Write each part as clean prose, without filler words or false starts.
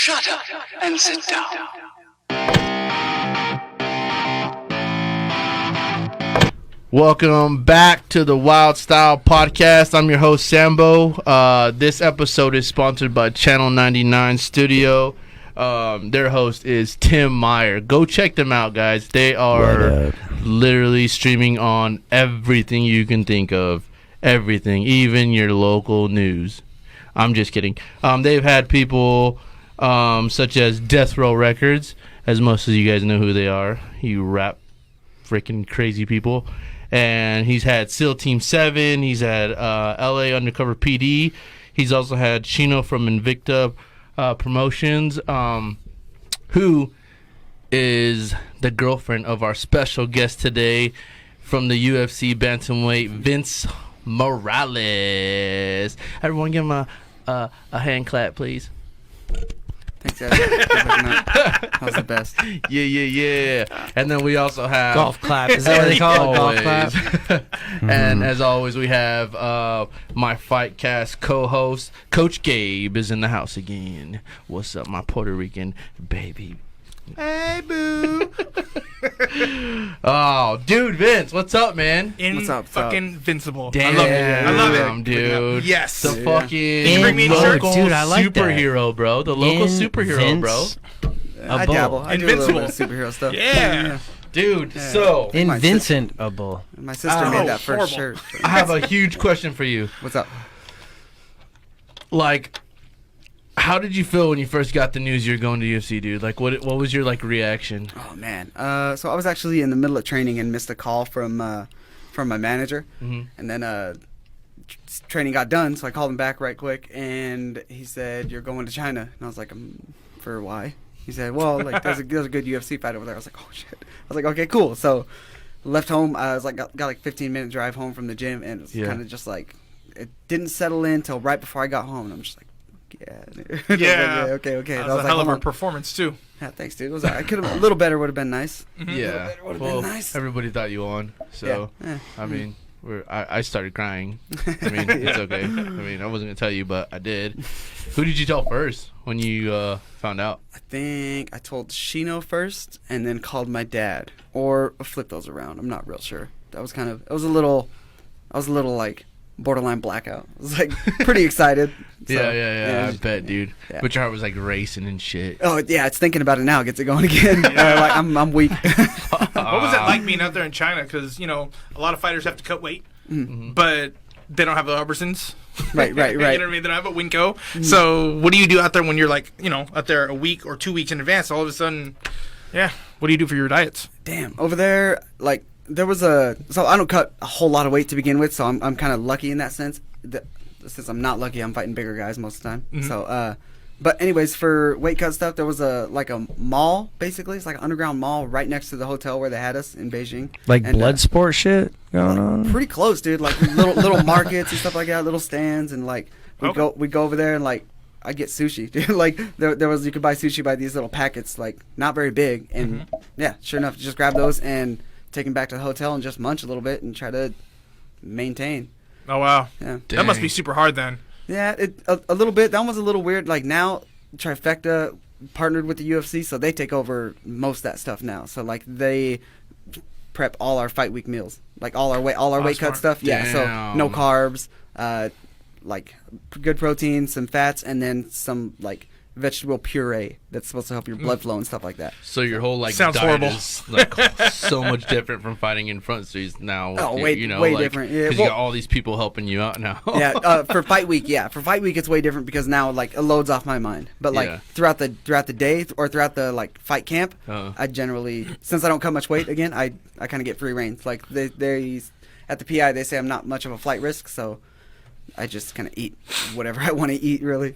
Shut up and sit down. Welcome back to the Wyld Style Podcast. I'm your host, Sambo. This episode is sponsored by Channel 99 Studio. Their host is Tim Meyer. Go check them out, guys. They are literally streaming on everything you can think of. Everything, even your local news. I'm just kidding. They've had people such as Death Row Records, as most of you guys know who they are. You rap freaking crazy people. And he's had SEAL Team 7. He's had LA Undercover PD. He's also had Chino from Invicta Promotions, who is the girlfriend of our special guest today from the UFC Bantamweight, Vince Morales. Everyone give him a hand clap, please. Thanks, guys. That was the best. Yeah. And then we also have golf clap. Is that what they call it? Golf clap. And as always, we have my Fightcast co-host, Coach Gabe, is in the house again. What's up, my Puerto Rican baby? Hey, boo. Oh, dude, Vince, what's up, man? What's up? Fucking Invincible. Damn, I love it, dude. Yes. The fucking bring me any shirts? local Dude, I like superhero, bro. The local superhero, bro. I dabble. I do a little bit of superhero stuff. Yeah. Dude, so Invincible. My sister made that first horrible. shirt. I have a huge question for you. What's up? Like, how did you feel when you first got the news you're going to UFC, dude? Like, what was your reaction? Oh man. So I was actually in the middle of training and missed a call from my manager, and then training got done, so I called him back right quick, and he said, "You're going to China," and I was like, "For why?" He said, "Well, like there's a good UFC fight over there." I was like, "Oh shit!" I was like, "Okay, cool." So left home. I was like, got like 15-minute drive home from the gym, and it was kind of just like it didn't settle in till right before I got home, and I'm just like. Yeah. Okay. That was a hell of a performance too. Yeah, thanks, dude. It was I could have a little better would have been nice. Yeah. Been nice. Everybody thought you won, so yeah. I mean, I started crying. I mean, it's okay. I mean, I wasn't gonna tell you, but I did. Who did you tell first when you found out? I think I told Chino first, and then called my dad, or flipped those around. I'm not real sure. That was kind of. I was a little like. Borderline blackout. I was like pretty excited. So, yeah. I bet, dude. Yeah. But your heart was like racing and shit. Oh yeah, it's thinking about it now. Gets it going again. Like I'm weak. What was it like being out there in China? Because a lot of fighters have to cut weight, but they don't have the Hubersons. Right. You know what I mean? They don't have a Winco. So what do you do out there when you're like out there a week or 2 weeks in advance? All of a sudden, what do you do for your diets? Damn, over there like. So I don't cut a whole lot of weight to begin with, so I'm kind of lucky in that sense. Since I'm not lucky, I'm fighting bigger guys most of the time. So, but anyways, for weight cut stuff, there was a mall, basically. It's like an underground mall right next to the hotel where they had us in Beijing. Like blood sport shit going on? Pretty close, dude. Like little markets and stuff like that, little stands, and like we'd go over there and like I'd get sushi, dude. Like there was you could buy sushi by these little packets, like not very big, and yeah, sure enough, just grab those and take him back to the hotel and just munch a little bit and try to maintain. Oh wow, yeah, that must be super hard then. Yeah, a little bit. That one was a little weird. Like now, Trifecta partnered with the UFC, so they take over most of that stuff now. So like they prep all our fight week meals, like all our weight cut stuff. Yeah, so no carbs, like good protein, some fats, and then some like vegetable puree that's supposed to help your blood flow and stuff like that. So your whole Sounds diet horrible. is like so much different from fighting in front streets now. Oh, way different. Yeah, because you got all these people helping you out now. Yeah, for fight week, it's way different because now like it loads off my mind. But like throughout the day or throughout the like fight camp, I generally, since I don't cut much weight again, I kind of get free reign. Like they at the PI they say I'm not much of a flight risk, so I just kind of eat whatever I want to eat really.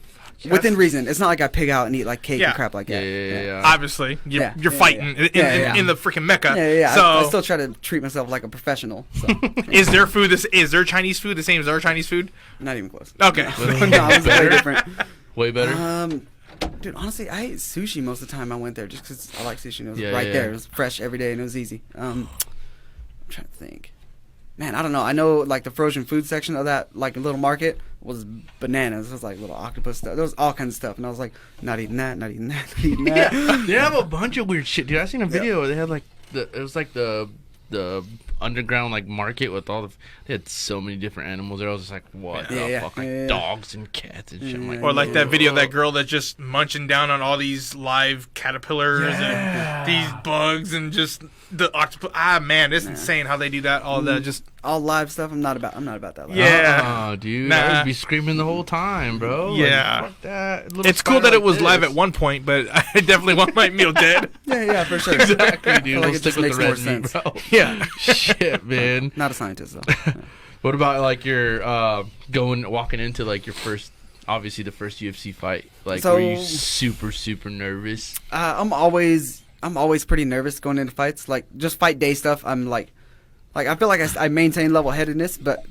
Within reason. It's not like I pig out and eat like cake and crap like that. Yeah. Obviously, you're fighting in the freaking Mecca. Yeah. So I still try to treat myself like a professional. So. Is their Chinese food the same as our Chinese food? Not even close. Okay. No, it's very different. Way better. Dude, honestly, I ate sushi most of the time I went there just because I like sushi. And it was right there. It was fresh every day and it was easy. I'm trying to think. man, I don't know. I know like the frozen food section of that like little market was bananas. It was like little octopus stuff. There was all kinds of stuff, and I was like, not eating that, not eating that, not eating that. Yeah, they have a bunch of weird shit, dude. I seen a video where they had like it was like the underground like market with all they had so many different animals there. I was just like, what the fuck? Like dogs and cats and shit. I'm like, or like that video of that girl that's just munching down on all these live caterpillars and these bugs and just the octopus. Man, it's insane how they do that. All that just all live stuff. I'm not about that live. Yeah, dude. I would be screaming the whole time, bro. Yeah, like, fuck that. It's cool that it was live at one point, but I definitely want my meal dead. Yeah, for sure. Exactly, dude. Like We'll stick with the red meat, bro. Yeah. Shit, man. Not a scientist though. Yeah. What about like your walking into like your first, obviously the first UFC fight? Like, were you super nervous? I'm always pretty nervous going into fights. Like just fight day stuff. I'm like I feel like I maintain level headedness, but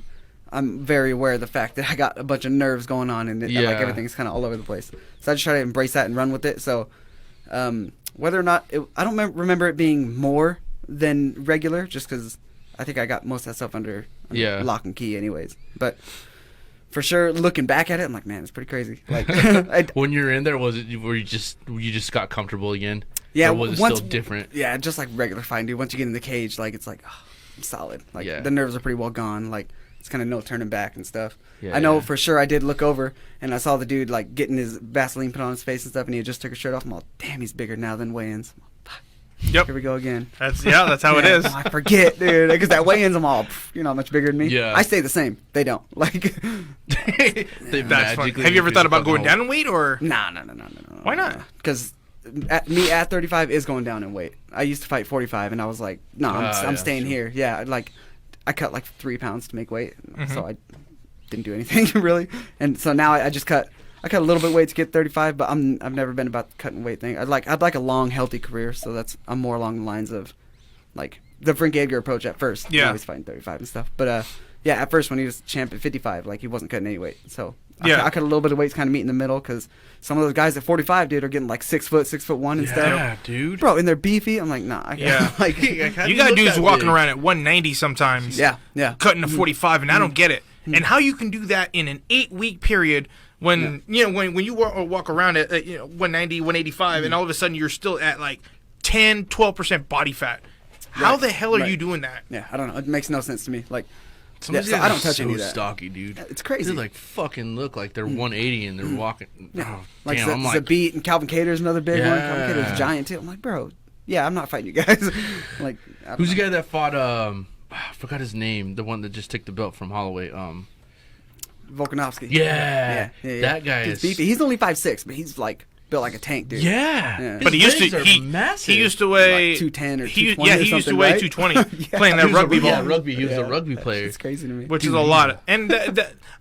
I'm very aware of the fact that I got a bunch of nerves going on and like everything's kind of all over the place. So I just try to embrace that and run with it. So whether or not I don't remember it being more than regular, just because I think I got most of that stuff under lock and key anyways. But for sure, looking back at it, I'm like, man, it's pretty crazy. Like when you're in there, was it where you just got comfortable again? Yeah, or was it still different? Yeah, just like regular fighting, dude. Once you get in the cage, like it's like I'm solid. Like the nerves are pretty well gone. Like it's kind of no turning back and stuff. I know for sure. I did look over and I saw the dude like getting his Vaseline put on his face and stuff, and he just took his shirt off. I'm all, damn, he's bigger now than weigh-ins. Yep. Here we go again. That's how it is. I forget, dude, because that weigh-ins, I'm all, you're not much bigger than me. Yeah. I stay the same. They don't. Like, That's funny. Have you ever thought about going down in weight or? No. Why not? Because me at 35 is going down in weight. I used to fight 45, and I was like, no, I'm staying here. Yeah, like I cut like 3 pounds to make weight, so I didn't do anything really. And so now I just cut. I cut a little bit of weight to get 35, but I've never been about the cutting weight thing. I'd like a long, healthy career, so I'm more along the lines of like the Frank Edgar approach at first. Yeah, he was fighting 35 and stuff, but at first when he was champ at 55, like he wasn't cutting any weight. So I cut a little bit of weight to kind of meet in the middle, because some of those guys at 45, dude, are getting like 6'1" and stuff. Yeah, dude. Bro, and they're beefy. I'm like, nah. You got dudes walking around at 190 sometimes. Yeah. Cutting a 45, and I don't get it. And how you can do that in an 8-week period when when you walk around at 190, 185, and all of a sudden you're still at like 10, 12% body fat. How the hell are you doing that? Yeah, I don't know. It makes no sense to me. Like, so I don't touch any of that. Stocky, dude. It's crazy. They like fucking look like they're 180 and they're walking. Yeah. Oh, like damn, Zabit and Calvin Cater's another big one. Calvin Cater's giant too. I'm like, bro, I'm not fighting you guys. Like, who's the guy that fought? I forgot his name. The one that just took the belt from Holloway. Volkanovski. Yeah. That guy is beefy. He's only 5'6", but he's like built like a tank, dude. Yeah. But he used to weigh like 210 or 220. He used to weigh 220 playing that rugby ball. Yeah, rugby. He was a rugby player. It's crazy to me. Which is a lot. And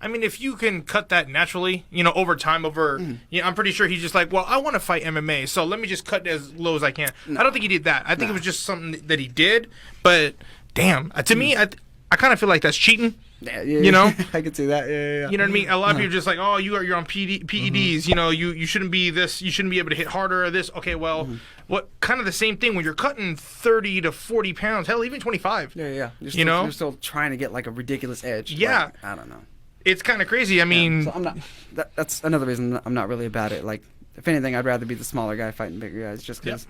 I mean, if you can cut that naturally, over time, I'm pretty sure he's just like, well, I want to fight MMA, so let me just cut as low as I can. No. I don't think he did that. I think it was just something that he did. But damn, to me, I kind of feel like that's cheating. Yeah, I could see that. Yeah. You know what I mean? A lot of people are just like, oh, you're on PEDs. You shouldn't be this. You shouldn't be able to hit harder or this. Okay, well, what kind of the same thing when you're cutting 30 to 40 pounds, hell, even 25. Yeah. You're still trying to get like a ridiculous edge. Yeah. Like, I don't know. It's kind of crazy. I mean, so I'm not. That's another reason I'm not really about it. Like, if anything, I'd rather be the smaller guy fighting bigger guys, just because.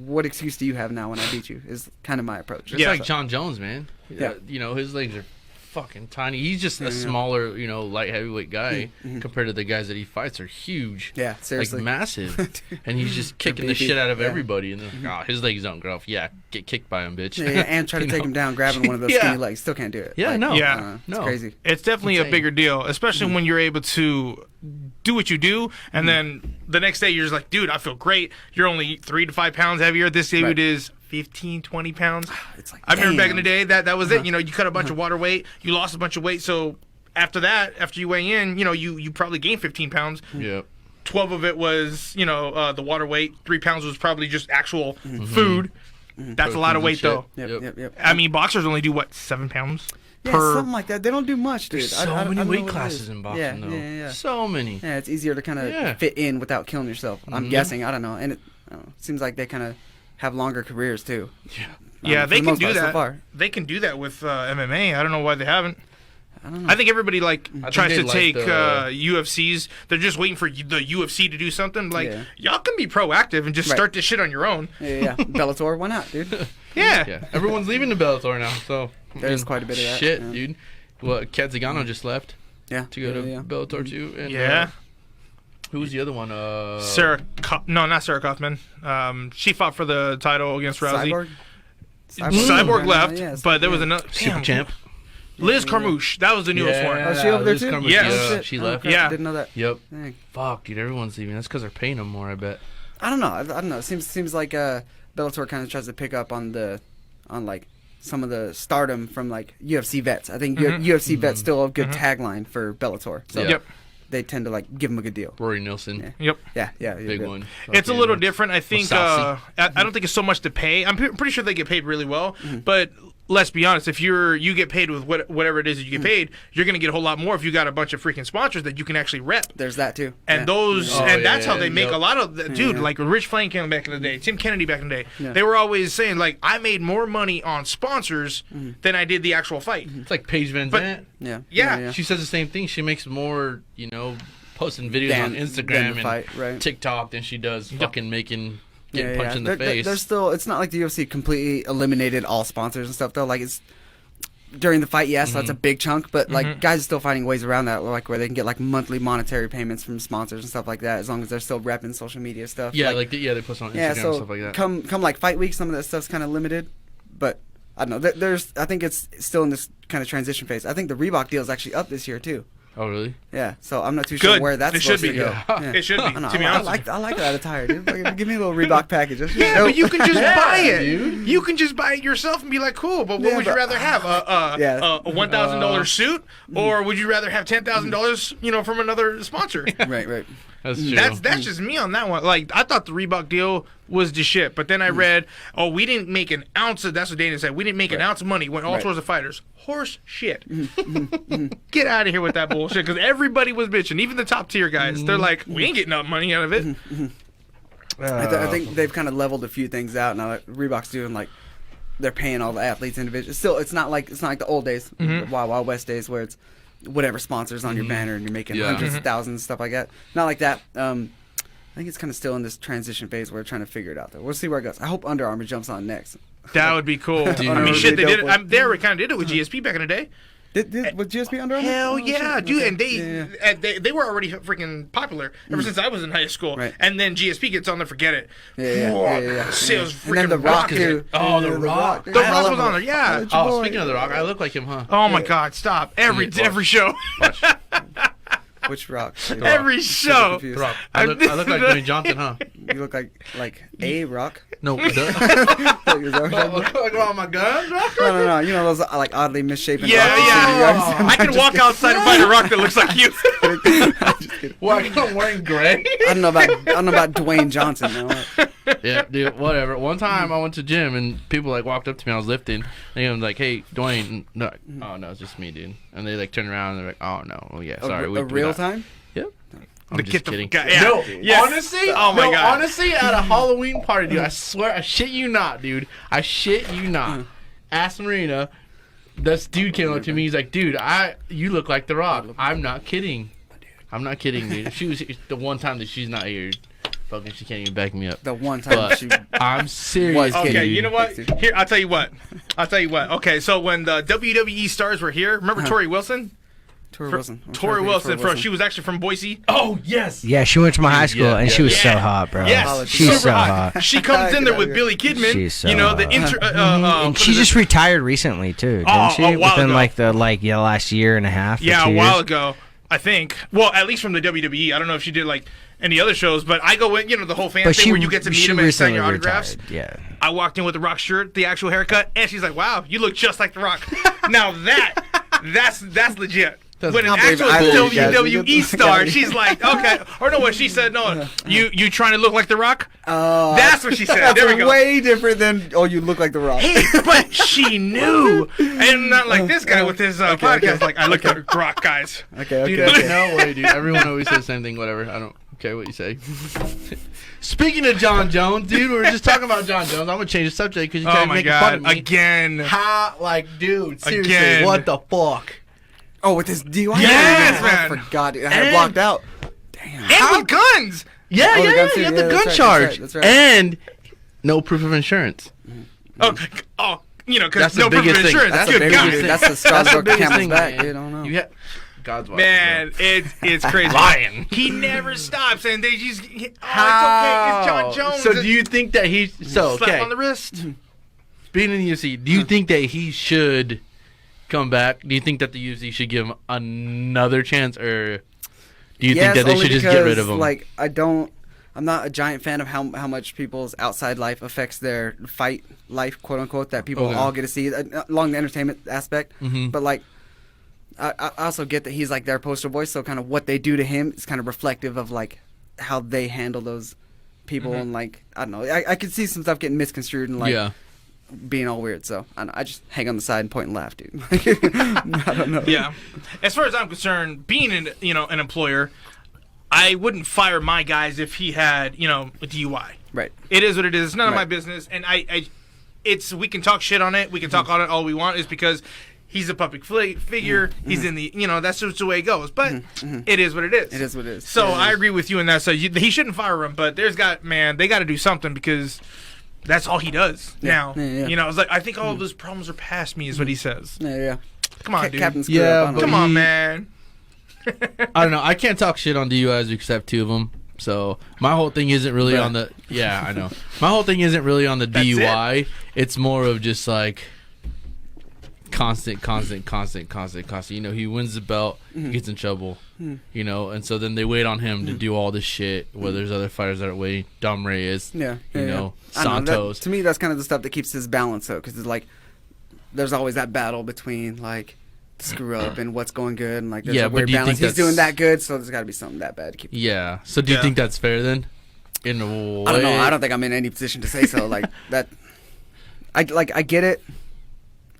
What excuse do you have now when I beat you? Is kind of my approach. It's like John Jones, man. Yeah. His legs are fucking tiny. He's just a smaller, light heavyweight guy compared to the guys that he fights are huge. Yeah, seriously. Like massive. And he's just kicking the shit out of everybody. And his legs don't grow. Yeah, get kicked by him, bitch. Yeah, and try to take him down, grabbing one of those skinny legs. Still can't do it. Yeah, it's crazy. It's definitely a bigger deal, especially when you're able to do what you do, and then the next day you're just like, dude, I feel great. You're only 3 to 5 pounds heavier. This dude is 15, 20 pounds. It's like, I remember back in the day that was it. You cut a bunch of water weight, you lost a bunch of weight. So after you weigh in, you probably gained 15 pounds. Yep. 12 of it was, the water weight. 3 pounds was probably just actual food. That's a lot of weight, though. Yep. I mean, boxers only do, 7 pounds? Yeah, something like that. They don't do much, dude. There's so many weight classes in boxing, though. Yeah. So many. Yeah, it's easier to kind of fit in without killing yourself. I'm guessing. I don't know. And it seems like they kind of have longer careers, too. Yeah. Yeah, for they the can most do part, so that. far. They can do that with MMA. I don't know why they haven't. I don't know. I think everybody tries to they like take the- UFCs. They're just waiting for the UFC to do something. Like Yeah. y'all can be proactive and just Right. start this shit on your own. Yeah. Bellator, why not, dude? Yeah. Yeah, everyone's leaving the Bellator now, so There's quite a bit of that. shit, yeah. dude. Well, Kat Zingano just left Yeah. to go to yeah. Bellator too. And, Yeah. who was the other one? No, not Sarah Kaufman. She fought for the title against Rousey. Cyborg? Cyborg left, Yeah, but there was yeah. another Super champ. Liz Carmouche. That was the newest one. Oh, she over there Liz too? Carmouche, Yes. Oh, Yeah, shit. she Oh, left. crap, Yeah. Didn't know that. Yep. Dang. Fuck, dude, everyone's leaving. That's because they're paying them more, I bet. I don't know. I don't know. It seems like Bellator kind of tries to pick up on like some of the stardom from like UFC vets. I think UFC vets still have a good tagline for Bellator. So Yeah. Yep. they tend to like give them a good deal. Rory Nelson, Yep. Yeah. big yeah. one. It's a Fucking- little different. I think. Saucy. I don't think it's so much to pay. I'm pretty sure they get paid really well. Mm-hmm. But let's be honest. If you get paid with whatever it is that you Mm-hmm. get paid, you're gonna get a whole lot more if you got a bunch of freaking sponsors that you can actually rep. There's that too. And Yeah. those, Oh, and that's yeah, how they make yep. a lot of, dude, Yeah. like Rich Flank back in the day, Tim Kennedy back in the day. Yeah. They were always saying, like, I made more money on sponsors Mm-hmm. than I did the actual fight. It's like Paige Van But- Zandt. Yeah. She says the same thing. She makes more, posting videos on Than Instagram the fight, and right. TikTok than she does fucking getting punched in the There- face. There's still. It's not like the UFC completely eliminated all sponsors and stuff though. Like it's during the fight, yes, that's a big chunk, but like guys are still finding ways around that, like where they can get like monthly monetary payments from sponsors and stuff like that, as long as they're still repping social media stuff. yeah, they post on Instagram yeah. and So stuff like that. come like fight week, some of that stuff's kind of limited, but I don't know. I think it's still in this kind of transition phase. I think the Reebok deal is actually up this year too. Oh, really? Yeah, so I'm not too sure Good. where that's It should supposed be. to go. Yeah. It should be, I know, to be I honest. like that attire, dude. Like, give me a little Reebok package. That's Yeah, dope. but you can just buy it. dude. You can just buy it yourself and be like, cool. But what Yeah, would you but- rather have? A $1,000 suit, or would you rather have $10,000? From another sponsor. right. That's true. That's just me on that one. Like, I thought the Reebok deal was the shit, but then I read, we didn't make an ounce of. That's what Dana said. We didn't make an ounce of money. Went all Right. towards the fighters. Horse shit. Get out of here with that bullshit. Because everybody was bitching, even the top tier guys. They're like, we ain't getting no money out of it. I think they've kind of leveled a few things out now. That Reebok's doing like they're paying all the athletes individually. Still, it's not like the old days, the Wild West days, where it's whatever sponsors on your banner and you're making Yeah. hundreds of thousands stuff like that. Not like that. I think it's kind of still in this transition phase where we're trying to figure it out. Though we'll see where it goes. I hope Under Armour jumps on next. That would be cool. I mean, Dude. shit, they did it. Dope. They kind of did it with GSP back in the day. Was GSP Under Armour? Hell Oh, yeah, shit. dude! Okay. And Yeah. they were already freaking popular ever since I was in high school. Right. And then GSP gets on there, forget it. Yeah. Sales And then freaking The Rock rocket. too. Oh, The Yeah, Rock. dude. The I Rock love was on there, him. yeah. That's your Oh, boy. speaking of The Rock, I look like him, huh? Oh my God! Stop every Yeah, watch. show, Watch. Which Rock? every show. confused. The Rock. I look like Dwayne Johnson, huh? You look like a Rock. No, Is that what you're talking about? like all my guns, Rock. No. You know those like oddly misshapen. Yeah, rocks? yeah. I can walk outside and find a rock that looks like you. Why I'm wearing gray? I don't know about Dwayne Johnson. No. Yeah, dude, whatever. One time I went to gym and people like walked up to me. I was lifting. And I'm like, "Hey, Dwayne." No, oh no, it's just me, dude. And they like turn around and they're like, "Oh no, oh yeah, sorry." A real time? Yep. I'm To just get the kidding. fuck out- yeah. No, Yes. honestly, Oh my God. honestly, at a Halloween party, dude, I swear, I shit you not, dude. I shit you not. Ask Marina. This dude came up to me. He's like, "Dude, you look like The Rock." I'm not kidding. I'm not kidding, dude. She was the one time that she's not here. Fucking, she can't even back me up. The one time But she. I'm serious. Was Okay, kidding. you know what? Here, I'll tell you what. Okay, so when the WWE stars were here, remember Tori Wilson? Tori Wilson. I'm trying to Tori think of Wilson, she was actually from Boise. Oh yes. Yeah, she went to my high school, Yeah, and yeah, she was yeah. so hot, bro. Yes, She's super so hot. She comes in there with Get out Billy Kidman. She's so the hot. what And she is just it? retired recently too, Oh, didn't she? a while Within ago. the last year and a half. or Yeah, 2 a while years. ago, I think. Well, at least from the WWE. I don't know if she did like any other shows, but I go in, the whole fan But thing she, where you get to meet she him and sign recently your autographs. retired. Yeah. I walked in with the Rock shirt, the actual haircut, and she's like, "Wow, you look just like the Rock." Now that's legit. When an not believe actual either of you guys. WWE star, she's like, okay, or no, what she said, no, you trying to look like the Rock? Oh, That's what she said. That's There we go. way different than you look like The Rock. Hey, but she knew, and not like this guy with his podcast. Like, I look like the Rock, guys. Okay. Dude, no way, dude. Everyone always says the same thing. Whatever. I don't Okay, what you say? Speaking of John Jones, dude, we were just talking about John Jones. I'm gonna change the subject because you can't make fun of me again. How, like, dude, seriously, Again. what the fuck? Oh, with his DUI? Yes, I man. forgot. I had it blocked out. Damn. And with guns. Yeah, Oh, the yeah, gun too. you have Yeah, the that's gun right, charge, that's right. and no proof of insurance. Oh, you know, That's because the no proof of biggest thing. insurance. That's Good the God. biggest. That's the straw That's that the broke the biggest camel's thing, back, man. dude. I don't know. You ha- God's watching, Man, it's crazy. Lying. He never stops, and they just. It's okay. It's How? John Jones. So do you think that he's Slap okay? on the wrist. Being in the UFC, do you think that he should come back? Do you think that the UFC should give him another chance, or do you think that they only should just get rid of because, him? Like, I'm not a giant fan of how much people's outside life affects their fight life, quote unquote, that people Okay. all get to see along the entertainment aspect. Mhm. But like, I also get that he's like their poster boy, so kind of what they do to him is kind of reflective of like how they handle those people, and like I don't know, I could see some stuff getting misconstrued and like yeah. being all weird. So I don't know, I just hang on the side and point and laugh, dude. I don't know. Yeah. As far as I'm concerned, being an employer, I wouldn't fire my guys if he had a DUI. Right. It is what it is. It's none of my Right. business, and we can talk shit on it. We can talk on it all we want. Is because he's a public figure. He's in the that's just the way it goes. But it is what it is. It is what it is. So Yeah, it I is. agree with you in that. So he shouldn't fire him. But they got to do something because that's all he does now. Yeah, yeah. It's like I think all of those problems are past me. Is what he says. Yeah. Come on, dude. Captain Yeah, Screw Up. I don't but know. Come on, man. I don't know. I can't talk shit on DUIs because I have two of them. So my whole thing isn't really Right. on the. Yeah, I know. My whole thing isn't really on the That's DUI. It's more of just like constant. He wins the belt, he gets in trouble. And so then they wait on him to do all this shit. Where there's other fighters that are waiting. Dom Reyes. Yeah. You yeah, know, yeah. I don't know, Santos. to me, that's kind of the stuff that keeps his balance, though, because it's like there's always that battle between like the screw up and what's going good, and like there's Yeah, a but weird do you balance. think He's doing that's- that good, so there's got to be something that bad to keep. Yeah. So do you Yeah. think that's fair then? In a way. I don't know. I don't think I'm in any position to say so. Like that. I get it.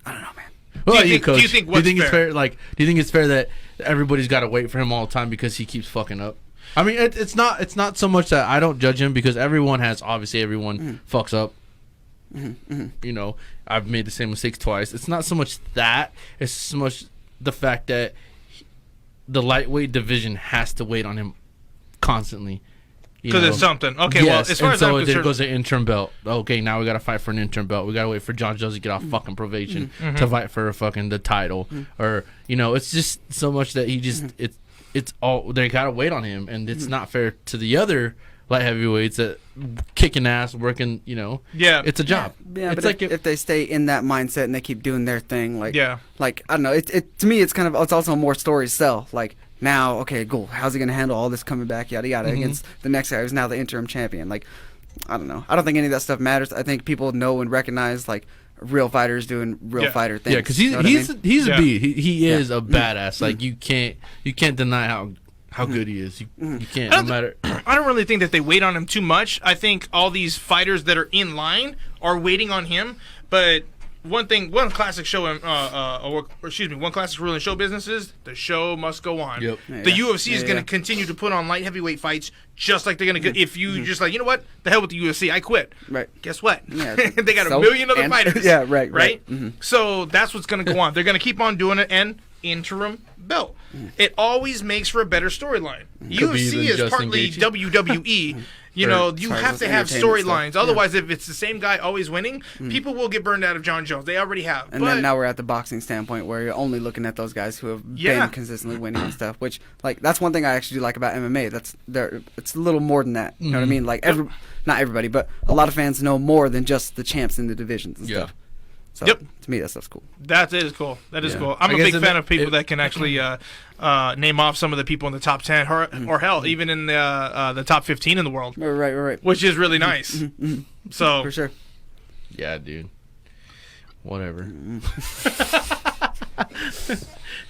I don't know, man. Well, Do you think- Coach. do you think what's it's fair? fair? Like, do you think it's fair that everybody's got to wait for him all the time because he keeps fucking up? I mean, it's not so much that I don't judge him because everyone fucks up. I've made the same mistakes twice. It's not so much that; it's so much the fact that the lightweight division has to wait on him constantly. Because it's something. Okay, well, as far and as so I'm there concerned, goes an interim belt. Okay, now we got to fight for an interim belt. We got to wait for John Jones to get off fucking probation to fight for fucking the title. Or, it's just so much that he just, it's all, they got to wait on him. And it's not fair to the other light heavyweights that kicking ass, working, Yeah. it's a job. Yeah, it's but if they stay in that mindset and they keep doing their thing, like, Yeah. like I don't know. It to me, it's also more stories sell. Like now, okay, cool. How's he gonna handle all this coming back, yada yada, against the next guy who's now the interim champion? Like, I don't know. I don't think any of that stuff matters. I think people know and recognize like real fighters doing real fighter things. Yeah, because You know what I mean? he's Yeah. a beat. He is a badass. Like you can't deny how good he is. You can't, no matter. I don't really think that they wait on him too much. I think all these fighters that are in line are waiting on him. But one classic rule in show business is the show must go on. Yep. Yeah, The yeah. UFC is Yeah, going yeah. to continue to put on light heavyweight fights just like they're going to. If you just like, you know what, the hell with the UFC, I quit. Right. Guess what? Yeah. They got So- a million other and- fighters. Yeah, right. Mhm. So that's what's going to go on. They're going to keep on doing it, and interim belt. It always makes for a better storyline. Could be UFC even is Justin partly Gaethje. WWE. You Or- know, you sorry, have those to have entertainment storylines. stuff. Otherwise, if it's the same guy always winning, people will get burned out of John Jones. They already have. And but then now we're at the boxing standpoint where you're only looking at those guys who have Yeah. been consistently winning and stuff. Which, like, that's one thing I actually do like about MMA. It's a little more than that. You know what I mean? Like, not everybody, but a lot of fans know more than just the champs in the divisions and Yeah. stuff. So Yep. to me, that stuff's cool. that is cool. That is Yeah. cool. I'm I a guess big if fan it- of people it- that can actually name off some of the people in the top 10 or hell, even in the top 15 in the world, Right. which is really nice. So For sure. Yeah, dude. Whatever.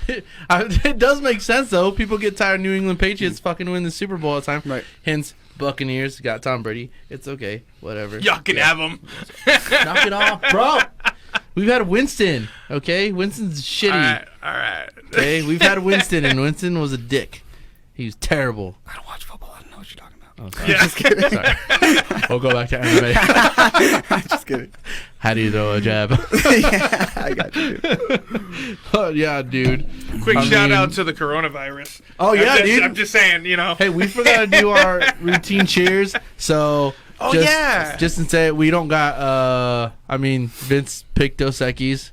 It does make sense though. People get tired of New England Patriots fucking win the Super Bowl all the time. Right. Hence, Buccaneers got Tom Brady. It's okay. Whatever. y'all can have them. Knock it off, bro. We've had Winston. Okay, Winston's shitty. All right. Okay, we've had Winston, and Winston was a dick. He was terrible. I don't watch football. I don't know what you're talking Oh, sorry. Yeah. Just kidding. Sorry. We'll go back to MMA. Just kidding. How do you throw a jab? Yeah, I got you. Dude. Oh, yeah, dude. Quick I shout mean- out to the coronavirus. Oh, yeah, I'm dude. just saying, you know. Hey, we forgot to do our routine cheers. So, Oh, just, yeah. Just to say, we don't got, Vince picked Dos Equis.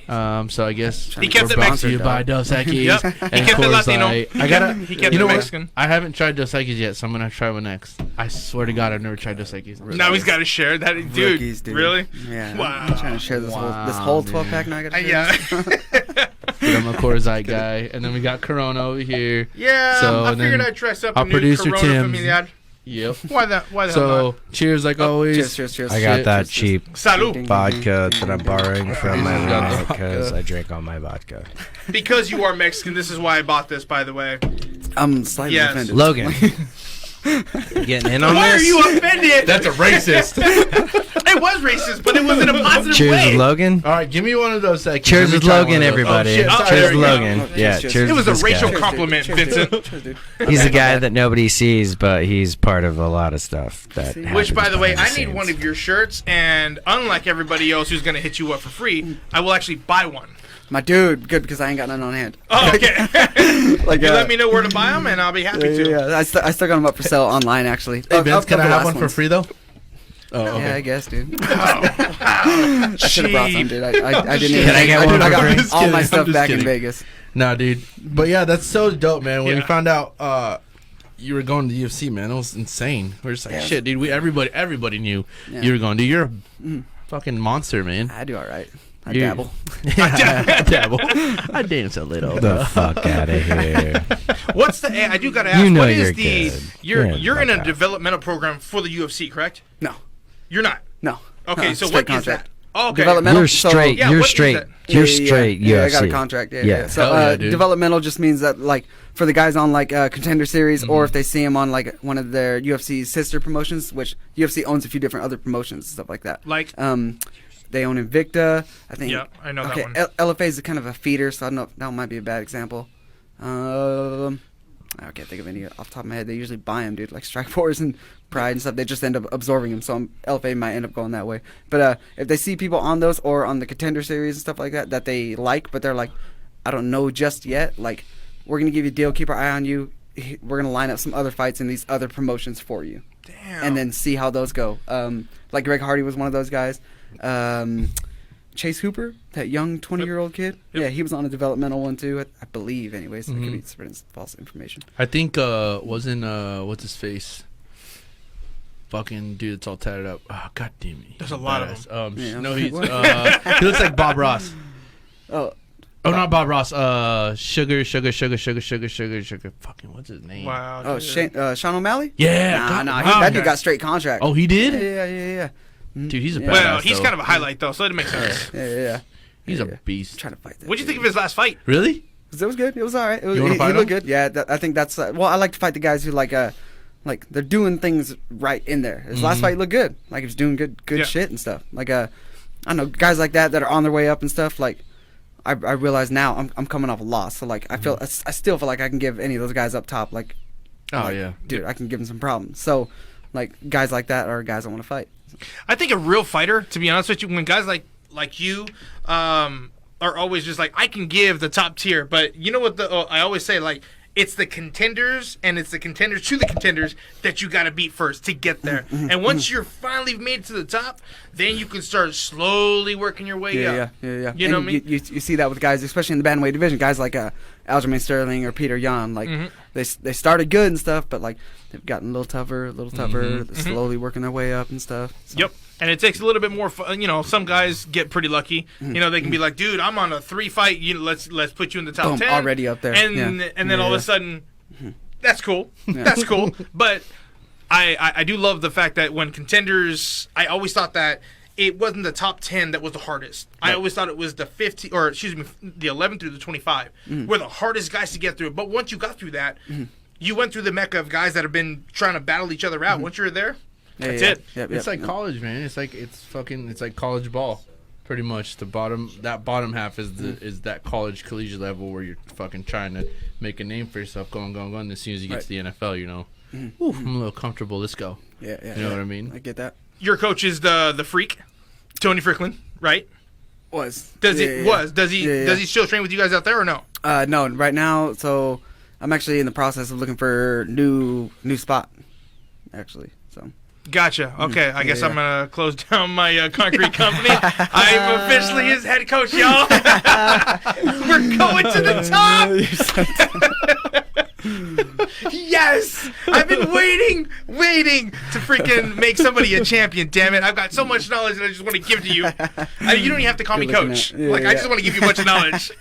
So I guess He kept we're it brought Mexican, to you by Dos Equis. Yep. And He kept it Coors Latino. Light. I gotta. He kept you know it what? Mexican. I haven't tried Dos Equis yet, so I'm gonna try one next. I swear to God, I've never tried Dos Equis. Now he's got to share that. Dude, Rookies, dude. really? Yeah. Wow. I'm trying to share this Wow, whole dude. 12-pack now. I got to Yeah. But I'm a Coors Light guy, and then we got Corona over here. Yeah, So, I and figured then I'd try something our new. producer, Corona Tim. Familiar. Yep. Why the hell So not? cheers, like always. Cheers. I got Shit. that cheap Salud. vodka that I'm borrowing from my Got the roommate because vodka. I drank all my vodka. Because you are Mexican, this is why I bought this, by the way. I'm slightly Yes. offended. Logan, you getting in on Why are this? you offended? That's a racist. It was racist, but it was in a positive Cheers way. with Logan. All right, give me one of those seconds. Cheers Let me with try Logan, one of those. everybody. Oh, shit, sorry, Cheers there with we go. Logan. Oh, Yeah, cheers. cheers. It was a with this racial guy. compliment, Vincent. Cheers, dude. He's the guy that nobody sees, but he's part of a lot of stuff. That Which, by happens the way, behind I need scenes. one of your shirts, and unlike everybody else who's going to hit you up for free, I will actually buy one. My dude, good because I ain't got none on hand. Oh, okay. Like, You let me know where to buy them, and I'll be happy to. Yeah. I still got them up for sale online, actually. Hey, Vince, can I have last one for ones. free, though? Oh, Yeah, I okay. guess, dude. I I should have brought some, dude. I didn't Can even. I get I, one dude, I for got free? Just all kidding, my I'm stuff just back kidding. in Vegas. Nah, dude. But yeah, that's so dope, man. When we Yeah. found out you were going to the UFC, man, it was insane. We're just like, Yeah. shit, dude. Everybody knew Yeah. you were going. Dude, you're a fucking monster, man. I do all right. I You- dabble. I dabble. I dance a little. The fuck out of here. What's the? I do got to ask. You know what is you're the? good. You're in a Fuck out. developmental program for the UFC, correct? No, You're not. no. Okay, so straight what is that? contract. Oh, okay. Developmental. You're so- straight. Yeah, You're what is straight. that? You're Yeah, straight. Yeah, UFC. I got a contract. Yeah. Yeah. So Hell yeah, dude. developmental just means that like for the guys on like Contender Series, or if they see him on like one of their UFC sister promotions, which UFC owns a few different other promotions and stuff like that. Like, They own Invicta. I think. yeah, I know Okay, that one. LFA is kind of a feeder, so I don't know. That might be a bad example. I can't think of any off the top of my head. They usually buy them, dude, like Strikeforce and Pride and stuff. They just end up absorbing them, so LFA might end up going that way. But if they see people on those or on the Contender Series and stuff like that that they like, but they're like, I don't know just yet. Like, we're gonna give you a deal, keep our eye on you. We're gonna line up some other fights in these other promotions for you, Damn. and then see how those go. Like Greg Hardy was one of those guys. Chase Hooper, that young 20-year-old kid. Yep. Yeah, he was on a developmental one too, I believe. Anyways, I Mhm. could be spreading false information. I think wasn't what's his face? Fucking dude, it's all tatted up. Oh, God damn it. There's a lot of Badass. Yeah. No, he's he looks like Bob Ross. Oh, Oh, not Bob Ross. Sugar. Fucking what's his name? Wow. oh, dude. Sean O'Malley? Yeah. Nah, God- nah, wow. that dude got straight contract. Oh, he did. Yeah. Dude, he's a Yeah. badass. Well, he's though. kind of a highlight though, so it makes sense. Yeah. He's Yeah. a beast. Trying to fight that. What'd you think of dude. his last fight? Really? It was good. It was all right. It was, You wanna he fight looked him? good. Yeah, I think that's well. I like to fight the guys who like they're doing things right in there. His last fight looked good. Like he was doing good Yeah. shit and stuff. Like I don't know, guys like that are on their way up and stuff. Like I realize now I'm coming off a loss. So like I still feel like I can give any of those guys up top. Like Oh like, yeah. dude, I can give them some problems. So like guys like that are guys I want to fight. I think a real fighter, to be honest with you, when guys like you are always just like, I can give the top tier, but you know what I always say, like, it's the contenders and it's the contenders to the contenders that you got to beat first to get there. And once you're finally made to the top, then you can start slowly working your way up. Yeah. You know And what I mean? You see that with guys, especially in the bantamweight division, guys like Aljamain Sterling or Peter Yan. Like they started good and stuff, but like they've gotten a little tougher. They're slowly working their way up and stuff. So. Yep. And it takes a little bit more. Some guys get pretty lucky. They can be like, "Dude, I'm on a 3-fight. Let's put you in the top Boom, 10." already up there. And then all of a sudden, that's cool. Yeah. That's cool. But I do love the fact that when contenders, I always thought that it wasn't the top 10 that was the hardest. I always thought it was the 15, or excuse me, the 11 through the 25 were the hardest guys to get through. But once you got through that, you went through the mecca of guys that have been trying to battle each other out. Once you're there, that's it. Yep, It's like yep. college, man. It's like college ball, pretty much. The bottom half is that college collegiate level where you're fucking trying to make a name for yourself, going. As soon as you get to the NFL, ooh, I'm a little comfortable. Let's go. Yeah, yeah. You know what I mean? I get that. Your coach is the freak, Tony Fricklin, right? Does he still train with you guys out there or no? No, right now. So I'm actually in the process of looking for new spot. Actually, so. Gotcha. Okay, I guess I'm gonna close down my concrete company. I'm officially his head coach, y'all. We're going to the top. Yes, I've been waiting to freaking make somebody a champion. Damn it! I've got so much knowledge that I just want to give to you. You don't even have to call me coach. I just want to give you a bunch of knowledge.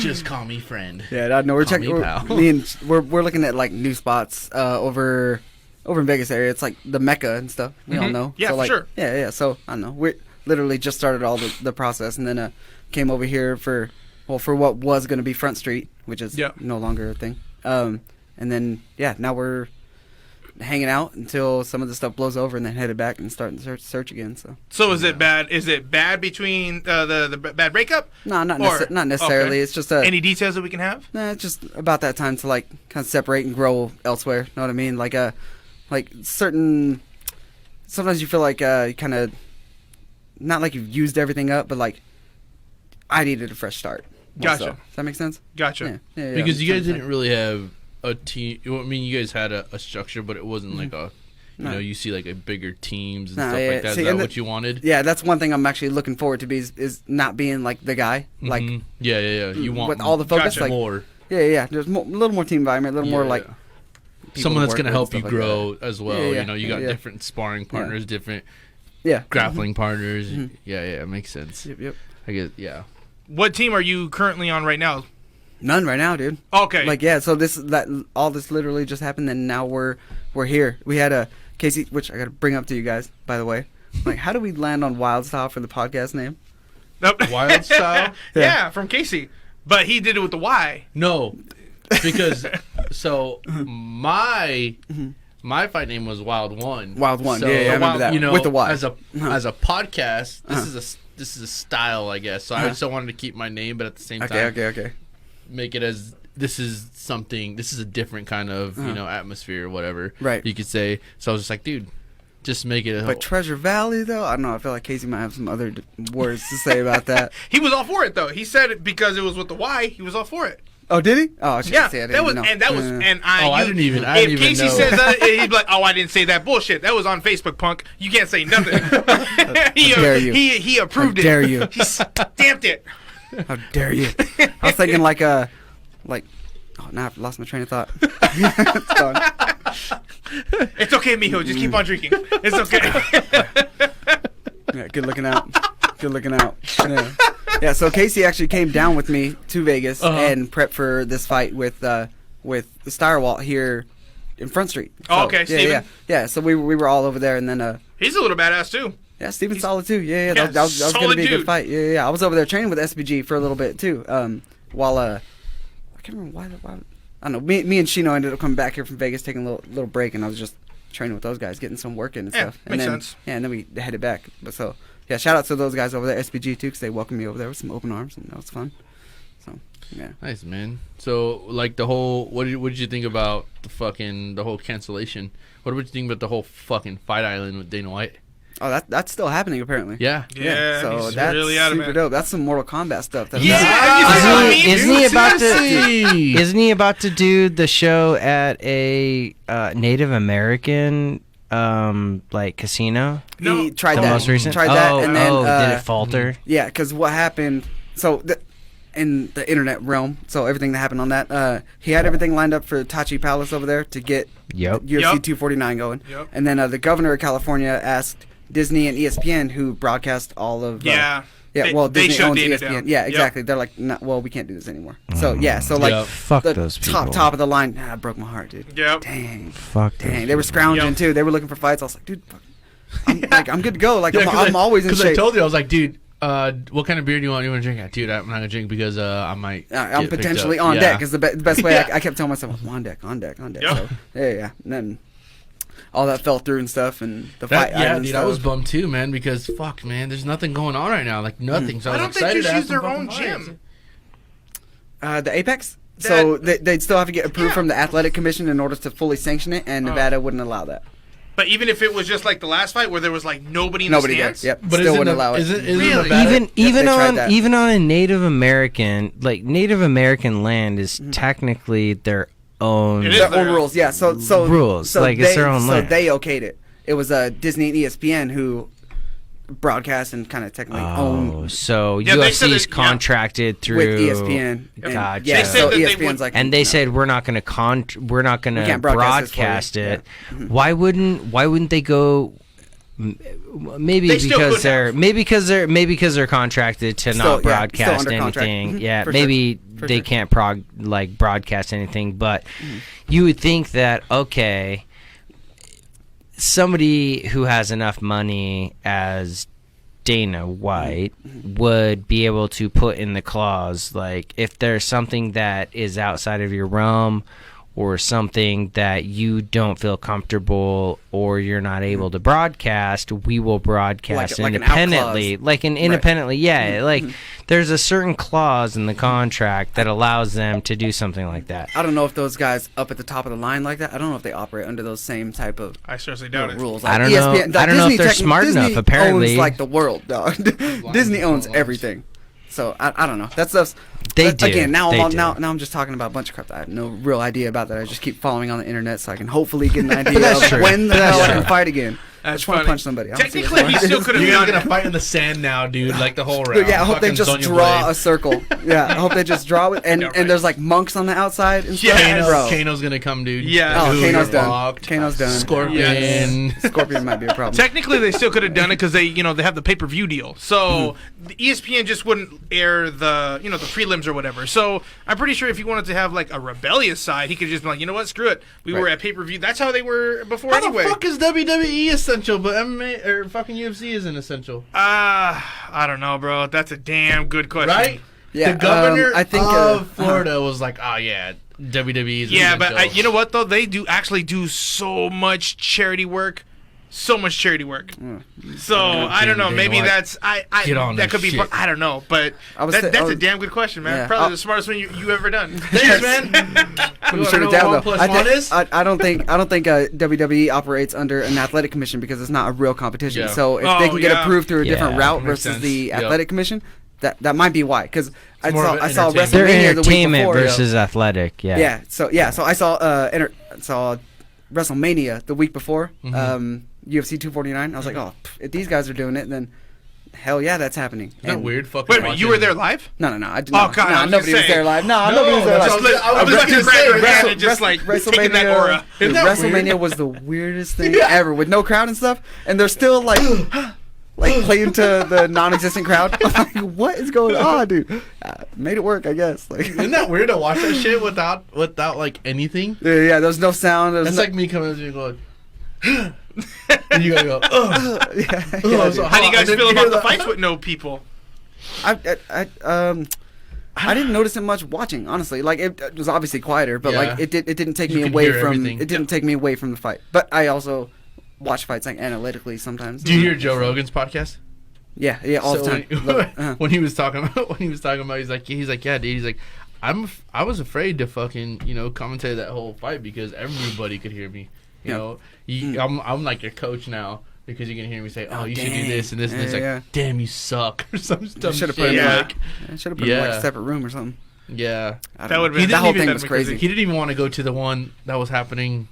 Just call me friend. Yeah, no, we're checking. We're We're looking at like new spots over in Vegas area. It's like the Mecca and stuff. We all know. Yeah, so, like, for sure. Yeah. So I don't know. We literally just started all the process, and then came over here for what was going to be Front Street, which is no longer a thing. And then now we're hanging out until some of the stuff blows over, and then headed back and starting the search again. So is it bad? Is it bad between the bad breakup? No, not necessarily. Okay. It's just any details that we can have? Nah, it's just about that time to like kind of separate and grow elsewhere. Know what I mean? Like certain. Sometimes you feel like you kind of not like you've used everything up, but like I needed a fresh start. Gotcha. Does that make sense? Gotcha. Yeah, because you guys didn't really have a team. I mean, you guys had a structure, but it wasn't like a. You see like a bigger teams and stuff like that. See, is that what you wanted? Yeah, that's one thing I'm actually looking forward to is not being like the guy. Like yeah. You want with all the focus, like more. Yeah. There's a little more team environment, a little more like someone that's gonna help you grow as well. Yeah, you got different sparring partners, different grappling partners. Yeah, it makes sense. Yep. I guess What team are you currently on right now? None right now, dude. Okay. Like so all this literally just happened, and now we're here. We had a Casey, which I got to bring up to you guys, by the way. Like, how do we land on Wyld Style for the podcast name? Nope. Wyld Style? Yeah, from Casey. But he did it with the Y. No, because my fight name was Wyld One. Wyld One. So, I remember that. With the Y. As a podcast, this is a style, I guess. So I just wanted to keep my name, but at the same time, okay. Make it as this is a different kind of atmosphere or whatever, right? You could say. So I was just like, dude, just make it. But Treasure Valley, though, I don't know. I feel like Casey might have some other words to say about that. He was all for it, though. He said it because it was with the Y. He was all for it. Oh, did he? Oh, yeah. I That was, know. and that was, and I didn't even. If Casey says that, he'd be like, "Oh, I didn't say that bullshit. That was on Facebook, punk. You can't say nothing." Dare you? He approved it. Dare you? He stamped it. How dare you? I was thinking now I've lost my train of thought. It's gone. It's okay, mijo. Just keep on drinking. It's okay. Yeah, good looking out. Yeah. So Casey actually came down with me to Vegas and prepped for this fight with Styrewalt here in Front Street. So, okay, Steven. Yeah. So we were all over there, and then he's a little badass too. Yeah, Steven's solid too. Yeah. That was gonna be a good fight. Yeah. I was over there training with SBG for a little bit too. While I can't remember why. I don't know. Me and Shino ended up coming back here from Vegas, taking a little break, and I was just training with those guys, getting some work in and stuff. Makes sense. Yeah, and then we headed back. But so yeah, shout out to those guys over there, SBG too, because they welcomed me over there with some open arms, and that was fun. So yeah, nice, man. So like the whole, what did you think about the whole cancellation? What did you think about the whole fucking Fight Island with Dana White? Oh, that's still happening apparently. Yeah. So he's that's really super dope. That's some Mortal Kombat stuff. Isn't he about to do the show at a Native American casino? No, he tried the that. most recent. Tried that, and then did it falter? Yeah, because what happened? So in the internet realm, so everything that happened on that, he had everything lined up for Tachi Palace over there to get UFC 249 going, and then the governor of California asked Disney and ESPN, who broadcast all of Disney owns ESPN. Down. Yeah, exactly. They're like, well, we can't do this anymore. So fuck the those people. top of the line. Broke my heart, dude. Yep. Dang. Fuck. Dang. They were scrounging too. They were looking for fights. I was like, dude, I'm good to go. Like I'm always in shape. Because I told you, I was like, dude, what kind of beer do you want? You want to drink? Dude, I'm not gonna drink because I might. I'm potentially on deck. Is the best way. I kept telling myself, I'm on deck. Yep. So yeah. And then all that fell through and stuff, and the fight. Yeah, dude, I was bummed too, man, because fuck, man, there's nothing going on right now, like nothing. So I was don't excited think to you have use their some own fucking gym. The Apex? So they'd still have to get approved from the athletic commission in order to fully sanction it, and Nevada wouldn't allow that. But even if it was just like the last fight where there was like nobody in the stands? Yep, But still wouldn't allow it. Really? Even on a Native American, like Native American land is technically their own. It is Their own rules, yeah. So rules, So like, it's their own land. So they okayed it. It was Disney and ESPN who broadcast and kind of technically own So Yeah, they said UFC's that- contracted through with ESPN. And, Gotcha. Yeah, They said so that they ESPN's would- like, and they no. said we're not going to can't broadcast broadcast this it. for you. Why wouldn't they go? Maybe They still because could they're have. maybe because they're contracted to Still- not yeah, broadcast still under contract. anything. Mhm, Yeah, for maybe sure. For they sure. can't broadcast anything. But you would think that okay, somebody who has enough money as Dana White would be able to put in the clause, like, if there's something that is outside of your realm or something that you don't feel comfortable or you're not able to broadcast, we will broadcast Like an out independently. clause. Like an independently, yeah. Like there's a certain clause in the contract that allows them to do something like that. I don't know if those guys up at the top of the line like that. I don't know if they operate under those same type of I seriously doubt it. rules. I don't know. I don't know if they're smart enough, apparently. Disney owns like the world, dog. Disney owns everything. So I don't know. That's They do. Again, now They I'm do. now I'm just talking about a bunch of crap that I have no real idea about. That I just keep following on the internet, so I can hopefully get an idea that's of true. when the That's hell I true. can fight again. I That's just want funny. to punch somebody. I don't see Technically, he what's still going could on. have You guys done gonna it. fight in the sand now, dude? Like the whole round. Dude, yeah, I hope they Fucking just Sonya draw Blade. a circle. Yeah, I hope they just draw it, and Yeah, right. and there's like monks on the outside and stuff. Yes. Bro. Kano's gonna come, dude. Yeah. Oh, Dude, Kano's you're done. fucked. Kano's done. Scorpion. Scorpion might be a problem. Technically, they still could have done it because they have the pay-per-view deal. So the ESPN just wouldn't air the the prelims or whatever. So I'm pretty sure if he wanted to have like a rebellious side, he could just be like, you know what, screw it. We were Right. at pay-per-view. That's how they were before How anyway. the fuck is WWE essential, but MMA or fucking UFC isn't essential? I don't know, bro. That's a damn good question. Right? Yeah, The governor I think of Florida was like, "Oh yeah, WWE is Yeah, essential." but you know what though? They do actually do so much charity work. So much charity work. So I don't know. Dana Maybe White. that's Get on that that could be. shit. I don't know, but I was that's I a was- damn good question, man. Yeah. Probably the smartest one you ever done. Thanks, man. I'm You sure wanna it's know down what though. 1 + 1 is? I don't think WWE operates under an athletic commission because it's not a real competition. Yeah. So if they Oh, can get yeah. approved through a different Yeah, route makes versus sense. the Yep. athletic commission, that might be why. Because I more of an saw entertainment. They're WrestleMania the week entertainment before. versus athletic. Yeah. Yeah. So I saw WrestleMania the week before. UFC 249. I was like, oh, if these guys are doing it, then hell yeah, that's happening. Isn't that And- weird? Fucking Wait a minute, you were watching- there live? No, I did Oh, not. God, I Nah, was nobody gonna was say. there live. No, No, nobody was there that's live. what I was Just about to like say, your brand Wrestle- and just like taking that aura. Isn't that WrestleMania weird? was the weirdest thing ever with no crowd and stuff, and they're still like playing to the non-existent crowd. I'm like, what is going on, dude? Made it work, I guess. Like, Isn't that weird to watch that shit without like anything? yeah, there's no sound. There's That's no, like me coming up to you going, and you gotta go, ugh. yeah, Oh, dude. How do you guys I didn't feel hear about the that. fights with no people? I didn't notice it much watching, honestly. Like it was obviously quieter, but Yeah. like it didn't take You me can away hear from everything. it didn't take me away from the fight. But I also watch fights like analytically sometimes. Do you hear Joe Rogan's podcast? Yeah, all the time. When, Love it. Uh-huh. when he was talking about, he's like, yeah, dude. He's like, I was afraid to fucking, commentate that whole fight because everybody could hear me. You Yeah. know, Mm. I'm like your coach now because you can hear me say, oh, you should do dang. this and this and this. Yeah, Like, yeah. damn, you suck or some dumb Should have shit. put him Yeah. like should have put him in like Yeah. a separate room or something. Yeah. I don't That know. would've been- that whole even thing that'd was be crazy. He didn't even want to go to the one that was happening.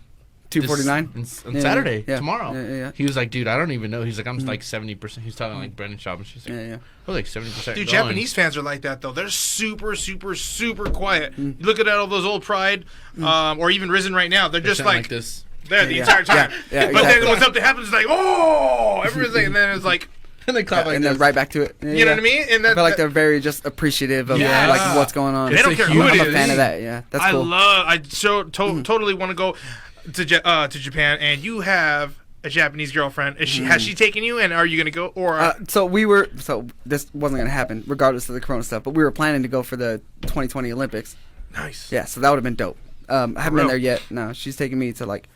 249 on Yeah, Saturday, yeah. tomorrow. Yeah. He was like, dude, I don't even know. He's like, I'm like 70%. He's talking like Brendan Schaub and she's like, Yeah. I was like 70%. Dude, going. Japanese fans are like that though. They're super, super, super quiet. Mm. You look at all those old Pride, or even Risen right now. They're They just sound like this. there the Yeah. entire time. Yeah, But exactly. then when something happens, it's like, oh, everything, and then it's like, And they clap like and this. then right back to it. Yeah, you know what I mean? And I then feel like they're very just appreciative of Yeah. like what's going on. They don't It's a care who huge it I'm a is. fan of that. Yeah, that's cool. I totally want to go to Japan, and you have a Japanese girlfriend. Has she taken you, and are you gonna go? Or So this wasn't gonna happen regardless of the Corona stuff, but we were planning to go for the 2020 Olympics. nice. Yeah, so that would have been dope. I haven't been real. there yet. No, she's taking me to like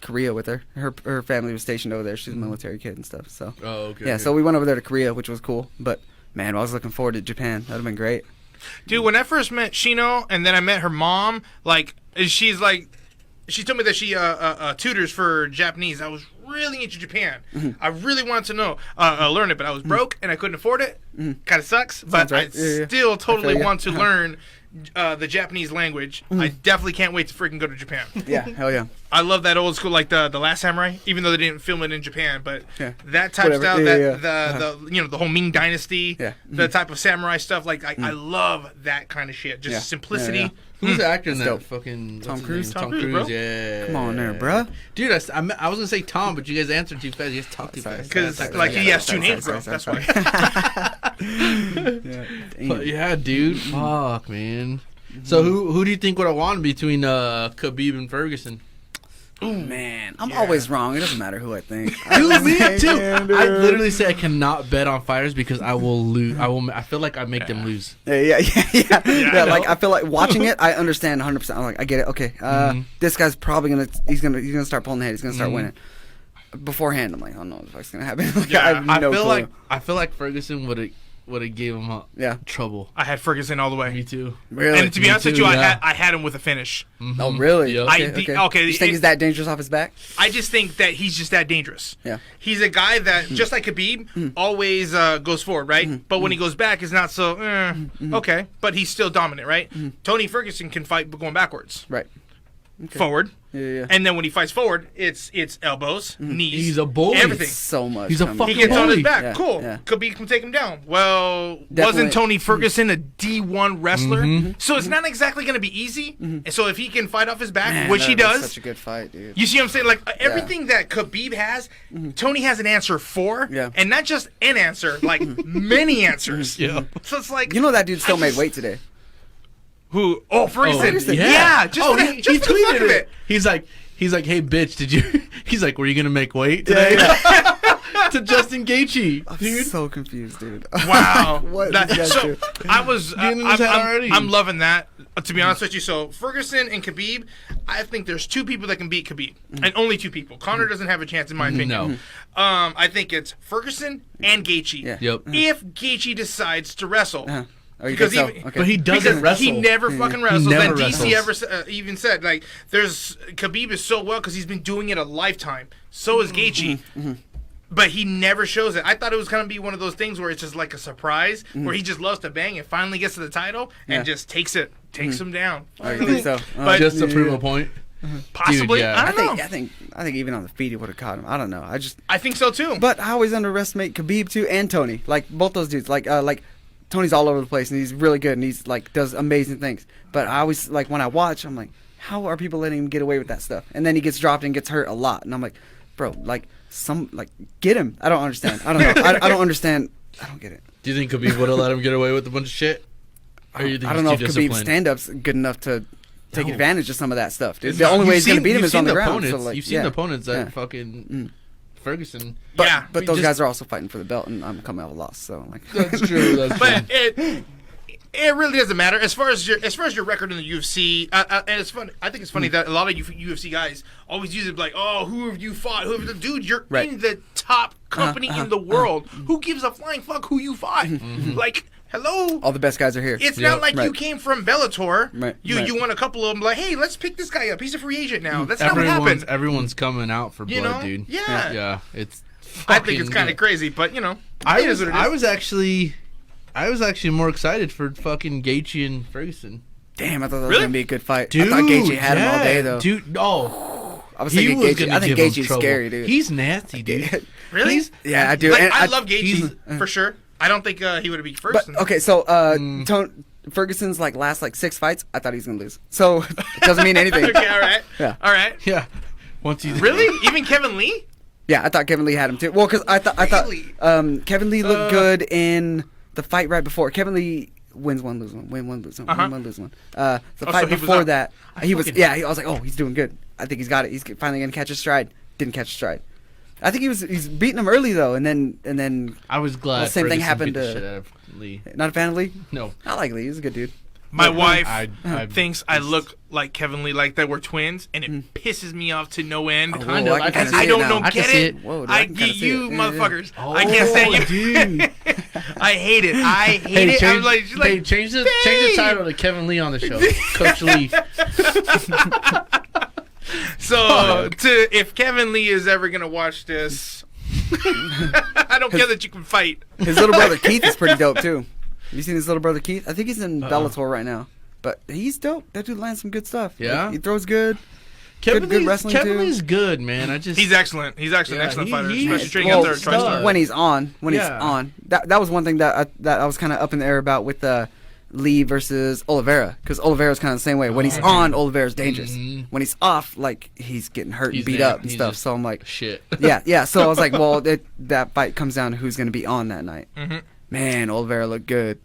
Korea with her. Her family was stationed over there. She's a military kid and stuff. So Oh, okay. yeah, okay. so we went over there to Korea, which was cool. But man, I was looking forward to Japan. That'd have been great. Dude, when I first met Shino, and then I met her mom, like, she's like, she told me that she tutors for Japanese. I was really into Japan. I really wanted to know, learn it, but I was broke and I couldn't afford it. Kind of sucks, but right. I still totally want to learn the Japanese language. I definitely can't wait to freaking go to Japan. Yeah, hell yeah. I love that old school, like the Last Samurai, even though they didn't film it in Japan, but that type of Whatever. style, Yeah, the the whole Ming Dynasty, Yeah. the type of samurai stuff, like I love that kind of shit. Just simplicity. Yeah. Who's the actor in that? dope. Fucking Tom what's his Cruise? name? Tom Cruise, bro. Yeah. Come on there, bruh. Dude, I was gonna say Tom, but you guys answered too fast. You guys talk too fast. Because like he has two names, bro. That's why. But yeah, dude. Fuck, man. So who do you think would have won between Khabib and Ferguson? Oh man, I'm always wrong. It doesn't matter who I think. Dude, me too. I literally say I cannot bet on fighters because I will lose. I feel like I make them lose. Yeah. I Like know. I feel like watching it, I understand 100%. I'm like, I get it. Okay, this guy's probably he's gonna start pulling the head. He's gonna start winning. Beforehand, I'm like, I don't know what the fuck's gonna happen. Like, Yeah, I have no clue. I feel like Ferguson would have gave him trouble. I had Ferguson all the way. Me too. Really? And to be honest with too, you, yeah. I had him with a finish. Oh really? Yep. Okay, You think he's that dangerous off his back? I just think that he's just that dangerous. Yeah. He's a guy that, just like Khabib, always goes forward, right? But when he goes back, it's not so, okay. But he's still dominant, right? Tony Ferguson can fight going backwards. Right. Okay. Forward. Yeah. And then when he fights forward, it's elbows, knees. He's a bully. Everything. So much. He's a coming. fucking He gets on his bully. back. Yeah, Cool. yeah. Khabib can take him down. Well, Definitely. wasn't Tony Ferguson a D1 wrestler? So it's not exactly going to be easy. And so if he can fight off his back, Man, which he that was does, Such a good fight, dude. you see what I'm saying? Like everything that Khabib has, Tony has an answer for, Yeah. and not just an answer, like many answers. Yeah. So it's like You know that dude still made weight today. who? Oh, Ferguson. yeah. Yeah. Just for the he fuck tweeted of it. He's like, hey bitch, did you? He's like, were you gonna make weight today? To Justin Gaethje, I'm dude. so confused, dude. Wow. What That- did you guys so do? I was. Getting in his head already. I'm loving that. To be honest with you, so Ferguson and Khabib, I think there's two people that can beat Khabib, and only two people. Conor doesn't have a chance, in my opinion. No. I think it's Ferguson and Gaethje. Yeah. Yep. If Gaethje decides to wrestle. Oh, you Because think so? even- Okay. But he doesn't Because wrestle. he never fucking wrestles. never And DC wrestles. ever even said, like, there's Khabib is so well because he's been doing it a lifetime. So is Gaethje. But he never shows it. I thought it was gonna be one of those things where it's just like a surprise, where he just loves to bang and finally gets to the title and just takes him down. Oh, you think so? But Just to prove a point. possibly, Dude, yeah. I don't know. I think even on the feet he would have caught him. I don't know. I think so too. But I always underestimate Khabib too and Tony. Like both those dudes. Like Tony's all over the place and he's really good and he's like does amazing things. But I always like when I watch, I'm like, how are people letting him get away with that stuff? And then he gets dropped and gets hurt a lot, and I'm like, bro, get him. I don't understand. I don't know. I don't understand. I don't get it. Do you think Khabib would have let him get away with a bunch of shit? Or you think I don't know if he's too Khabib's disciplined? stand-up's good enough to take No. advantage of some of that stuff, dude. It's The not- only way you've he's going to seen- beat him you've is on seen the ground. opponents. So, like, You've seen the opponents that yeah. fucking Ferguson. Yeah, But those just- guys are also fighting for the belt, and I'm coming out with a loss. So like, That's true. That's But true. it really doesn't matter as far as your record in the UFC. And it's fun. I think it's funny that a lot of UFC guys always use it like, oh, who have you fought? Dude, you're Right. in the top company in the world. Who gives a flying fuck who you fought? Like, hello. all the best guys are here. It's Yep. not like you Right. came from Bellator. Right. You Right. won a couple of them. Like, hey, let's pick this guy up. He's a free agent now. That's not what happened. Everyone's coming out for blood, You know? dude. Yeah. Yeah. It's. I think it's fucking kind of good. crazy, but you know, I it was is what it is. I was actually more excited for fucking Gaethje and Ferguson. Damn, I thought that was Really? going to be a good fight. Dude, I thought Gaethje had him all day, yeah, though. Dude, no. I was He thinking was Gaethje. gonna I think give him Gaethje's trouble. scary, dude. He's nasty, dude. Really? Yeah, I do. Like, And I love Gaethje he's- for sure. I don't think he would have beat But Ferguson. okay, so Ferguson's last 6 fights, I thought he was gonna lose. So it doesn't mean anything. Okay, all right. Yeah. All right. Yeah. Once you Really? Even Kevin Lee? Yeah, I thought Kevin Lee had him too. Well, because I thought Kevin Lee looked good in the fight right before. Kevin Lee wins one, lose one, win one, lose one, win one, lose one. The so fight he was before up. that, I he was. fucking- Yeah, I was like, oh, he's doing good. I think he's got it. He's finally gonna catch his stride. Didn't catch his stride. I think he's beating him early though, and then I was glad. Well, same thing Ferguson happened beat the to- shit out of Lee. not a fan of Lee. No. I like Lee. He's a good dude. My wife I thinks I look like Kevin Lee, like that we're twins, and it pisses me off to no end. Oh, Kind whoa, of. I can I kinda can see I it don't now. know, I can get see it? it. Whoa, dude, I I can kinda get see you, it. Yeah, motherfuckers. Oh, I can't stand you. dude. I hate it. I hate it. I'm like, she's like, change the title to Kevin Lee on the show. Coach Lee. So, if Kevin Lee is ever gonna watch this, I don't care that you can fight. His little brother Keith is pretty dope too. Have you seen his little brother Keith? I think he's in Bellator right now, but he's dope. That dude lands some good stuff. Yeah, like, he throws good. Kevin Kevin Lee's good, man. He's excellent. He's actually an excellent fighter, especially training well, out there at TriStar. When he's on, that was one thing that I was kind of up in the air about with Lee versus Oliveira, because Oliveira's kind of the same way. When he's on, Oliveira's dangerous. When he's off, like he's getting hurt and beat up and stuff. So I'm like, shit. Yeah. So I was like, well, that fight comes down to who's going to be on that night. Man, Oliveira looked good.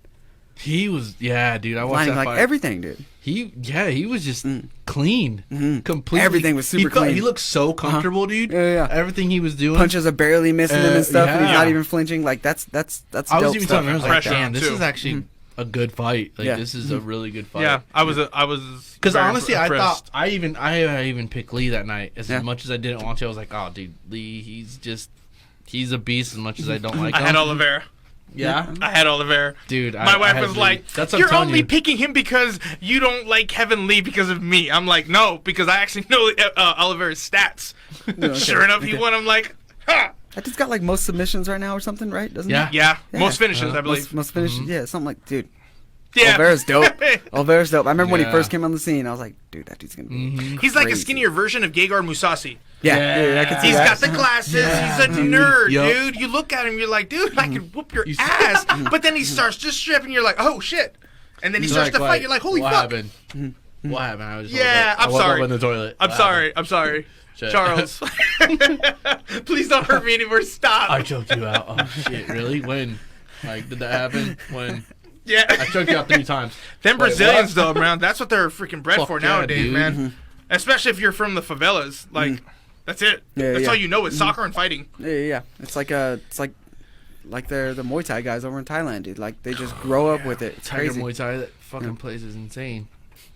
He was, dude. I watched Lining that like fight. everything, dude. He was just clean, completely. Everything was super clean. He looked so comfortable, dude. Yeah. Everything he was doing. Punches are barely missing him and stuff, and he's not yeah. even flinching. Like that's I dope was even stuff. telling him, I was like, Pressure damn, this too. is actually a good fight. Like Yeah. this is a really good fight. Yeah, I was Because very honestly, I impressed. thought I even picked Lee that night. As much as I didn't want to, I was like, oh, dude, Lee, he's a beast. As much as I don't like him. I had Oliveira. Yeah, I had Oliveira. dude. My wife was Lee. like, That's what I'm "You're telling only you. picking him because you don't like Kevin Lee because of me." I'm like, "No, because I actually know Oliveira's stats." Sure enough, he won. I'm like, "Ha!" That dude's got like most submissions right now or something, right? Doesn't Yeah. he? Yeah, Yeah. most finishes, I believe. Most finishes. Yeah, something like, dude. Yeah, Oliveira's dope. Oliveira's dope. I remember when he Yeah. first came on the scene, I was like, dude, that dude's gonna be. He's like a crazy. skinnier version of Gegard Mousasi. Yeah, I can see He's that. got the glasses. He's a nerd, Yup. dude. You look at him, you're like, dude, I can whoop your ass. But then he starts just stripping. You're like, oh shit. And then he starts to fight. You're like, holy what fuck. Happened? What happened? I was Yeah, I I'm woke up sorry. in the toilet. I'm What sorry. I'm sorry. Shit. Charles. Please don't hurt me anymore. Stop. I choked you out. Oh shit! Really? When? Like, did that happen? When? I Yeah. choked you out 3 times. Them Wait, Brazilians, what? though, man, that's what they're freaking bred Fuck for yeah, nowadays, dude. man. Especially if you're from the favelas. Like, that's it. Yeah, That's yeah. all you know is soccer and fighting. Yeah. It's like they're the Muay Thai guys over in Thailand, dude. Like they just grow up with it. It's Tiger crazy. Muay Thai. That fucking place is insane.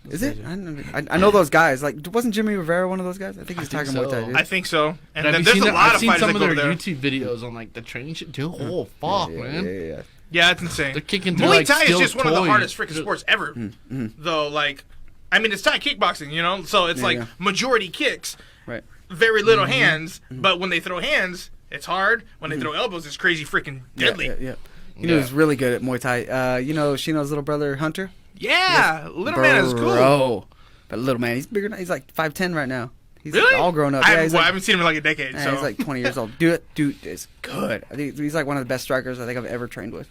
Is it? I know those guys. Like, wasn't Jimmy Rivera one of those guys? I think he's think Tiger so. Muay Thai, dude. I think so. And Have then you there's seen a that? lot I've of seen fighters some that of go their there. YouTube videos on like the training shit. Dude, oh fuck, man. Yeah. Yeah, it's insane. They're kicking through Muay like Thai is steel just one of the toys. hardest freaking sports ever. Though, like, I mean, it's Thai kickboxing, you know? So it's like yeah. majority kicks, Right. very little hands, but when they throw hands, it's hard. When they throw elbows, it's crazy freaking deadly. Yeah. You know, he's really good at Muay Thai. You know, Shino's little brother Hunter. Yeah, little man is cool. Bro, but little man, he's bigger. He's like 5'10" right now. He's Really? all grown up. I Yeah, haven't, he's well, I like, haven't seen him in like a decade. yeah, So he's like 20 years old. Dude is good. I think he's like one of the best strikers I think I've ever trained with.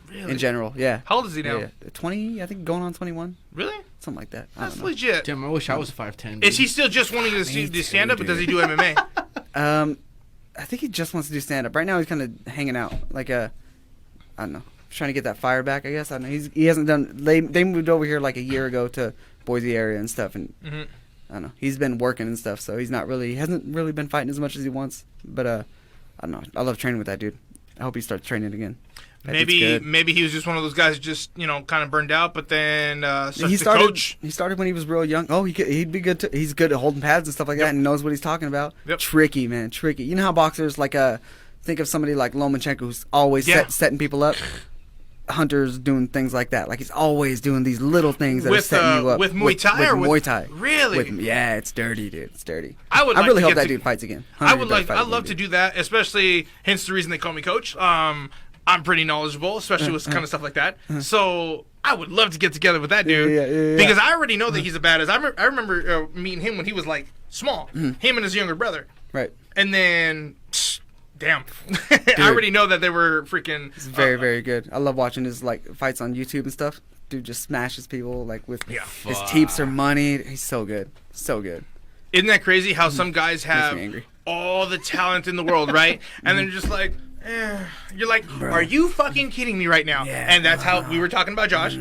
really? In general, yeah. How old is he now? Yeah. 20, I think, going on 21, Really? something like that. I That's don't know. legit. Damn, I wish I was 5'10". Is he still just wanting to do stand up, or does he do MMA? I think he just wants to do stand up. Right now, he's kind of hanging out, like I don't know, trying to get that fire back. I guess I don't know. He hasn't done. They moved over here like a year ago to Boise area and stuff, and I don't know. He's been working and stuff, so he hasn't really been fighting as much as he wants. But I don't know. I love training with that dude. I hope he starts training again. That dude's good. Maybe he was just one of those guys, just kind of burned out, but then starts He to coach. started when he was real young. Oh, he'd be good. He's good at holding pads and stuff like that, and knows what he's talking about. Yep. Tricky, man, tricky. You know how boxers like think of somebody like Lomachenko who's always setting people up. Hunter's doing things like that. Like he's always doing these little things that are setting you up. with Muay Thai or with Muay Thai. Really? Yeah, it's dirty, dude. It's dirty. I would I like really to hope get that to- dude fights again. I Hunter would better like. fight I'd again, love to dude. do that, especially hence the reason they call me coach. I'm pretty knowledgeable, especially with kind of stuff like that. So I would love to get together with that dude Yeah. because I already know that he's a badass. I remember meeting him when he was like small, him and his younger brother, Right. and then. Damn, I already know that they were freaking. He's very, very good. I love watching his like fights on YouTube and stuff. Dude just smashes people like with his teeps are moneyed. He's so good, so good. Isn't that crazy how some guys have me angry. all the talent in the world, right? And they're just like, you're like, are you fucking kidding me right now? Yeah. And that's how we were talking about Josh.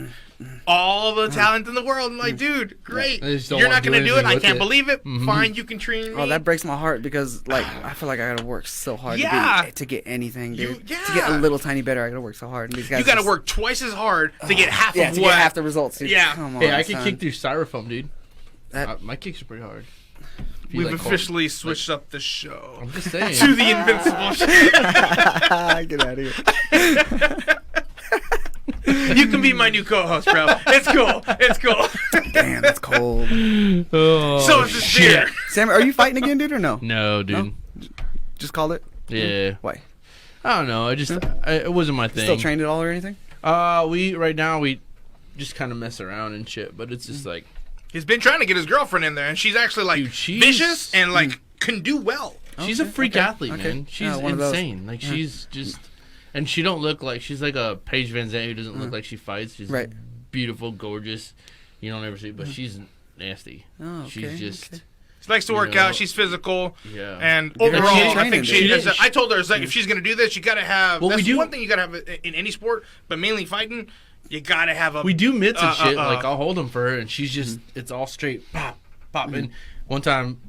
All the talent in the world. I'm like, dude, great. They just don't You're want not to going do to do it. I anything can't with believe it. Fine, you can train me. Oh, that breaks my heart because like I feel like I gotta work so hard Yeah. to get anything, dude. You- To get a yeah. little tiny better, I gotta work so hard. And these guys you got to just- work twice as hard to get half Yeah, of to what. get half the results, dude. Yeah. Come on, Hey, I can son. kick through styrofoam, dude. That- My kicks are pretty hard. If you We've like officially switched up the show I'm just saying. to the invincible shit. Get out of here. You can be my new co-host, bro. It's cool. It's cool. Damn, that's cold. Oh, So is this beer. Sam, are you fighting again, dude, or no? No, dude. Just called it? Yeah. Why? I don't know. It wasn't my thing. Still trained at all or anything? Right now we just kind of mess around and shit, but it's just like He's been trying to get his girlfriend in there, and she's actually like Dude, she's- vicious and like can do well. she's a freak athlete, man. She's one of those. insane. Like she's just, and she don't look like she's like a Paige Vandette who doesn't look like she fights. She's Right. beautiful, gorgeous. You don't ever see, but she's nasty. Oh, okay, She's just okay. She likes to work You know, out. She's physical. yeah. And Give her overall, some I training, think dude. I told her, it's like, if she's going to do this, you got to have. Well, That's we do- one thing you got to have in any sport, but mainly fighting, you got to have a. We do mitts and shit. Like I'll hold them for her, and she's just it's all straight pop, pop. And one time,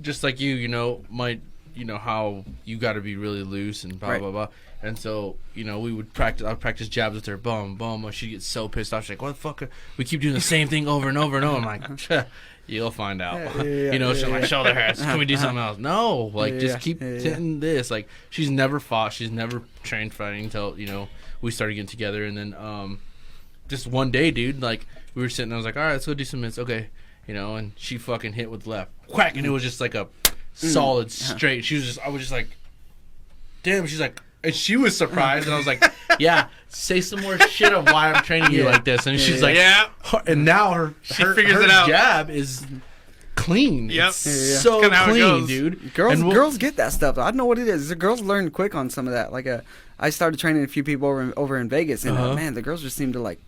just like you know, how you got to be really loose and blah Right. blah blah. And so we would practice. I'd practice jabs with her, boom, boom. And she gets so pissed off. She's like, "What the fuck? We keep doing the same thing over and over and over." I'm like, "You'll find out." She's like, "Shoulder hards. Can we do something else?" No, like just keep hitting this. Like she's never fought. She's never trained fighting until we started getting together. And then just one day, dude, like we were sitting. I was like, "All right, let's go do some mitts." Okay, and she fucking hit with left, whack, and it was just like a solid straight. I was just like, damn. She's like. And she was surprised, and I was like, "Yeah, say some more shit of why I'm training you like this." And she's like, Yeah. And now She figures it out. jab is clean. Yep. It's so Kinda how it clean, goes. dude. Girls get that stuff. I don't know what it is. The girls learn quick on some of that. Like I started training a few people over in Vegas, and man, the girls just seem to like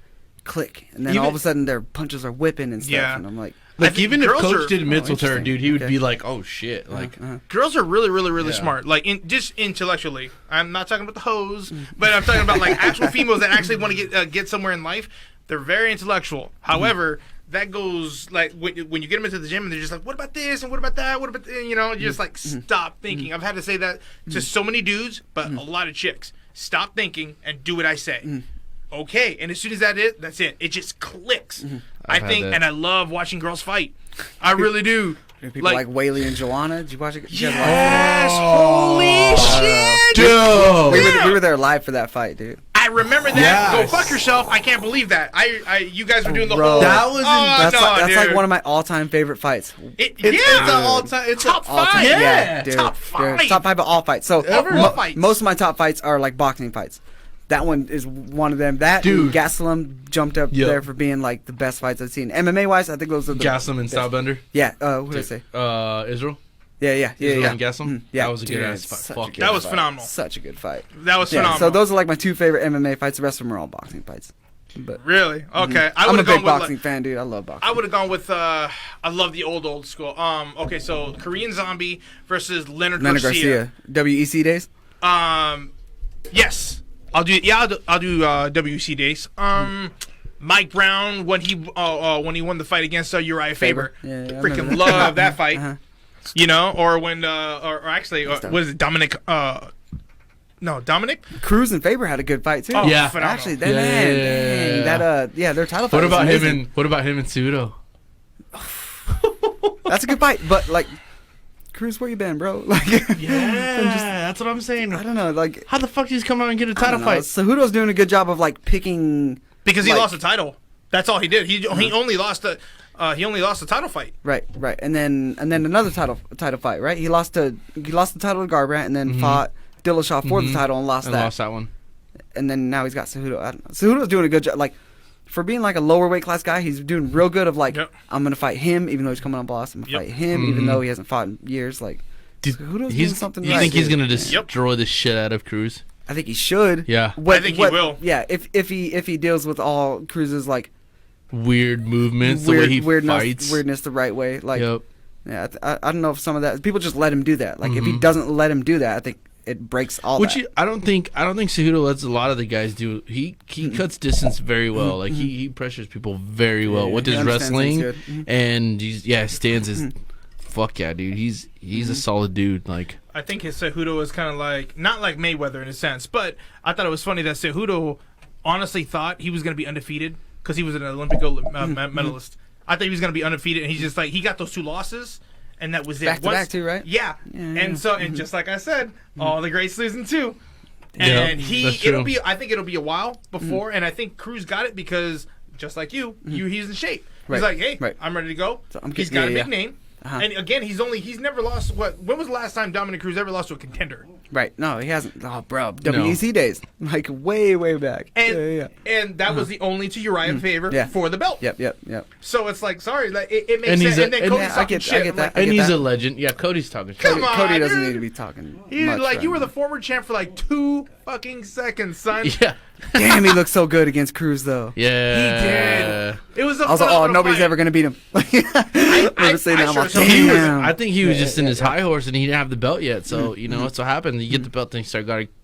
click, and then all of a sudden their punches are whipping and stuff, Yeah. and I'm like, Like even if girls Coach are- did mitts with her, interesting. dude, he would Okay. be like, "Oh shit!" Like, Girls are really, really, really Yeah. smart. Like just intellectually. I'm not talking about the hoes, but I'm talking about like actual females that actually want to get somewhere in life. They're very intellectual. However, that goes like when you get them into the gym and they're just like, "What about this and what about that? What about you're just like stop thinking." I've had to say that to so many dudes, but a lot of chicks. Stop thinking and do what I say. Okay, and as soon as that's it. It just clicks. I I've had think, that. and I love watching girls fight. I really do. people like Whaley and Joanna. Did you watch it? Yes! Holy shit! dude. We were there live for that fight, dude. I remember that. Yes. Go fuck yourself. I can't believe that. You guys were doing the Bro. whole. That was in- That's like dude. one of my all-time favorite fights. It's an all-time. It's top all five. Yeah. dude, top dude, five. top five of all fights. So Ever? All fights. most of my top fights are like boxing fights. That one is one of them. That Dude. and Gastelum jumped up Yep. there for being like the best fights I've seen. MMA wise, I think those are the Gaslam and best. Stylebender. Yeah, who did I say? Israel. Yeah. Israel and Gaslam. Mhm. Yeah, That was a good dude, ass it's fight. such a Fuck good yeah. That was fight. phenomenal. Such a good fight. That was Yeah, phenomenal. so those are like my two favorite MMA fights. The rest of them are all boxing fights. But Really? Okay. I I'm would a have gone big with. boxing fan, dude. I love boxing. I would have gone with. I love the old school. Okay, so Korean Zombie versus Leonard Garcia. WEC days. Yes. I'll do WC days. Mike Brown when he won the fight against Uriah Faber. Yeah, I remember Freaking that. love that fight. Uh-huh. Or when or actually was it Dominic no, Dominic? Cruz and Faber had a good fight too. Oh, Yeah. phenomenal. Actually, that Yeah, man, yeah, dang, yeah. that their title fight. What was about him amazing. and Cejudo? That's a good fight, but like, Cruz, where you been, bro? Like, Yeah, that's what I'm saying. I don't know, like, How the fuck did he come out and get a I title don't know. fight? Cejudo's doing a good job of like picking. Because he like- lost the title. That's all he did. He only lost the title fight. Right, and then another title fight, right? He lost the title to Garbrandt, and then fought Dillashaw for the title and lost And that. lost that one. And then now he's got Cejudo. I don't know. Cejudo's doing a good job. Like, for being like a lower weight class guy, he's doing real good. Of like, Yep. I'm gonna fight him, even though he's coming on boss. I'm gonna Yep. fight him, even though he hasn't fought in years. Like, Dude, Cejudo's doing something you right. think he's dude. gonna destroy the shit out of Cruz? I think he should. Yeah. I think he will. Yeah, if he deals with all Cruz's like Weird movements, the way he weirdness fights. the right way. Like, Yep. yeah, I don't know if some of that people just let him do that. Like, if he doesn't let him do that, I think it breaks all Which that. I don't think Cejudo lets a lot of the guys do. He cuts distance very well. Like he pressures people very well with he his understands wrestling, things good. and stands his. Fuck yeah, dude. He's a solid dude. Like, I think his Cejudo is kind of like not like Mayweather in a sense, but I thought it was funny that Cejudo honestly thought he was going to be undefeated because he was an Olympic medalist. I thought he was going to be undefeated, and he's just like he got those 2 losses, and that was it. Back to back too, right? Yeah. And so, and just like I said, all the greats losing too. And that's true. I think it'll be a while before, and I think Cruz got it because just like he's in shape. Right. He's like, hey, Right. I'm ready to go. So He's got a big yeah. name. And again, he's never lost. When was the last time Dominic Cruz ever lost to a contender? Right. No, he hasn't. Oh, bro. WEC days. Like, way, way back. And and that was the only to Uriah Faber for the belt. Yep. So it's like, sorry, like, it makes And sense. he's And then Cody's I talking get shit. I'm that. like, And he's a legend. Yeah, Cody's talking shit. Come on, Cody doesn't dude. need to be talking. He, much like, for you were him. the former champ for like 2 fucking seconds, son. Yeah. Damn, he looked so good against Cruz, though. Yeah. He did. It was a I was like, oh, phenomenal nobody's fight. ever going to beat him. I was saying that. I'm sure like, so. damn. I think he was just in his high horse and he didn't have the belt yet. So, you know, that's what happened. You get the belt and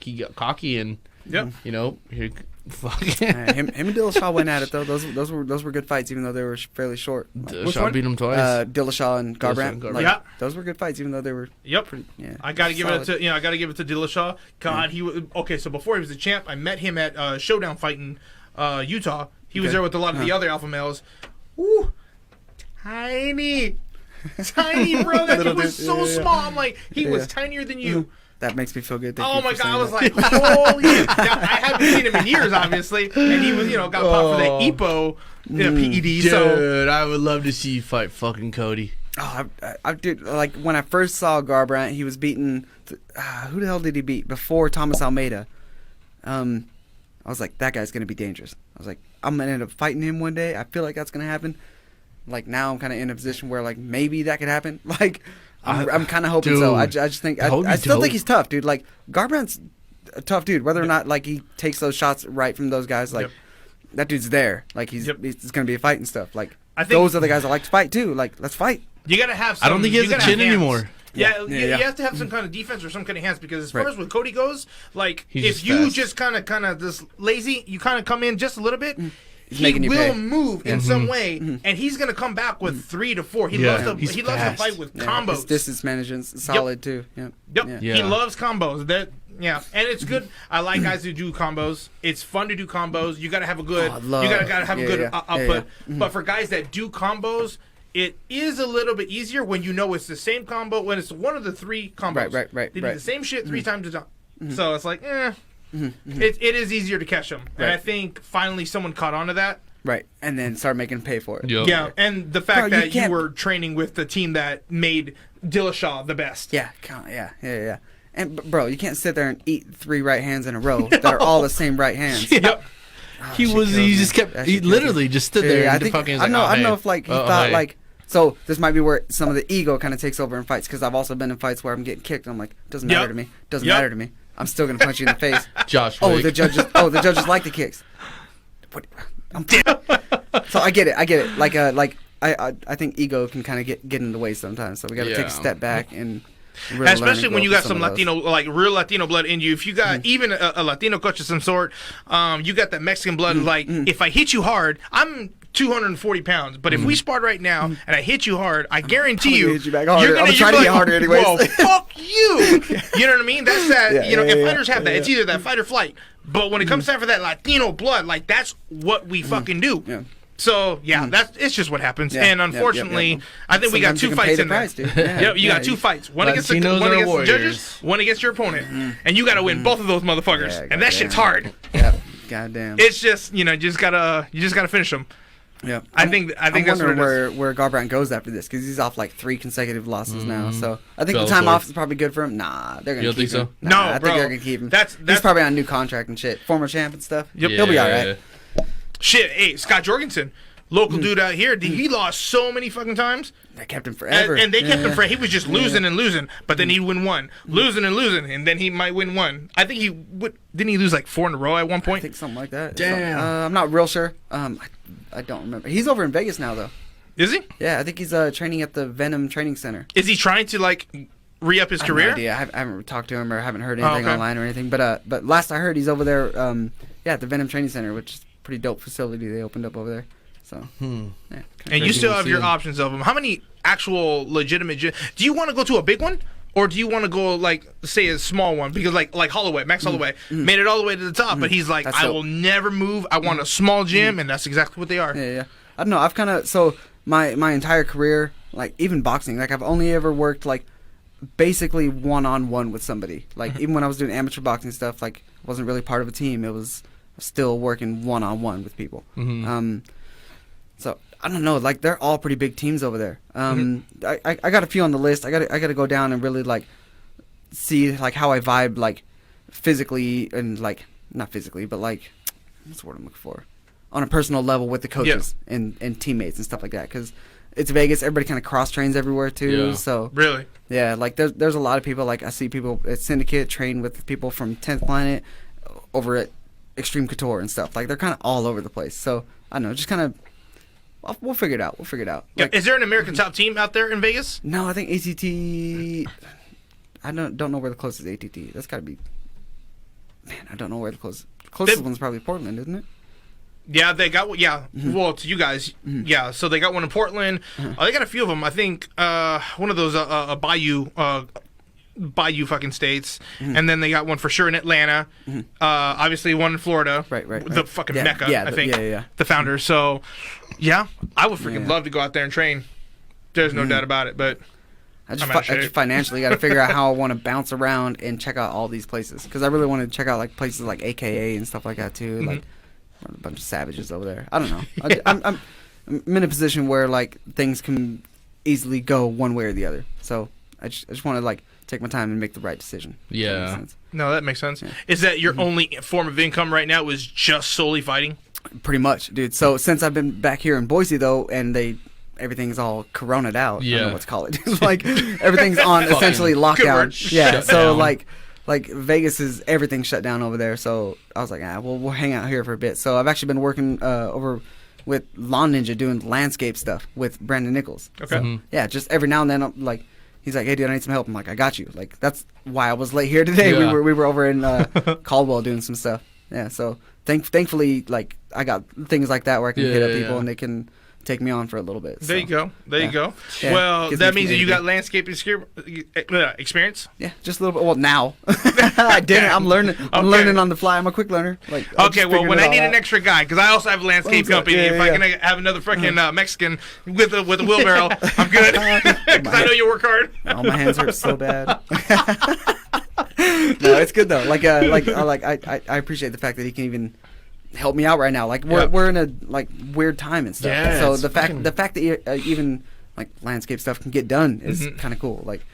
he got cocky and, you know, Him and Dillashaw went at it, though. Those were good fights, even though they were fairly short. Dillashaw beat him twice. Dillashaw and Garbrandt. Garbrandt. Like, Yeah. those were good fights, even though they were pretty. Yeah, I gotta give solid. it to I gotta give it to Dillashaw. God, he was okay. So before he was the champ, I met him at Showdown Fight in Utah. He was there with a lot of the other alpha males. Ooh, tiny, bro. That kid was so small. I'm like, he was tinier than you. That makes me feel good. Thank Oh you my for god! I was saying like, holy! Now, I haven't seen him in years, obviously, and he was, got popped for the EPO PED. Dude, So I would love to see you fight fucking Cody. Oh, I did. Like, when I first saw Garbrandt, he was beating. Who the hell did he beat before Thomas Almeida? I was like, that guy's gonna be dangerous. I was like, I'm gonna end up fighting him one day. I feel like that's gonna happen. Like, now I'm kind of in a position where, like, maybe that could happen. Like, I'm kind of hoping so. I just think I still think he's tough, dude. Like, Garbrandt's a tough dude. Whether or not, like, he takes those shots right from those guys, like, that dude's there. Like, he's gonna be a fight and stuff. Like, I think those are the guys I like to fight too. Like, let's fight. You gotta have. Some, I don't think he has a chin anymore. Yeah, you have to have some kind of defense or some kind of hands because as far as with Cody goes, like, He's if just you fast. just kind of just lazy, you kind of come in just a little bit. He's He making you will pay. move in some way, and he's gonna come back with 3 to 4. He Yeah. loves He's he loves to fast. fight with Yeah, combos. his distance management's solid too. Yep. Yep. Yeah. He loves combos. And it's good. I like guys who do combos. It's fun to do combos. You got to have a good. I love- you got to have a good yeah. output. Yeah. But for guys that do combos, it is a little bit easier when you know it's the same combo. When it's one of the 3 combos. Right. They do the same shit 3 times a time. So it's like, it is easier to catch them. And Right. I think finally someone caught on to that. Right, and then start making him pay for it. Yep. Yeah, and the fact Bro, you that you can't- were training with the team that made Dillashaw the best. Yeah, yeah. And bro, you can't sit there and eat 3 right hands in a row that are all the same right hands. Yep. He shit was. kills He me. just kept. That He shit kills literally me. just stood there. Yeah, and I fucking was don't like, know hey. if like he Oh, thought hey. like. So this might be where some of the ego kind of takes over in fights because I've also been in fights where I'm getting kicked. And I'm like, doesn't matter to me. Doesn't matter to me. I'm still gonna punch you in the face. Josh. Oh, Wick. the judges like the kicks. What? So I get it. Like I think ego can kind of get in the way sometimes. So we got to take a step back and. Really Especially when you got some of those. Latino, like real Latino blood in you. If you got even a Latino coach of some sort, you got that Mexican blood. Like, if I hit you hard, I'm 240 pounds. But if we sparred right now and I hit you hard, I guarantee I'm you, gonna hit you back harder. you're I'm gonna trying to be get harder anyways. Whoa, fuck you! You know what I mean? That's that. Yeah, if yeah, fighters have that, yeah. it's either that fight or flight. But when it comes time for that Latino blood, like that's what we fucking do. Yeah. So it's just what happens, Yeah, and yeah, unfortunately, yeah. I think we got Sometimes you 2 can pay fights the in there. price, dude. Yeah, Yep, you got yeah, 2 fights. One against the Latinos are judges, warriors. one against your opponent, and you got to win both of those motherfuckers, Yeah, and that shit's hard. Yeah, goddamn. It's just you just gotta finish them. Yeah, I think I'm that's what wondering it is. where Garbrandt goes after this because he's off like 3 consecutive losses now. So I think the Bellator. time off is probably good for him. Nah, they're gonna You don't keep think him. so? Nah, No, I bro. think they're gonna keep him. That's He's probably on a new contract and shit. Former champ and stuff. Yep. He'll be all right. Shit. Hey, Scott Jorgensen, local dude out here, he lost so many fucking times. They kept him forever, And they kept him Yeah. for he was just losing and losing, but then he'd win one, losing and losing, and then he might win one. I think didn't he lose like 4 in a row at one I point? think something like that. Damn. I'm not real sure. I don't remember. He's over in Vegas now though. Is he? Yeah, I think he's training at the Venom Training Center. Is he trying to like re-up his I have no career? idea. I haven't talked to him or haven't heard anything okay. online or anything. But last I heard, he's over there. At the Venom Training Center, which is a pretty dope facility they opened up over there. So. Yeah, And you still have your options of them. How many actual legitimate? Do you want to go to a big one, or do you want to go like say a small one? Because like Holloway, Max Holloway made it all the way to the top, but he's like, That's I dope. will never move. I want a small gym, and that's exactly what they are. Yeah. I don't know. I've kind of my entire career, like even boxing, like I've only ever worked like basically one-on-one with somebody. Like even when I was doing amateur boxing stuff, like wasn't really part of a team. It was still working one-on-one with people. So I don't know, like they're all pretty big teams over there. I got a few on the list. I got to go down and really like see like how I vibe like physically and like not physically, but like what's the word I'm looking for? On a personal level with the coaches and teammates and stuff like that, because it's Vegas. Everybody kind of cross trains everywhere too. So really, yeah, like there's a lot of people. Like I see people at Syndicate train with people from 10th Planet over at Extreme Couture and stuff. Like they're kind of all over the place. So I don't know, just kind of we'll figure it out. Like, is there an American top team out there in Vegas? No, I think ATT. I don't know where the closest ATT. That's got to be. Man, I don't know where the closest one's probably Portland, isn't it? Yeah, they got well, to you guys, yeah. So they got one in Portland. They got a few of them. I think one of those Bayou fucking states, and then they got one for sure in Atlanta. Obviously, one in Florida. Right. The fucking Mecca. Yeah, I think. Yeah. The founder. So, yeah, I would freaking love to go out there and train. There's no doubt about it, but. I just financially got to figure out how I want to bounce around and check out all these places, because I really want to check out like places like AKA and stuff like that too. Like a bunch of savages over there. I don't know. I'm in a position where like things can easily go one way or the other. So I just want to like take my time and make the right decision. Yeah. No, that makes sense. Yeah. Is that your only form of income right now? Is just solely fighting? Pretty much, dude. So since I've been back here in Boise though, and everything's all corona'd out. I don't know what to call it. Like everything's on essentially lockdown. Yeah. So like Vegas is everything shut down over there. So I was like, we'll hang out here for a bit. So I've actually been working over with Lawn Ninja doing landscape stuff with Brandon Nichols. Okay. So, yeah, just every now and then I'm like, he's like, hey dude, I need some help. I'm like, I got you. Like that's why I was late here today. Yeah. We were over in Caldwell doing some stuff. Yeah. So thankfully like I got things like that where I can hit up people and they can take me on for a little bit. There you go. You go. Yeah. Well, that means that you got landscape experience? Yeah, just a little bit. Well, now. I didn't. I'm learning. I'm learning on the fly. I'm a quick learner. Like, okay, well, when I need an extra guy, because I also have a landscape company, if I can have another freaking Mexican with a wheelbarrow, I'm good. Because I know you work hard. Oh, my hands hurt so bad. No, it's good though. I appreciate the fact that he can even help me out right now. Like we're in a like weird time and stuff. Yeah, so the fact that even like landscape stuff can get done is kind of cool. Like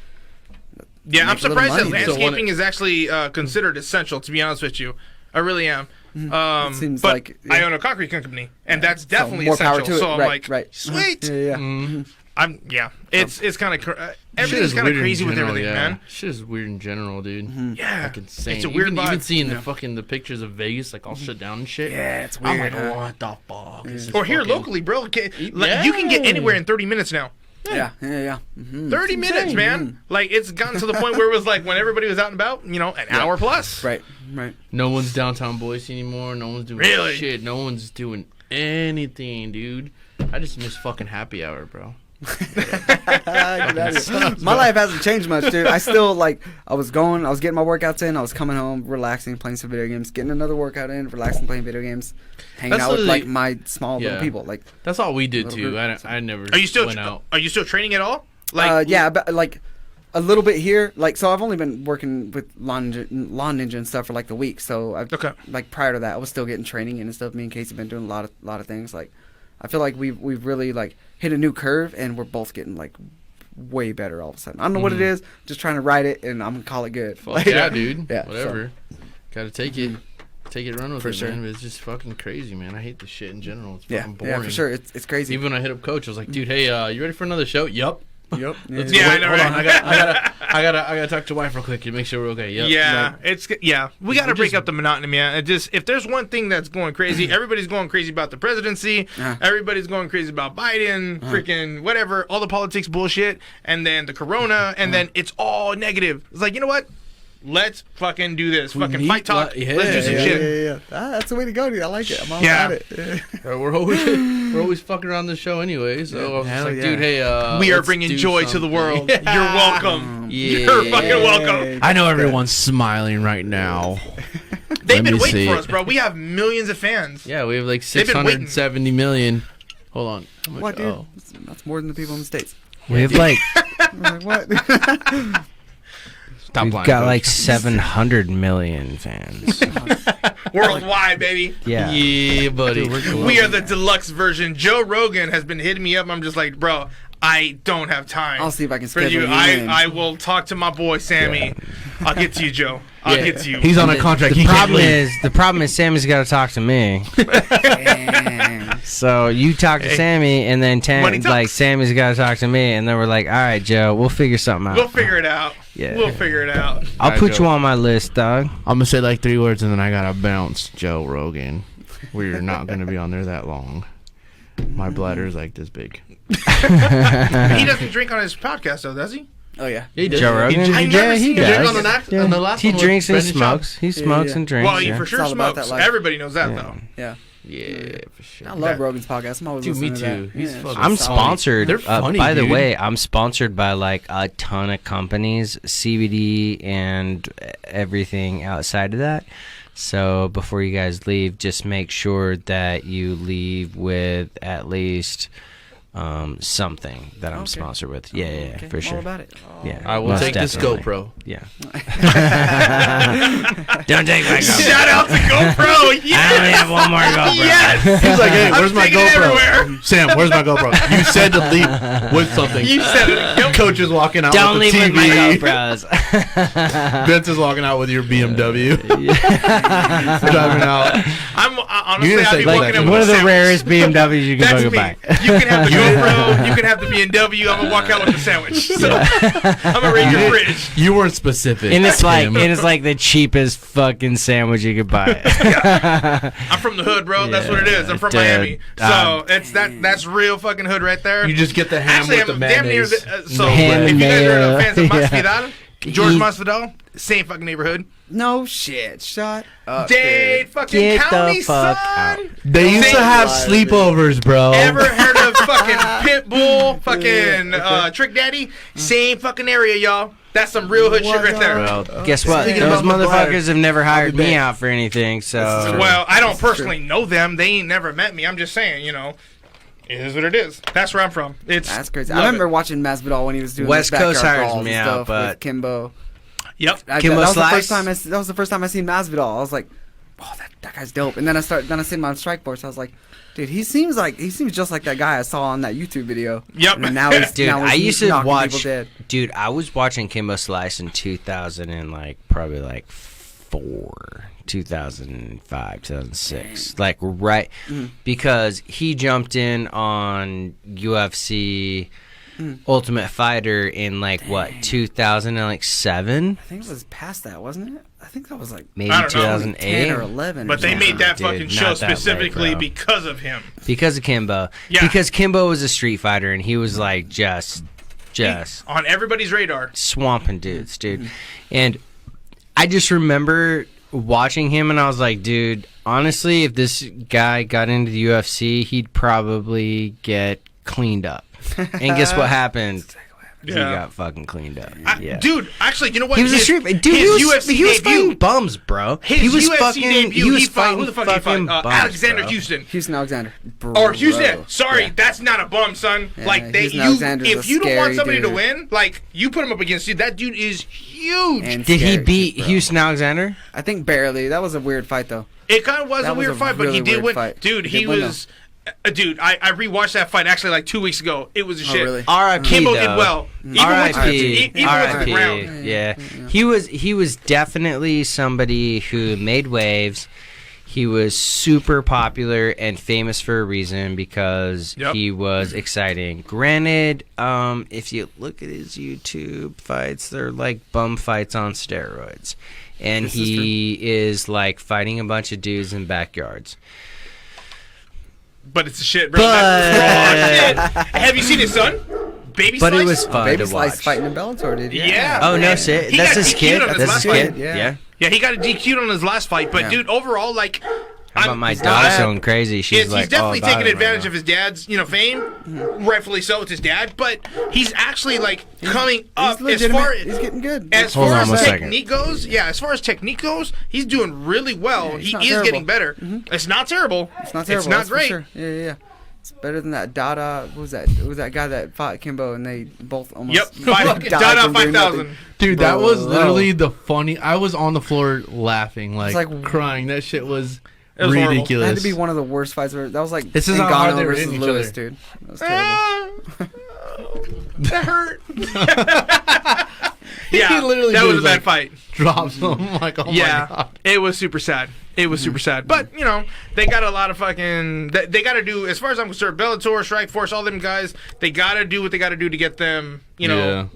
I'm surprised that landscaping is actually considered essential. To be honest with you, I really am. It seems but like I own a concrete company, and that's definitely more essential. power to it. So I'm right, like, sweet. Yeah. It's kind of everything's kind of crazy with everything, man. Shit is weird in general, dude. Yeah, like insane. It's a weird vibe. Even seeing the pictures of Vegas like all shut down and shit. Yeah, it's I'm weird. like, what the fuck? Is this Or here fucking- locally, bro. You can get anywhere in 30 minutes now. Yeah. 30 minutes, man. Like, it's gotten to the point where it was like when everybody was out and about, an hour plus. Right. No one's downtown Boise anymore. No one's doing shit. No one's doing anything, dude. I just miss fucking happy hour, bro. My life hasn't changed much, dude. I still I was getting my workouts in, I was coming home, relaxing, playing some video games, getting another workout in, relaxing, playing video games, hanging out with like my small little people. Like that's all we did too. Group, I never Are you still went out. Are you still training at all? Yeah, but like a little bit here. Like so I've only been working with Lawn Ninja and stuff for like the week. So I've like prior to that I was still getting training and stuff. Me and Casey have been doing a lot of things. Like I feel like we've really like hit a new curve, and we're both getting like way better all of a sudden. I don't know what it is, just trying to ride it, and I'm gonna call it good. Fuck yeah, dude. Yeah, whatever. Gotta take it, run with for it, sure. man. But it's just fucking crazy, man. I hate this shit in general. It's Yeah, fucking boring. yeah, for sure. It's crazy. Even when I hit up Coach, I was like, dude, hey, you ready for another show? Yup. Yep. Yeah, I know, Hold right? on, I gotta talk to wife real quick to make sure we're okay. Yep. Yeah, we got to break up the monotony, man. If there's one thing that's going crazy, everybody's going crazy about the presidency. Everybody's going crazy about Biden, freaking whatever, all the politics bullshit, and then the corona, and then it's all negative. It's like, you know what? Let's fucking do this. Fucking fight talk. Let's do some shit. Yeah. That's the way to go, dude. I like it. I'm all Yeah. about it. We're always fucking around the show anyway. So I was just like, dude, hey, we are let's bringing do joy to the something. world. Yeah. You're welcome. Yeah. You're fucking welcome. I know everyone's smiling right now. They've been waiting for us, bro. We have millions of fans. Yeah, we have like They've been waiting. 670 million. Hold on. What, dude? That's more than the people in the States. We have like I'm like, what? Stop We've lying, got Coach. like 700 million fans. Worldwide, baby. Yeah. Yeah, buddy. We are the deluxe version. Joe Rogan has been hitting me up. I'm just like, bro, I don't have time. I'll see if I can for schedule you. you in. I will talk to my boy Sammy. I'll get to you, Joe. I'll get to you. He's on a contract. The problem is Sammy's got to talk to me. Dang. So you talk to Sammy, and then Money talks. Sammy's got to talk to me, and then we're like, all right, Joe, we'll figure something out. We'll figure it out. Yeah. We'll figure it out. I'll Alright, put Joe. you on my list, dog. I'm gonna say like 3 words and then I gotta bounce. Joe Rogan. We're not gonna be on there that long. My bladder's like this big. He doesn't drink on his podcast, though, does he? Oh yeah. He does. Joe Rogan? I never seen him drink on On the last He one with drinks and Brendan Schaub. smokes. He smokes yeah. and drinks. Well, he yeah. for sure It's all about smokes. that life. Everybody knows that, Yeah. though. Yeah. Yeah, for sure. I love Rogan's podcast. I'm always Dude, me listening to too. that. He's Yeah, fucking I'm solid. sponsored. They're funny, by the dude. way, I'm sponsored by like a ton of companies, CBD and everything outside of that. So before you guys leave, just make sure that you leave with at least something that I'm Okay. sponsored with. Yeah, Okay, for I'm sure. all about it. Yeah, I will most take definitely. this GoPro. Yeah. Don't take my GoPro. Shout out to GoPro. I Yes. only have one more GoPro. Yes. He's like, hey, I'm where's my taking it GoPro? everywhere. Sam, where's my GoPro? You said to leave with something. You said it. Yep. Coach is walking out Don't with leave the with my TV. GoPros. Vince is walking out with your BMW. Driving out. Honestly, You're gonna I'd say be like walking that. up One with of a the sandwich. rarest BMWs you can That's fucking me. buy. You can have the GoPro. You can have the BMW. I'm gonna walk out with a sandwich. So I'm gonna raid your fridge. You weren't specific. And it's like Tim. the cheapest fucking sandwich you could buy. I'm from the hood, bro. That's what it is. I'm from dude. Miami, so it's that's real fucking hood right there. You just get the ham Actually, with the I'm damn near. mayonnaise. So Ham if and you guys are mayo. fans of Yeah. Masvidal, George He- Masvidal, same fucking neighborhood. No shit. Shut up. Dade fucking Get the county, fuck son. They used to have sleepovers, bro. Ever heard of fucking Pitbull, fucking Trick Daddy? Same fucking area, y'all. That's some real hood shit right there. Well, guess what? Speaking Those about my bladder, motherfuckers have never hired me back. out for anything. So Well, I don't personally know them. They ain't never met me. I'm just saying, it is what it is. That's where I'm from. That's crazy. love I remember it. watching Masvidal when he was doing West those Coast backyard hires brawls me and out, stuff but- with Kimbo. Yep. Kimbo that was Slice? the first time. That was the first time I seen Masvidal. I was like, "Oh, that guy's dope." And then I seen him on Strikeforce. I was like, "Dude, he seems just like that guy I saw on that YouTube video." Yep. And now he's dude, now he's I used to knocking watch. people dead. Dude, I was watching Kimbo Slice in 2000 and probably 2005, 2006, right because he jumped in on UFC Ultimate Fighter in 2007, I think it was past that, wasn't it? I think that was maybe I don't know, 2008 10 or 11. But they made that Dude, fucking not show that late, specifically bro. because of him. because of Kimbo. Yeah. Because Kimbo was a street fighter and he was just On everybody's radar. swamping dudes, dude. And I just remember watching him and I was like, dude, honestly, if this guy got into the UFC, he'd probably get cleaned up. And guess what happened? He Yeah. got fucking cleaned up. Yeah. Dude, actually, you know what? He was a street dude. He was fighting bums, bro. His he was UFC fucking. debut, he was he fought, who the fuck did he fucking fight? bums, Alexander bro. Houston. Houston Alexander. Or Houston. Bro. Sorry, Yeah. that's not a bum, son. Yeah, They Houston Alexander's if a you don't want scary somebody to dude. win, you put him up against you. That dude is huge. And Did he scary, beat bro. Houston Alexander? I think barely. That was a weird fight though. It kind of was That a was weird a fight, but he really did weird win. fight. Dude, He he did win, was. Dude, I rewatched that fight actually 2 weeks ago. It was a shit. really? R.I.P. Kimbo though. did well. Even R.I.P. even with the ground. Yeah. He was definitely somebody who made waves. He was super popular and famous for a reason because Yep. he was exciting. Granted, if you look at his YouTube fights, they're like bum fights on steroids. And This is he is fighting a bunch of dudes in backyards. But it's a shit, bro. But- That's raw shit. Have you seen his son? Baby But Slice? it was fun Baby to Slice watch. fighting in Bellator, dude. Yeah. Oh, no man. shit. He That's got his DQ'd kid? on his That's last his fight. kid? Yeah. Yeah, he got DQ'd on his last fight. But, Yeah. dude, overall, How about my daughter going crazy? She's he's definitely all about taking it advantage right of his dad's, fame, rightfully so. It's his dad, but he's actually coming up He's as far legitimate. He's getting good. as Hold far on as one second. technique goes. Yeah, as far as technique goes, he's doing really well. Yeah, it's he not is terrible. getting better. It's not terrible. It's not terrible. It's not that's for great. Sure. Yeah. It's better than that Dada. What was that? It was that guy that fought Kimbo and they both almost Dada from doing 5000. nothing. Dude, that was Bro. literally the funny. I was on the floor laughing, like like- crying. That shit was It was horrible. ridiculous. That had to be one of the worst fights ever. That was like This is how hard Ngannou they were versus hitting each Lewis, other. dude. That was terrible. That hurt. He Yeah, literally that was a just, bad like, fight. Drops them like, oh my Yeah, god. it was super sad. It was super sad. But, you know, they got a lot of fucking... They got to do, as far as I'm concerned, Bellator, Strikeforce, all them guys, they got to do what they got to do to get them, you know... Yeah.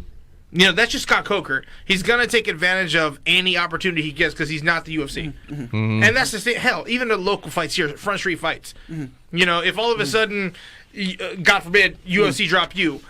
You know, that's just Scott Coker. He's going to take advantage of any opportunity he gets because he's not the UFC. Mm-hmm. And that's the thing. Hell, even the local fights here, front street fights. You know, if all of a sudden, God forbid, UFC drop you,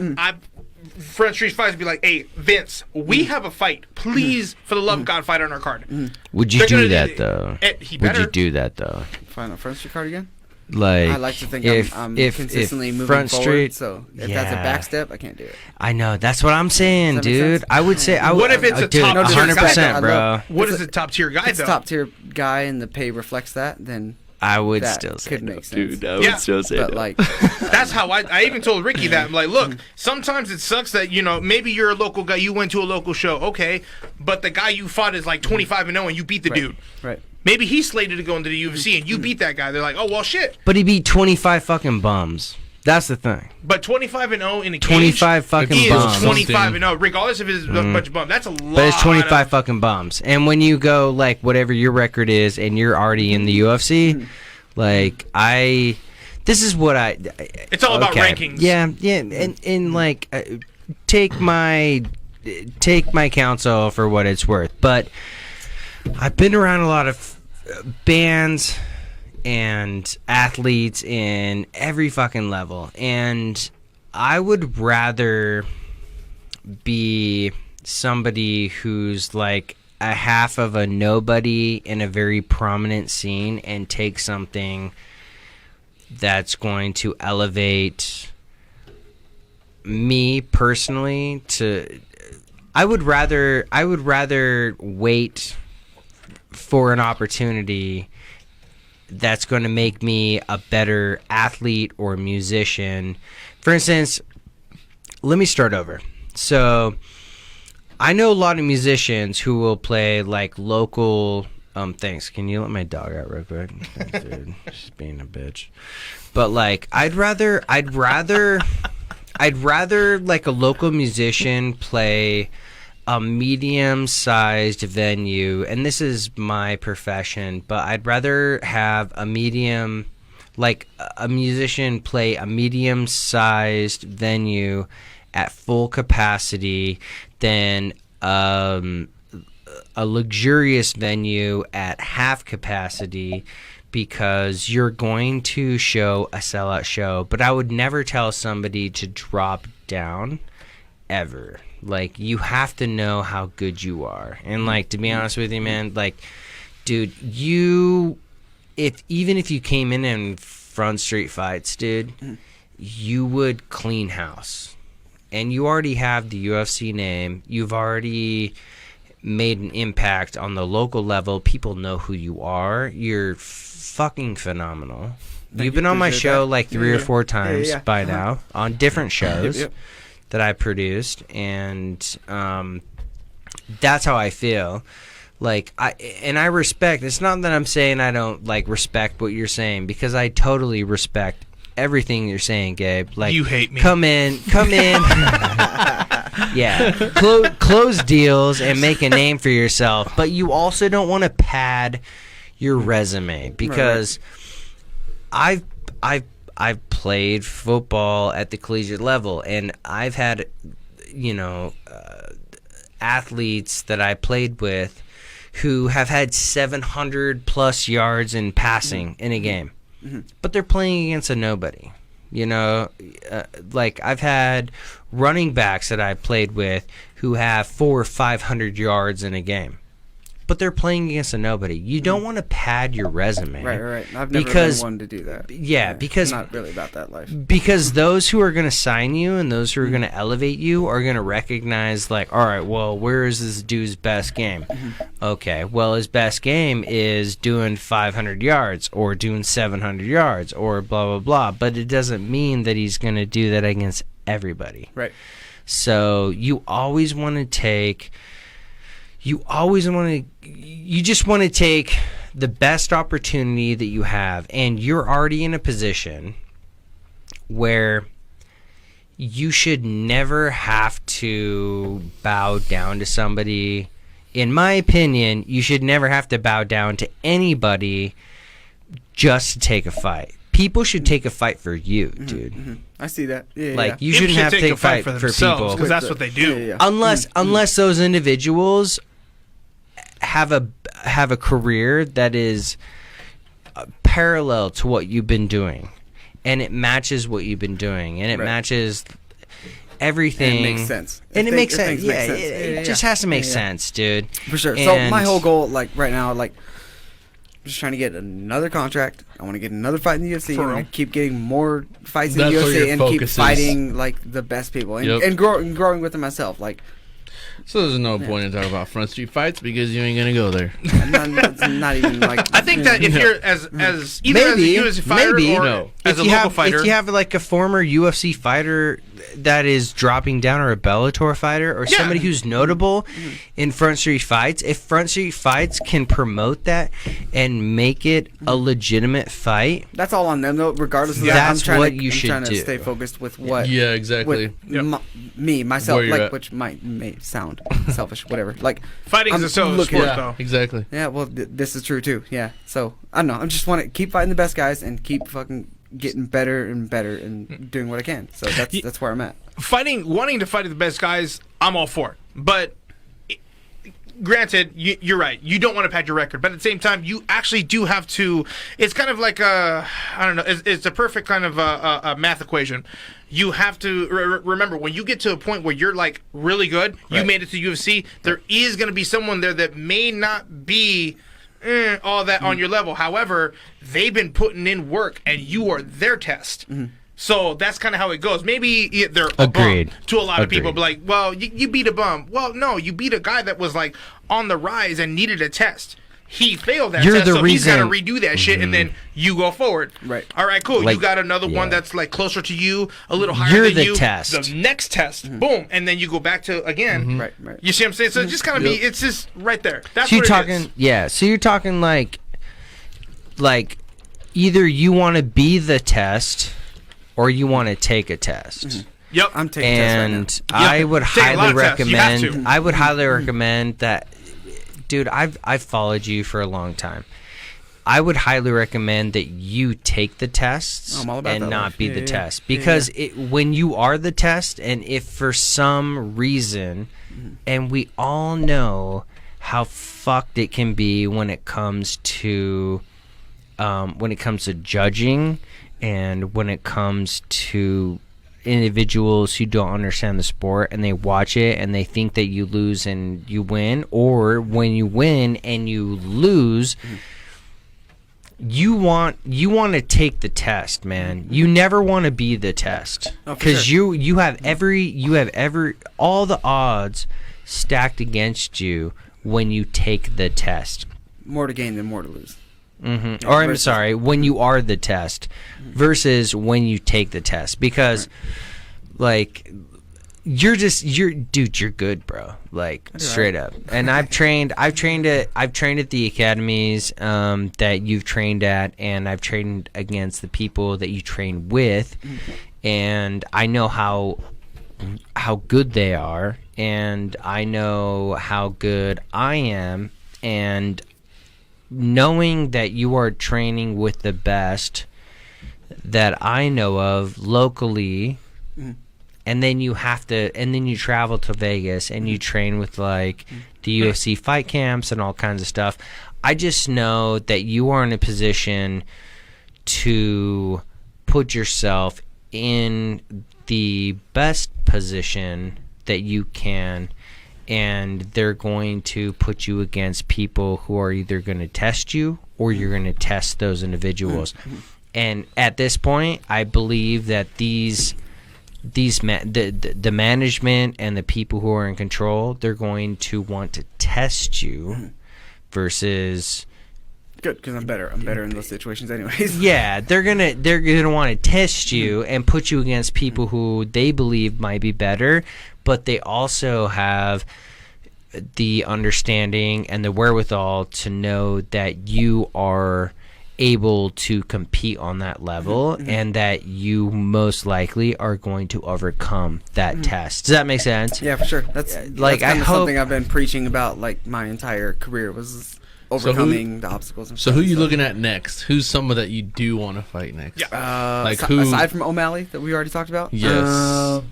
front street fights would be like, hey, Vince, we have a fight. Please, for the love of God, fight on our card. Would you They're do gonna that though? He Would better. you do that though? Find a front street card again. Like I like to think if I'm if consistently moving Front forward. Street, So if yeah. that's a back step, I can't do it. I know that's what I'm saying, Does that make dude. sense? I would say I would. What if it's a dude, top- No, 100%, I bro. love- What If is it- a top tier guy, If it's though? a top tier guy and the pay reflects that, then I would that still say could no, make sense. dude. I would Yeah. still say But no. like, That's how I even told Ricky that. I'm like, look, sometimes it sucks that, you know, maybe you're a local guy, you went to a local show, okay, but the guy you fought is like 25-0 and you beat the dude. right. Maybe he's slated to go into the UFC and you beat that guy. They're like, oh, well, shit. But he beat 25 fucking bums. That's the thing. But 25-0 in a cage 25 fucking is bums. 25-0, regardless if it's a bunch of bums. That's a lot. But it's 25 of, fucking bums. And when you go like whatever your record is, and you're already in the UFC, like this is what I. It's all about rankings. Yeah, and like take my counsel for what it's worth. But I've been around a lot of bands and athletes in every fucking level, and I would rather be somebody who's like a half of a nobody in a very prominent scene and take something that's going to elevate me personally to I would rather wait for an opportunity that's going to make me a better athlete or musician. For instance, let me start over. So I know a lot of musicians who will play like local things. Can you let my dog out real quick? Thanks, dude. She's being a bitch. But like I'd rather like a local musician play a medium-sized venue, and this is my profession, but I'd rather have a musician play a medium-sized venue at full capacity than a luxurious venue at half capacity, because you're going to show a sellout show. But I would never tell somebody to drop down ever. Like, you have to know how good you are. And like, to be honest with you, man, like, dude, even if you came in front street fights, dude, you would clean house. And you already have the UFC name. You've already made an impact on the local level. People know who you are. You're fucking phenomenal. You've been on my show like 3 or 4 times by now on different shows that I produced, and that's how I feel. Like, I respect. It's not that I'm saying I don't like respect what you're saying, because I totally respect everything you're saying, Gabe. Like, You hate me. Come in. Yeah, close deals and make a name for yourself, but you also don't want to pad your resume, because I've played football at the collegiate level, and I've had athletes that I played with who have had 700 plus yards in passing in a game, but they're playing against a nobody. Like, I've had running backs that I played with who have 400 or 500 yards in a game, but they're playing against a nobody. You don't want to pad your resume. Right. I've never been one to do that. Yeah, because I'm not really about that life. Because those who are going to sign you and those who are going to elevate you are going to recognize, like, all right, well, where is this dude's best game? Okay, well, his best game is doing 500 yards or doing 700 yards or blah, blah, blah. But it doesn't mean that he's going to do that against everybody. Right. So you always want to take... You just want to take the best opportunity that you have, and you're already in a position where you should never have to bow down to somebody. In my opinion, you should never have to bow down to anybody just to take a fight. People should take a fight for you, dude. I see that. Yeah, like, you shouldn't have to take a fight for people. Because that's what they do. Yeah. Unless those individuals have a career that is parallel to what you've been doing, and it matches what you've been doing, and it matches everything. And it makes sense. And it makes sense. Yeah, It just has to make sense, dude. For sure. And So my whole goal, like right now, like I'm just trying to get another contract. I want to get another fight in the UFC. I want to keep getting more fights in the That's where UFC your and keep focus is. fighting like the best people and growing with them myself. Like, So there's no point in talking about Front Street fights because you ain't gonna go there. not even like. I think that if you're as either as a UFC fighter or as a local fighter, if you have like a former UFC fighter that is dropping down, or a Bellator fighter, or somebody who's notable in Front Street Fights, if Front Street Fights can promote that and make it a legitimate fight, that's all on them though. Regardless of that, that's I'm what trying you should to do. stay focused with what. Yeah, exactly. With myself, Where you're like at. which may sound selfish, whatever. Like fighting is a solo looking- sport, Yeah, though. exactly. Yeah, well, this is true too. Yeah, so I don't know. I just want to keep fighting the best guys and keep fucking getting better and better and doing what I can. So that's where I'm at. Wanting to fight the best guys, I'm all for it. But granted, you're right. You don't want to pad your record, but at the same time, you actually do have to. It's kind of like I don't know. It's a perfect kind of a math equation. You have to remember when you get to a point where you're like really good. You made it to UFC. There is going to be someone there that may not be all that on your level. However, they've been putting in work, and you are their test. So that's kind of how it goes. Maybe they're a bum to a lot of people, but like, well, you beat a bum. Well, no, you beat a guy that was like on the rise and needed a test. He failed that test, so he's got to redo that shit, and then you go forward. Right. All right, cool. Like, you got another one that's like closer to you, a little higher than the you. test. The next test, boom, and then you go back to again. Right. You see what I'm saying? So it's just kind of it's just right there. That's so what you're it talking, is. yeah. So you're talking like either you want to be the test, or you want to take a test. Yep. I'm taking tests right now. And I would Take a lot highly of tests. You have recommend. to. I would highly recommend that, dude. I've followed you for a long time. I would highly recommend that you take the tests I'm all about and that not life. be Yeah, the yeah. test, because when you are the test, and if for some reason, and we all know how fucked it can be when it comes to judging, and when it comes to individuals who don't understand the sport, and they watch it and they think that you lose and you win, or when you win and you lose, you want to take the test, man. You never want to be the test, because you have all the odds stacked against you when you take the test. More to gain than more to lose. Or I'm sorry, when you are the test versus when you take the test, because like you're good, bro. Like straight up. And I've trained at the academies that you've trained at, and I've trained against the people that you train with, and I know how good they are, and I know how good I am, and knowing that you are training with the best that I know of locally, and then you travel to Vegas and you train with like the UFC fight camps and all kinds of stuff. I just know that you are in a position to put yourself in the best position that you can, and they're going to put you against people who are either going to test you or you're going to test those individuals. And at this point, I believe that the management and the people who are in control, they're going to want to test you versus. Good, because I'm better. I'm better in those situations, anyways. Yeah, they're gonna want to test you and put you against people who they believe might be better, but they also have the understanding and the wherewithal to know that you are able to compete on that level and that you most likely are going to overcome that test. Does that make sense? Yeah, for sure. That's like, that's I hope something I've been preaching about like my entire career was overcoming the obstacles. And So stuff, who you looking at next? Who's someone that you do want to fight next? Yeah. Like who? Aside from O'Malley that we already talked about. Yes.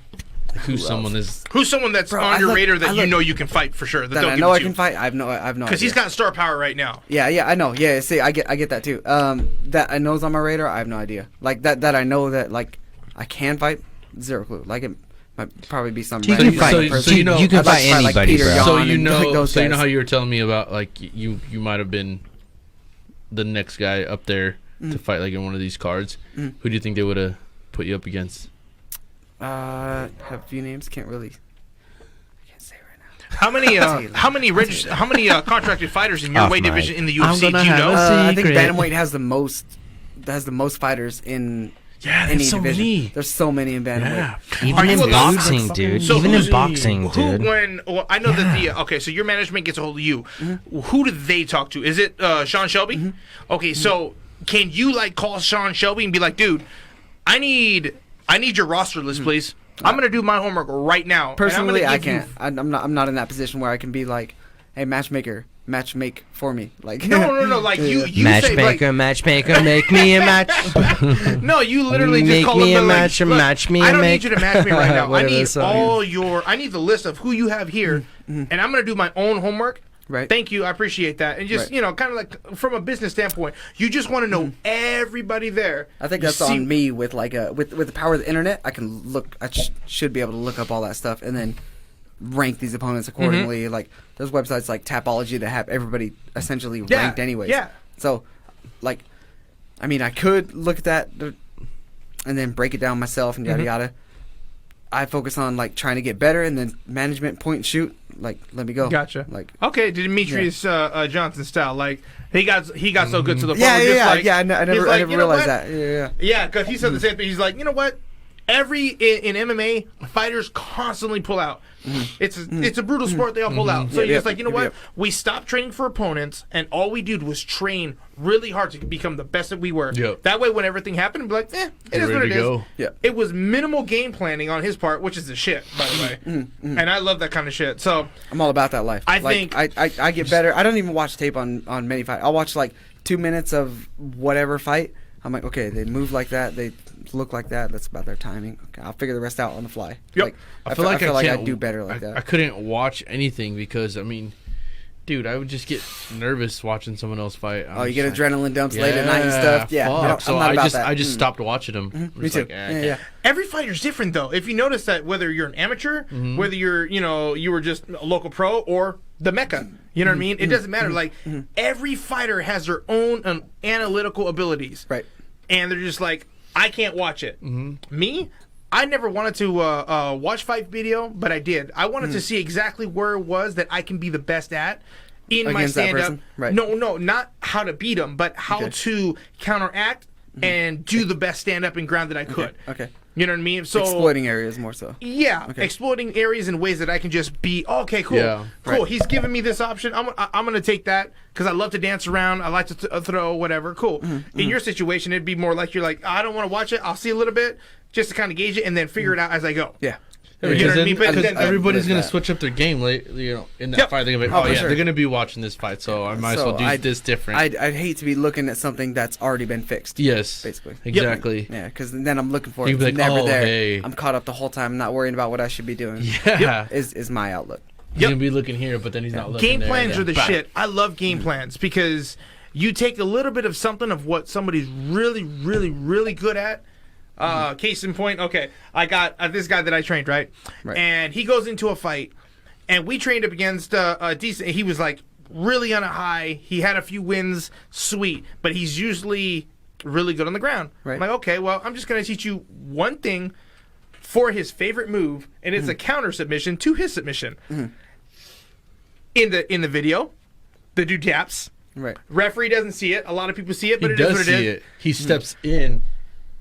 Who's someone is? Who's someone that's Bro, on your radar I that look- you know you can fight for sure? That they'll I give know it I to can you. fight. I've no Because he's got star power right now. Yeah, I know. Yeah, see, I get that too. That I know is on my radar. I have no idea. Like that I know that like I can fight. Zero clue. Like it might probably be some. You random can fight. person. you know- you can I'd like fight to fight, like, anybody, Peter bro. Yan. So and, you know, like, those so you know guys. how you were telling me about like you might have been the next guy up there to fight like in one of these cards. Who do you think they would have put you up against? Have a few names. Can't really. I can't say right now. How many contracted fighters in your Off weight mic. division in the I'm UFC? gonna Do you have know? a I think secret. bantamweight has the most fighters in Yeah, any there's so division. many. There's so many in bantamweight. Yeah. Even Are you in allowed to- boxing, dude. So Even who's- in boxing, dude. Well, I know that the okay. So your management gets a hold of you. Who do they talk to? Is it Sean Shelby? Okay, so can you like call Sean Shelby and be like, dude, I need your roster list, please. I'm gonna do my homework right now. and I'm Personally, gonna I give you- can't. I'm not in that position where I can be like, hey, matchmake for me. Like No. Like you say, Matchmaker, matchmaker, make me a match. like, no, you literally just Make call me them a like, match, look, match me I a don't make- need you to match me right now. I Whatever need the song I need the list of who you have here, and I'm gonna do my own homework. Right. Thank you. I appreciate that. And just, Right. kind of like from a business standpoint, you just want to know everybody there. I think You that's see- on me with like with the power of the internet. I can look. I should be able to look up all that stuff and then rank these opponents accordingly. Like there's websites like Tapology that have everybody essentially Yeah, ranked anyways. yeah. So, like, I mean, I could look at that and then break it down myself and yada yada. I focus on like trying to get better and then management point and shoot. Like, let me go. Gotcha. Like, Okay, Demetrius Johnson style, like he got so good to the point. yeah, where yeah, just yeah, like, yeah. I he's never like, you know realized what? that. Yeah. Yeah, because he said the same thing. He's like, you know what? In MMA, fighters constantly pull out. It's a brutal sport. They all pull out. So Yep, you're just yep, like, you know yep, what? yep. We stopped training for opponents, and all we did was train really hard to become the best that we were. Yep. That way, when everything happened, we'd be like, it You're is what ready it to is. go. Yeah. It was minimal game planning on his part, which is the shit, by the way. And I love that kind of shit. So I'm all about that life. I Like, think- I get better. I don't even watch tape on many fights. I'll watch like 2 minutes of whatever fight. I'm like, okay, they move like that. They look like that. That's about their timing. Okay, I'll figure the rest out on the fly. Yep. Like, I feel like I I'd can't do better like I that. couldn't watch anything because I mean, dude, I would just get nervous watching someone else fight. Oh, you get adrenaline dumps late at night and stuff. Yeah, fuck. I don't- So I'm not about I just that. I just stopped watching them. Me too. Yeah. every fighter's different, though. If you notice that whether you're an amateur, whether you're, you were just a local pro or the Mecca, you know what I mean? It doesn't matter. Like, every fighter has their own analytical abilities. Right. And they're just like, I can't watch it. Me, I never wanted to watch fight video, but I did. I wanted to see exactly where it was that I can be the best at in my Against that stand-up. person? Right. No, not how to beat them, but how to counteract and do the best stand-up and ground that I could. Okay. You know what I mean? So Exploiting areas more so. yeah, Okay. exploiting areas in ways that I can just be okay. Cool, Yeah. cool. Right. He's giving me this option. I'm gonna take that because I love to dance around. I like to throw whatever. Cool. In your situation, it'd be more like you're like, I don't want to watch it. I'll see a little bit just to kind of gauge it and then figure it out as I go. Yeah. Yeah, You know because what I mean? But because then- everybody's gonna that. switch up their game late, in that Yep. fight. They're gonna be, Oh, oh for yeah, sure. they're gonna be watching this fight, so I might as So well do this different. I'd hate to be looking at something that's already been fixed. yes, Basically. exactly. Yeah, because then I'm looking for it. You'd be It's like, never oh, there. hey. I'm caught up the whole time, not worrying about what I should be doing. Yeah, Is my outlook. he's gonna be looking here, but then he's not looking Game there. plans are the Bang. shit. I love game plans because you take a little bit of something of what somebody's really, really, really good at. Case in point, okay, I got this guy that I trained, right? Right. And he goes into a fight, and we trained up against a decent. He was like really on a high. He had a few wins, sweet, but he's usually really good on the ground. Right. I'm like, okay, well, I'm just gonna teach you one thing for his favorite move, and it's a counter submission to his submission. In the video, the dude taps. Right. Referee doesn't see it. A lot of people see it, but He it is does what it see is. it. He steps in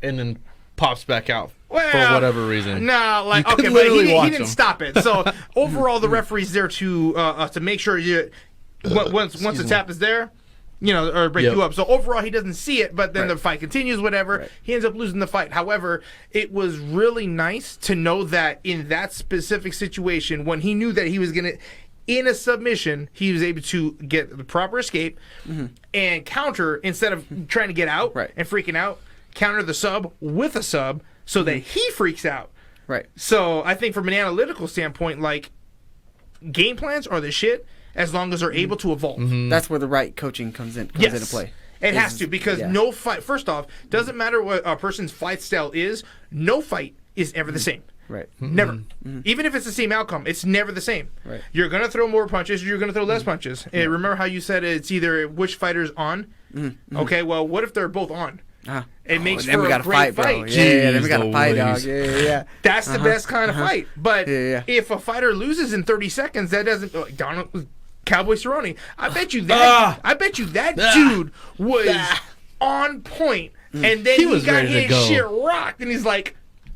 and then pops back out for whatever reason. No, like You could okay, but literally he watch didn't him. stop it. So overall, the referee's there to make sure you once the tap is there, or break you up. So overall, he doesn't see it, but then the fight continues. Whatever, he ends up losing the fight. However, it was really nice to know that in that specific situation, when he knew that he was gonna. In a submission, he was able to get the proper escape and counter instead of trying to get out and freaking out. Counter the sub with a sub so that he freaks out. Right. So I think from an analytical standpoint, like game plans are the shit as long as they're able to evolve. That's where the right coaching comes into play. It has to because no fight. First off, doesn't matter what a person's fight style is. No fight is ever the same. Right. Never. Even if it's the same outcome, it's never the same. Right. You're going to throw more punches, you're going to throw less punches. And remember how you said it's either which fighter's on? Okay, well, what if they're both on? It makes then for we a gotta great fight, bro. fight. Yeah, then we gotta Jeez fight, dog. Louise. Yeah. That's the best kind of fight. But Yeah. if a fighter loses in 30 seconds, that doesn't like Donald Cowboy Cerrone. I bet you that dude was on point. And then he was got ready to his go. shit rocked and he's like,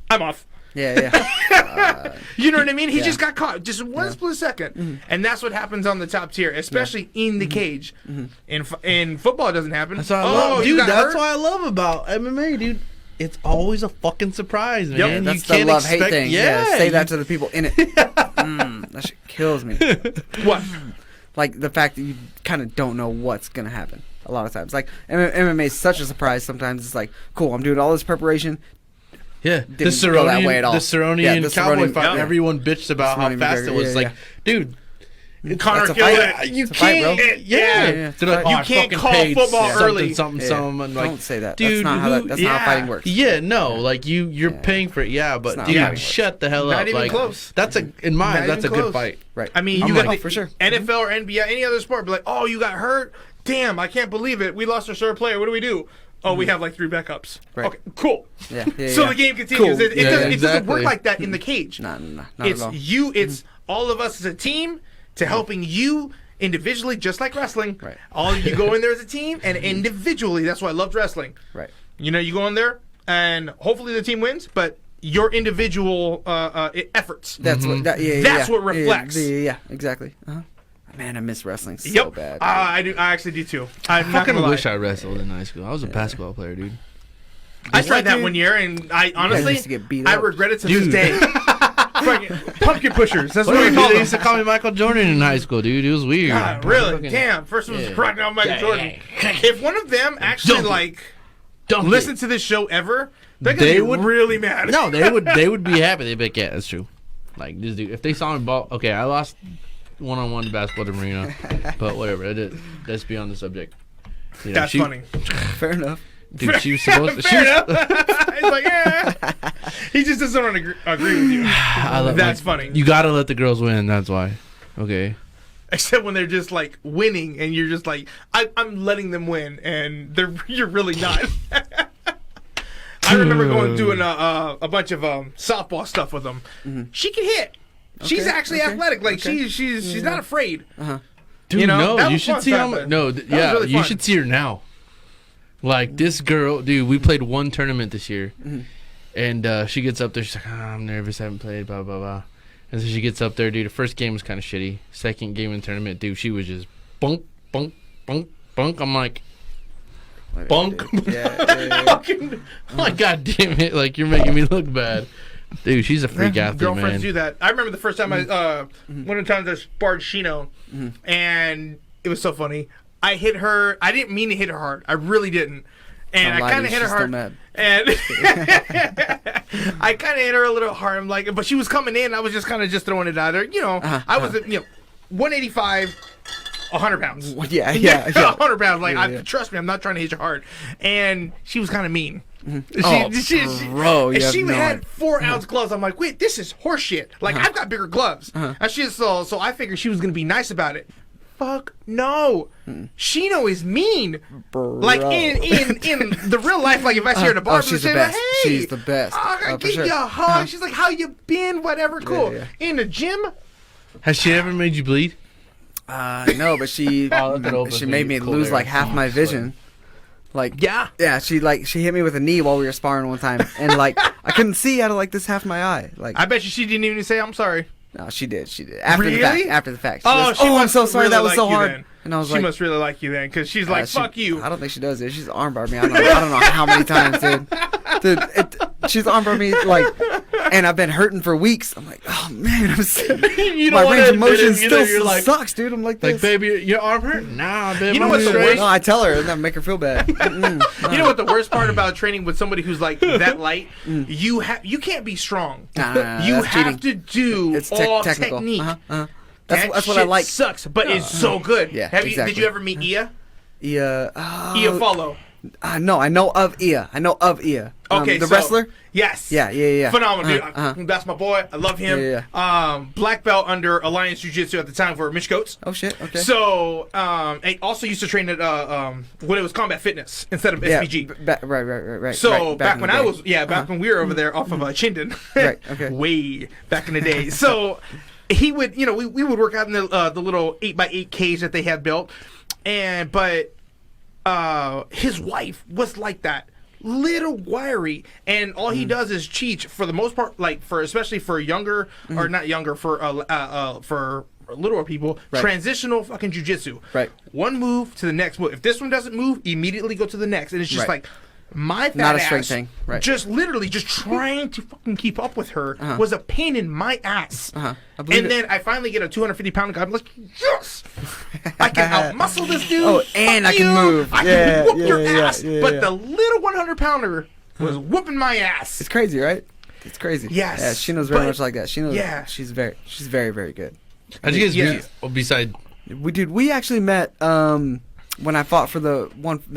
I'm off. Yeah. You know what I mean? He just got caught just one split second, and that's what happens on the top tier, especially in the cage. In football, it doesn't happen. That's what I love, you dude. got That's hurt? what I love about MMA, dude. It's always a fucking surprise, man. Yep. That's You the love-hate thing. Yeah, Say that to the people in it. That shit kills me. What? Like the fact that you kind of don't know what's gonna happen a lot of times. Like MMA is such a surprise. Sometimes it's like, cool, I'm doing all this preparation. Yeah, Didn't go that way at all. The Cerrone Yeah, and the Cowboy Cerrone- fight. yeah. Everyone bitched about how Cerrone fast it McGregor, was. yeah, Like, dude, Connor That's a killed fight. it. you It's a fight, bro. can't. Yeah. They're like, You oh, I can't fucking call paid football something, early. something, Yeah. something. And like, Don't say that. dude, That's not how that's not how fighting works. Yeah, no, like you're paying for it. Yeah, but not dude, how it works. shut the hell Not up. even like, close. That's in my Not eyes, that's a even good close. fight. Right. I mean, I'm you like, got oh, for sure. NFL or NBA, any other sport, be like, oh, you got hurt? Damn, I can't believe it. We lost our star player. What do we do? Oh, we have like 3 backups. Right. Okay, cool. Yeah. So the game continues. Cool. It Yeah, doesn't exactly. work like that in the cage. Not It's at all. you. It's all of us as a team to helping you individually, just like wrestling. Right. All you go in there as a team and individually. That's why I loved wrestling. Right. You know, you go in there and hopefully the team wins, but your individual efforts. That's what. That's what reflects. Yeah. Exactly. Man, I miss wrestling so Yep. bad. I do. I actually do too. I'm I not fucking gonna lie. wish I wrestled in high school. I was a basketball player, dude. I tried that dude. one year, and I honestly, used to get beat I up. regret it to Dude. this day. Fucking pumpkin pushers. That's what What we dude, call they them. used to call me Michael Jordan in high school, dude. It was weird. God, really? Fucking- Damn. First one was Yeah. cracking out Michael Jordan. If one of them actually Dunk it. like Dunk it. listen to this show ever, they're gonna They be would- really mad. No, they would be happy. They'd be like, yeah, that's true. Like this dude, if they saw me ball, okay, I lost one-on-one basketball to Marina, but whatever. Let's be on the subject. You know, That's she- funny. Fair enough. Dude, she was supposed to. Fair enough. He's like, yeah. He just doesn't want to agree with you. That's funny. You gotta let the girls win. That's why. Okay. Except when they're just like winning, and you're just like, I'm letting them win, and you're really not. I remember doing a bunch of softball stuff with them. She can hit. She's Okay, actually okay, athletic. Like okay. she's not afraid. Dude, You know, no, that you was should fun see stuff, how. but No, that was yeah, really you fun. should see her now. Like this girl, dude. We played one tournament this year, and she gets up there. She's like, I'm nervous. I haven't played. Blah blah blah. And so she gets up there, dude. The first game was kind of shitty. Second game in the tournament, dude, she was just bunk, bunk, bunk, bunk. I'm like, bunk. Yeah. Fucking, like, God damn it! Like you're making me look bad, dude. She's a freak athlete, Girlfriends man. do that. I remember the first time one of the times I sparred Shino, and it was so funny. I hit her. I didn't mean to hit her hard. I really didn't. And Don't I lie, kind of dude, hit her she's still hard. mad. And I kind of hit her a little hard. I'm like, but she was coming in. I was just kind of throwing it at her. You know, I was 185, 100 pounds. Yeah. 100 pounds. Like, Yeah. trust me, I'm not trying to hit you hard. And she was kind of mean. Bro, you have she no had idea. 4-ounce gloves. I'm like, wait, this is horseshit. Like, I've got bigger gloves. And so I figured she was gonna be nice about it. Fuck no. Shino is mean. Like in the real life, like if I see her at a bar, she's say, the best. Like, hey, She's the best. I For give sure. you a hug. She's like, how you been? Whatever, cool. Yeah. In the gym, Has she ever made you bleed? No, but she open she so made you me can pull lose there. like half my vision. Like Yeah. she hit me with a knee while we were sparring one time, and like I couldn't see out of like this half my eye. Like I bet you she didn't even say I'm sorry. no, she did after the Really? fact. After the fact. She Oh, goes, she I'm must so sorry. really That was like so you hard. then. And I was She like, must really like you then, because she's like, fuck you. I don't think she does, dude. She's armbarred me. I don't know how many times, dude. She's armbarred me like, and I've been hurting for weeks. I'm like, oh man, I'm sick. You My don't wanna range of admit motion it either. still You're like, sucks, dude. I'm like this. like, baby, your arm hurt? Nah, baby. You know what's the straight. worst? No, I tell her, and that make her feel bad. You know what the worst part about training with somebody who's like that light? You can't be strong. Nah, You that's have cheating. to do It's all technical. technique. That's what I shit like. Sucks, but it's so good. Yeah, Did exactly. you ever meet Ia? Yeah. Ia follow. No, I know of Ia. Okay, the so- wrestler. Yes. Yeah. Phenomenal, dude. That's my boy. I love him. Yeah, Black belt under Alliance Jiu-Jitsu at the time for Mitch Coates. Oh shit. Okay. So, I also used to train at when it was Combat Fitness instead of yeah. SPG. Right. So right, back in when the I day. was back when we were over there off of Chinden, Right, okay. way back in the day. So he would, we would work out in the little 8x8 cage that they had built, but his wife was like that, little wiry, and all he does is cheat for the most part, like especially for younger or not younger for littler people, Right. transitional fucking jujitsu. Right. One move to the next move. If this one doesn't move, immediately go to the next, and it's just Right. like. My fat Not a straight ass, thing. Right. just literally just trying to fucking keep up with her was a pain in my ass. I believe And it. then I finally get a 250-pound guy. I'm like, yes, I can outmuscle this dude. Oh, and Fuck I can you. move. I Yeah, can whoop yeah, your yeah, ass. yeah, But yeah. the little 100-pounder was whooping my ass. It's crazy, right? It's crazy. Yes, Yeah, she knows very but- much like that. She knows. yeah. She's very, very good. How'd you guys Yeah. meet? Well, beside, We actually met when I fought for the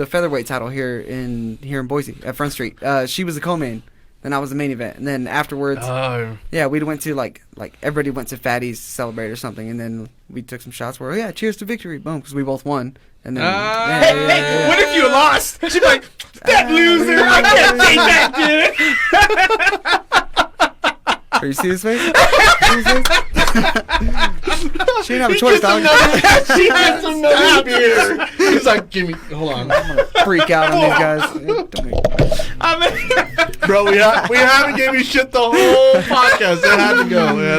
featherweight title here in Boise at Front Street. She was the co-main, then I was the main event, and then afterwards, yeah, we went to like everybody went to Fatty's to celebrate or something, and then we took some shots where cheers to victory, boom, because we both won, and then Hey, what if you lost? She'd be like, that loser, I can't take that, dude. Are you see his face? See his face? She didn't have a choice, dog. She has some nutty beer. he's like, give me, hold on. Freak out on these guys. Don't make- Bro, we haven't gave you shit the whole podcast. It had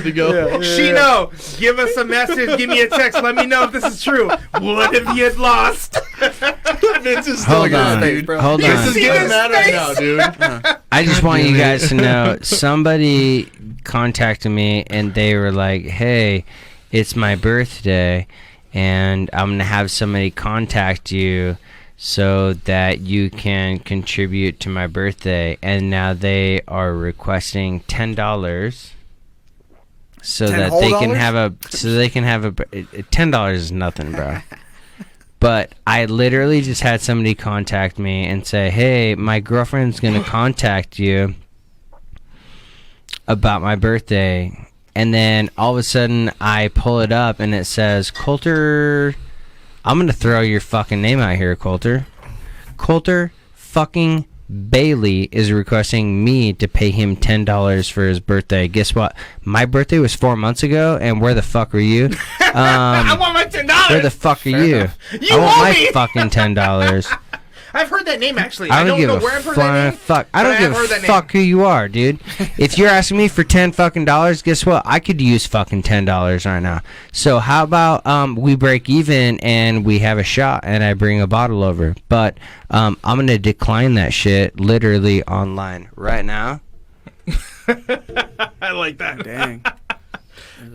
to go. Shino, give us a message. Give me a text. Let me know if this is true. What if you had lost? Vince is still Hold good, on. dude. Hold This is on. See getting his mad face? right now, dude. I just want you guys to know somebody contacted me and they were like, hey, it's my birthday and I'm going to have somebody contact you so that you can contribute to my birthday. And now they are requesting $10 so $10 that whole they can dollars? have a $10 is nothing, bro. But I literally just had somebody contact me and say, hey, my girlfriend's going to contact you about my birthday. And then all of a sudden I pull it up and it says, Coulter, I'm going to throw your fucking name out here, Coulter. Coulter fucking Bailey is requesting me to pay him $10 for his birthday. Guess what? My birthday was 4 months ago, and where the fuck are you? I want my $10. Where the fuck are you? You I want owe my me. fucking $10. I've heard that name actually. I I don't don't give know a where I've heard that flying name. fuck. I but don't have give heard a that name. fuck who you are, dude. If you're asking me for $10 fucking dollars, guess what? I could use fucking $10 right now. So how about we break even and we have a shot and I bring a bottle over? But I'm gonna decline that shit literally online right now. I like that. Dang.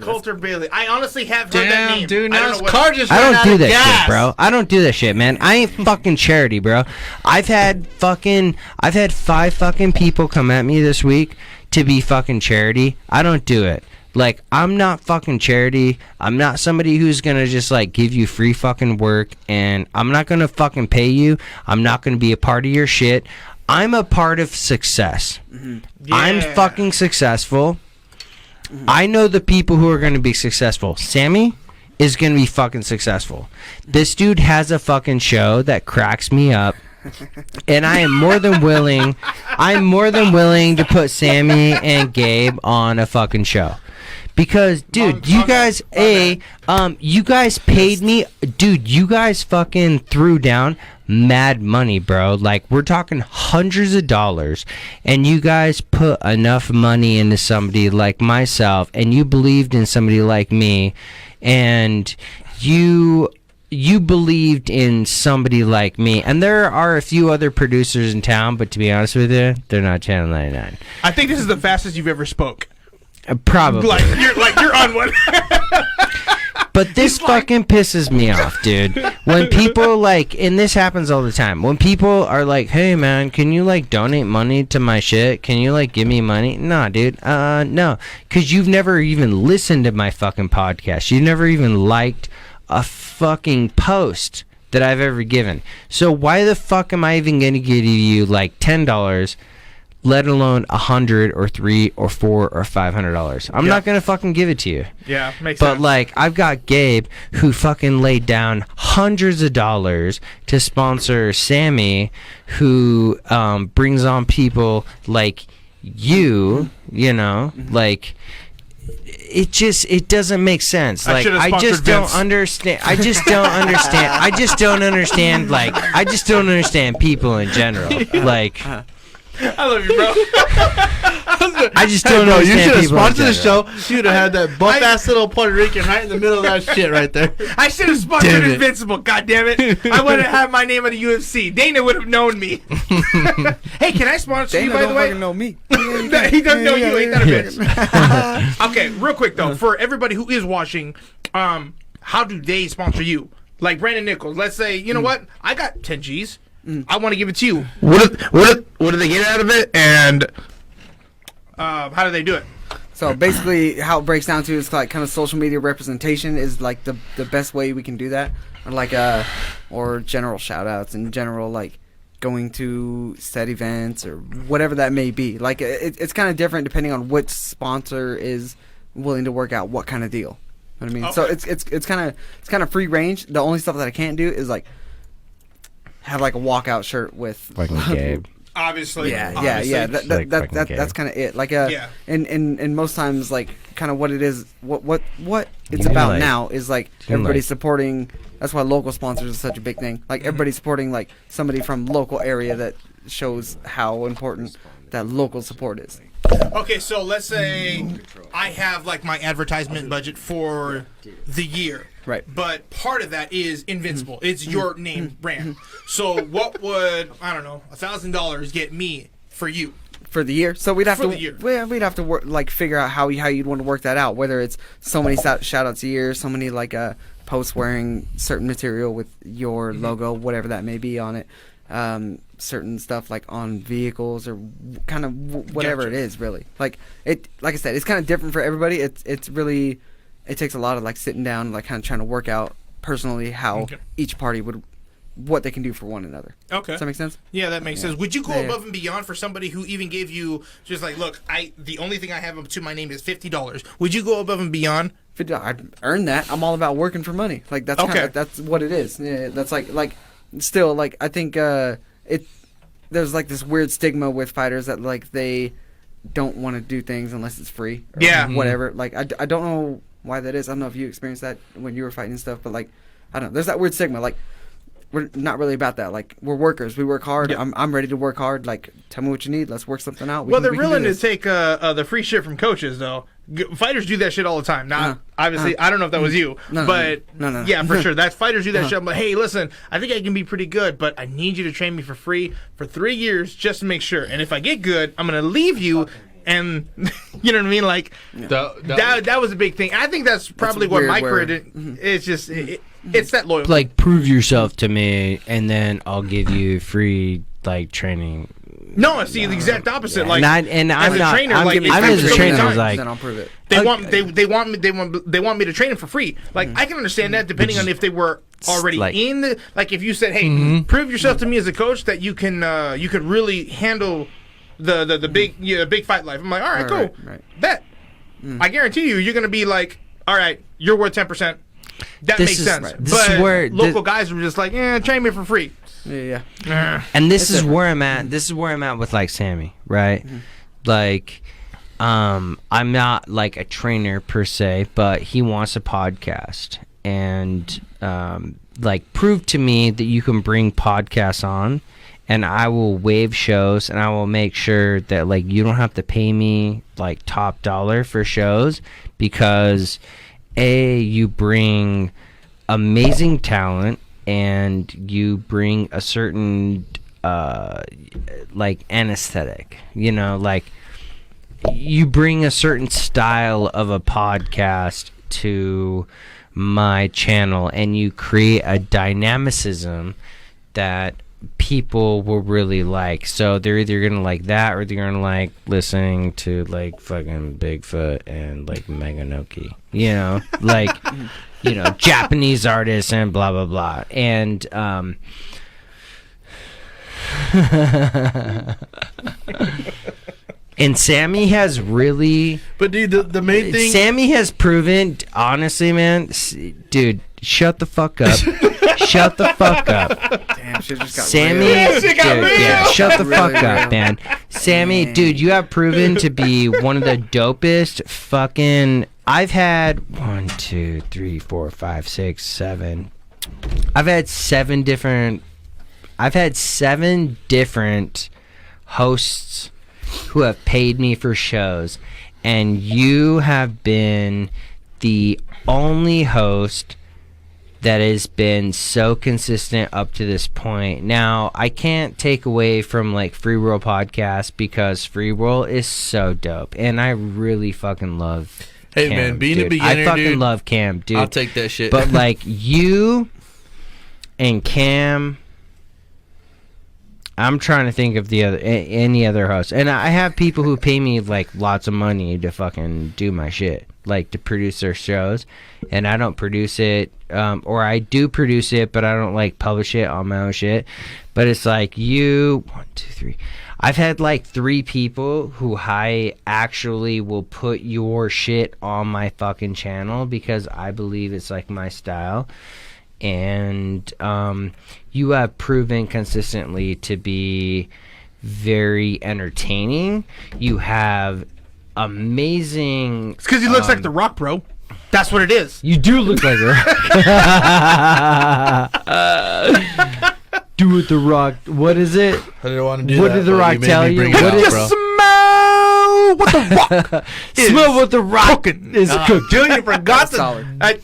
Coulter Bailey. I honestly have heard that Damn, name. dude. I Now don't his know what- car just I ran don't out do of that gas. shit, bro. I don't do that shit, man. I ain't fucking charity, bro. I've had 5 fucking people come at me this week to be fucking charity. I don't do it. Like, I'm not fucking charity. I'm not somebody who's gonna just like give you free fucking work, and I'm not gonna fucking pay you. I'm not gonna be a part of your shit. I'm a part of success. Yeah. I'm fucking successful. I know the people who are going to be successful. Sammy is going to be fucking successful. This dude has a fucking show that cracks me up. And I am more than willing to put Sammy and Gabe on a fucking show. Because, dude, you guys paid me. Dude, you guys fucking threw down mad money, bro. Like, we're talking hundreds of dollars. And you guys put enough money into somebody like myself. And you believed in somebody like me. And you believed in somebody like me. And there are a few other producers in town. But to be honest with you, they're not Channel 99. I think this is the fastest you've ever spoke. Probably. You're on one. But this fucking pisses me off, dude. When people and this happens all the time. When people are like, "Hey man, can you donate money to my shit? Can you give me money?" Nah, dude. No, because you've never even listened to my fucking podcast. You never even liked a fucking post that I've ever given. So why the fuck am I even gonna give you $10? Let alone $100 or $300 or $400 or $500. I'm not gonna fucking give it to you. Yeah, makes sense. But I've got Gabe who fucking laid down hundreds of dollars to sponsor Sammy, who brings on people like you. You know, it doesn't make sense. I just don't understand. I just don't understand people in general. I love you, bro. I just don't know. You should have sponsored the show. You'd have had that buff ass little Puerto Rican right in the middle of that shit right there. I should have sponsored Invincible. God damn it! I wouldn't have my name on the UFC. Dana would have known me. Hey, can I sponsor you? By the way, Dana don't fucking know me. He doesn't know you. Ain't that a bitch? Okay, real quick though, for everybody who is watching, how do they sponsor you? Like Brandon Nichols. Let's say, you know what? I got 10 G's. I want to give it to you. What do they get out of it, and how do they do it? So basically, how it breaks down to is kind of social media representation is the best way we can do that, or general shout outs and general going to set events or whatever that may be. It's kind of different depending on which sponsor is willing to work out what kind of deal. You know what I mean? Okay. So it's kind of free range. The only stuff that I can't do is have a walkout shirt with Gabe. Obviously. Yeah. That's kind of it. And most times kind of what it is, what it's about now is everybody supporting. That's why local sponsors is such a big thing. Everybody supporting somebody from local area that shows how important that local support is. Okay, so let's say I have my advertisement budget for the year. Right. But part of that is Invincible. It's your name brand. So what would, I don't know, $1,000 get me for you? For the year, so we'd have For the year. we'd have to work, figure out how you'd want to work that out. Whether it's so many shout outs a year, so many posts wearing certain material with your logo, whatever that may be on it, certain stuff on vehicles or kind of whatever Gotcha. it is. Really, like I said, it's kind of different for everybody. It's really, it takes a lot of sitting down, kind of trying to work out personally how each party would. What they can do for one another. Okay. Does that make sense? Yeah, that makes sense. Would you go Yeah. above and beyond for somebody who even gave you just look, the only thing I have up to my name is $50. Would you go above and beyond? I'd earn that. I'm all about working for money. That's Okay. that's what it is. Yeah, that's still I think there's this weird stigma with fighters that they don't want to do things unless it's free. Or Yeah. Whatever. I don't know why that is. I don't know if you experienced that when you were fighting and stuff, but I don't know. There's that weird stigma. We're not really about that. We're workers. We work hard. Yep. I'm ready to work hard. Tell me what you need. Let's work something out. They're we can willing do to this. take the free shit from coaches, though. Fighters do that shit all the time. Now, obviously, I don't know if that was you, but No. yeah, for sure. Fighters do that shit. I'm like, hey, listen, I think I can be pretty good, but I need you to train me for free for 3 years just to make sure. And if I get good, I'm gonna leave you. And you know what I mean? That was a big thing. I think that's probably what weird my where- career did. It's just it's that loyalty. Prove yourself to me, and then I'll give you free training. No, I see the exact opposite. I'm not. as I'm a not. trainer, I'm, it's I'm as a so many trainer. times. Then I'll prove it. They want me to train them for free. I can understand that depending on if they were already in the, like if you said, hey, prove yourself to me as a coach that you could really handle the big fight life. I'm like, all right, cool. Right. Bet. I guarantee you're going to be like, all right, you're worth 10%. That makes sense. Right. But local guys were just like, train me for free. Yeah. And this is where I'm at. This is where I'm at with like Sammy, right? Like, I'm not like a trainer per se, but he wants a podcast, and like prove to me that you can bring podcasts on, and I will waive shows, and I will make sure that like you don't have to pay me like top dollar for shows, because you bring amazing talent, and you bring a certain like anesthetic, you know, like you bring a certain style of a podcast to my channel, and you create a dynamicism that people will really like. So they're either gonna like that, or they're gonna like listening to like fucking Bigfoot and like Meganoki, you know, like you know, Japanese artists and blah blah blah. And and Sammy has really, but dude, the main thing, Sammy has proven, honestly, man, dude, shut the fuck up. Shut the fuck up. Damn, shit just got Sammy, real. dude, yeah, shut the fuck up, man. Sammy, dude, you have proven to be one of the dopest fucking. I've had 1, 2, 3, 4, 5, 6, 7. I've had 7 different hosts who have paid me for shows, and you have been the only host that has been so consistent up to this point. Now, I can't take away from like Free World Podcast, because Free World is so dope, and I really fucking love hey Cam, man, being dude. a beginner, I fucking dude, love Cam, dude. I'll take that shit. But like you and Cam, I'm trying to think of any other host, and I have people who pay me like lots of money to fucking do my shit, like to produce their shows, and I don't produce it, or I do produce it, but I don't like publish it on my own shit. But it's like you, 1, 2, 3. I've had like 3 people who I actually will put your shit on my fucking channel because I believe it's like my style. And you have proven consistently to be very entertaining. You have amazing. It's because he looks like The Rock, bro. That's what it is. You do look like The Rock. Do with The Rock. What is it? I didn't want to do what that. did The Rock tell you? What What is is Smell what The Rock is smell what The Rock cooking. is cooking? Dude, you forgot Solid. I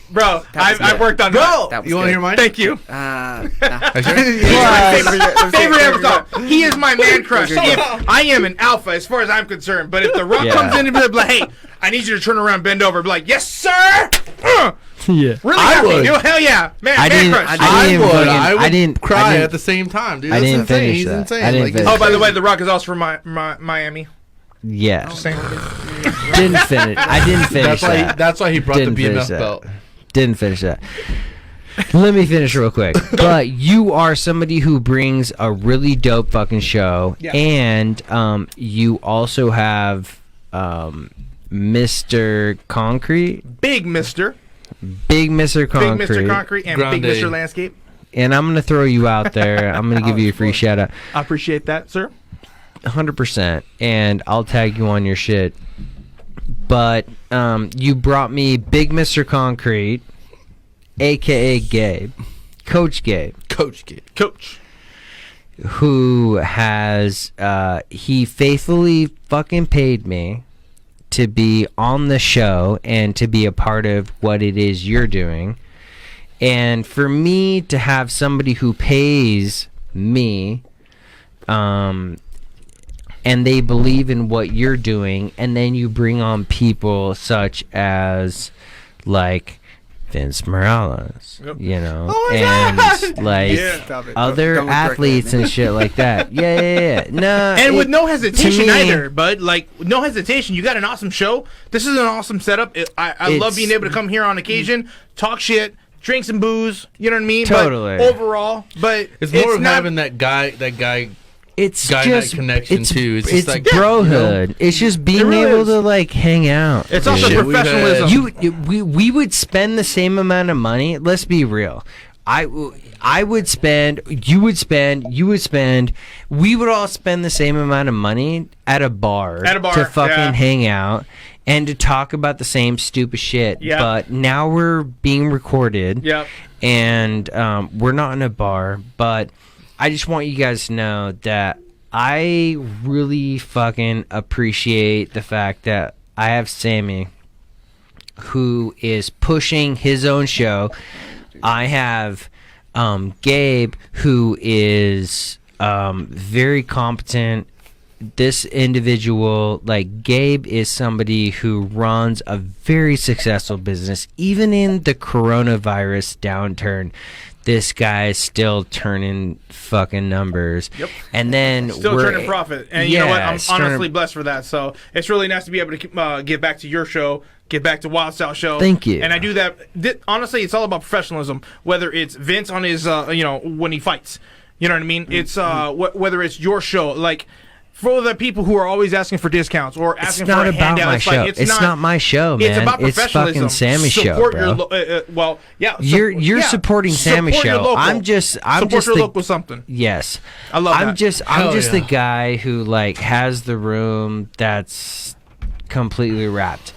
worked on That that. was You want to good. hear mine? Thank you. Nah. Favorite episode. He is my man crush. If I am an alpha as far as I'm concerned, but if The Rock Yeah. comes in and be like, hey, I need you to turn around, bend over, be like, yes, sir. Yeah. Really I happy. would. Dude, hell yeah. Man, I man didn't- crush. I would didn't cry at the same time, dude. I That's didn't insane. finish He's that. insane. I didn't Like, finish Oh, by the way, The Rock is also from Miami. Yeah. Same. Didn't finish. I didn't finish that. That's why he brought Didn't the finish BMF that. belt. Didn't finish that. Let me finish real quick. But you are somebody who brings a really dope fucking show, Yeah. and you also have Mr. Concrete, Big Mr. Big Mr. Concrete, Big Mr. Concrete and Grande. Big Mr. Landscape. and I'm gonna throw you out there. I'm gonna give you a free shout out, I appreciate that, sir. 100%, and I'll tag you on your shit. But you brought me Big Mr. Concrete, aka Gabe, Coach Gabe, Coach kid. Coach. who has he faithfully fucking paid me to be on the show and to be a part of what it is you're doing. And for me to have somebody who pays me and they believe in what you're doing, and then you bring on people such as like Vince Morales, Yep. you know, Oh my and God! like Yeah. Stop it. other Don't correct athletes me. and shit like that. Yeah. No, And with no hesitation to me- either, bud. Like, no hesitation. You got an awesome show. This is an awesome setup. I love It's- being able to come here on occasion, talk shit, drinks and booze. You know what I mean? Totally. But overall, but It's more of not, having that guy It's guy just night connection it's, too. It's It's just like brohood. It's just being really able is. to like hang out. It's dude. also Shit, we've professionalism. We would spend the same amount of money. Let's be real. I would spend. You would spend. You would spend. We would all spend the same amount of money at a bar to fucking yeah. hang out and to talk about the same stupid shit. Yeah. But now we're being recorded. Yep. And we're not in a bar. But I just want you guys to know that I really fucking appreciate the fact that I have Sammy, who is pushing his own show. I have Gabe, who is very competent. This individual, like Gabe, is somebody who runs a very successful business. Even in the coronavirus downturn, this guy is still turning fucking numbers. Yep. And then Still turning profit. And you know what? I'm it's honestly turning- blessed for that. So it's really nice to be able to get back to your show, get back to Wild Style Show. Thank you. And I do that. Honestly, it's all about professionalism. Whether it's Vince on his, when he fights. You know what I mean? It's whether it's your show. Like, for the people who are always asking for discounts or It's asking not for a about handout, my it's show. like, It's not my show, man. It's about It's professionalism. fucking Sammy's show, Support bro. You're supporting Sammy's Support your show. local. I'm just support your the, local something. Yes. I love I'm that. just Hell the yeah. guy who like has the room that's completely wrapped.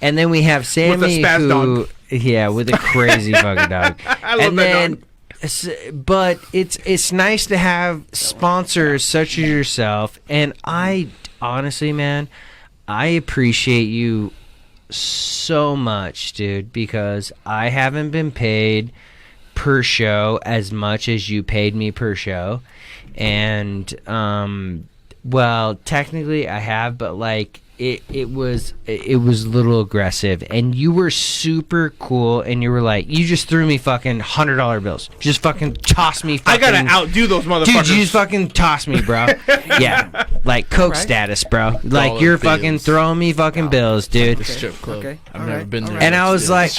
And then we have Sammy spaz who dog. yeah, with a crazy fucking dog. I love and that then dog. but it's nice to have sponsors such as yourself, and I honestly, man, I appreciate you so much, dude, because I haven't been paid per show as much as you paid me per show. And well, technically I have, but like it was a little aggressive, and you were super cool, and you were like, you just threw me fucking $100 bills, just fucking toss me fucking, I gotta outdo those motherfuckers. dude, you just fucking toss me, bro. Yeah, like Coke status, bro. Like Dollar you're bills. fucking throwing me fucking bills, dude. The strip club. Okay. I've All never right. been All there. right. And I was like,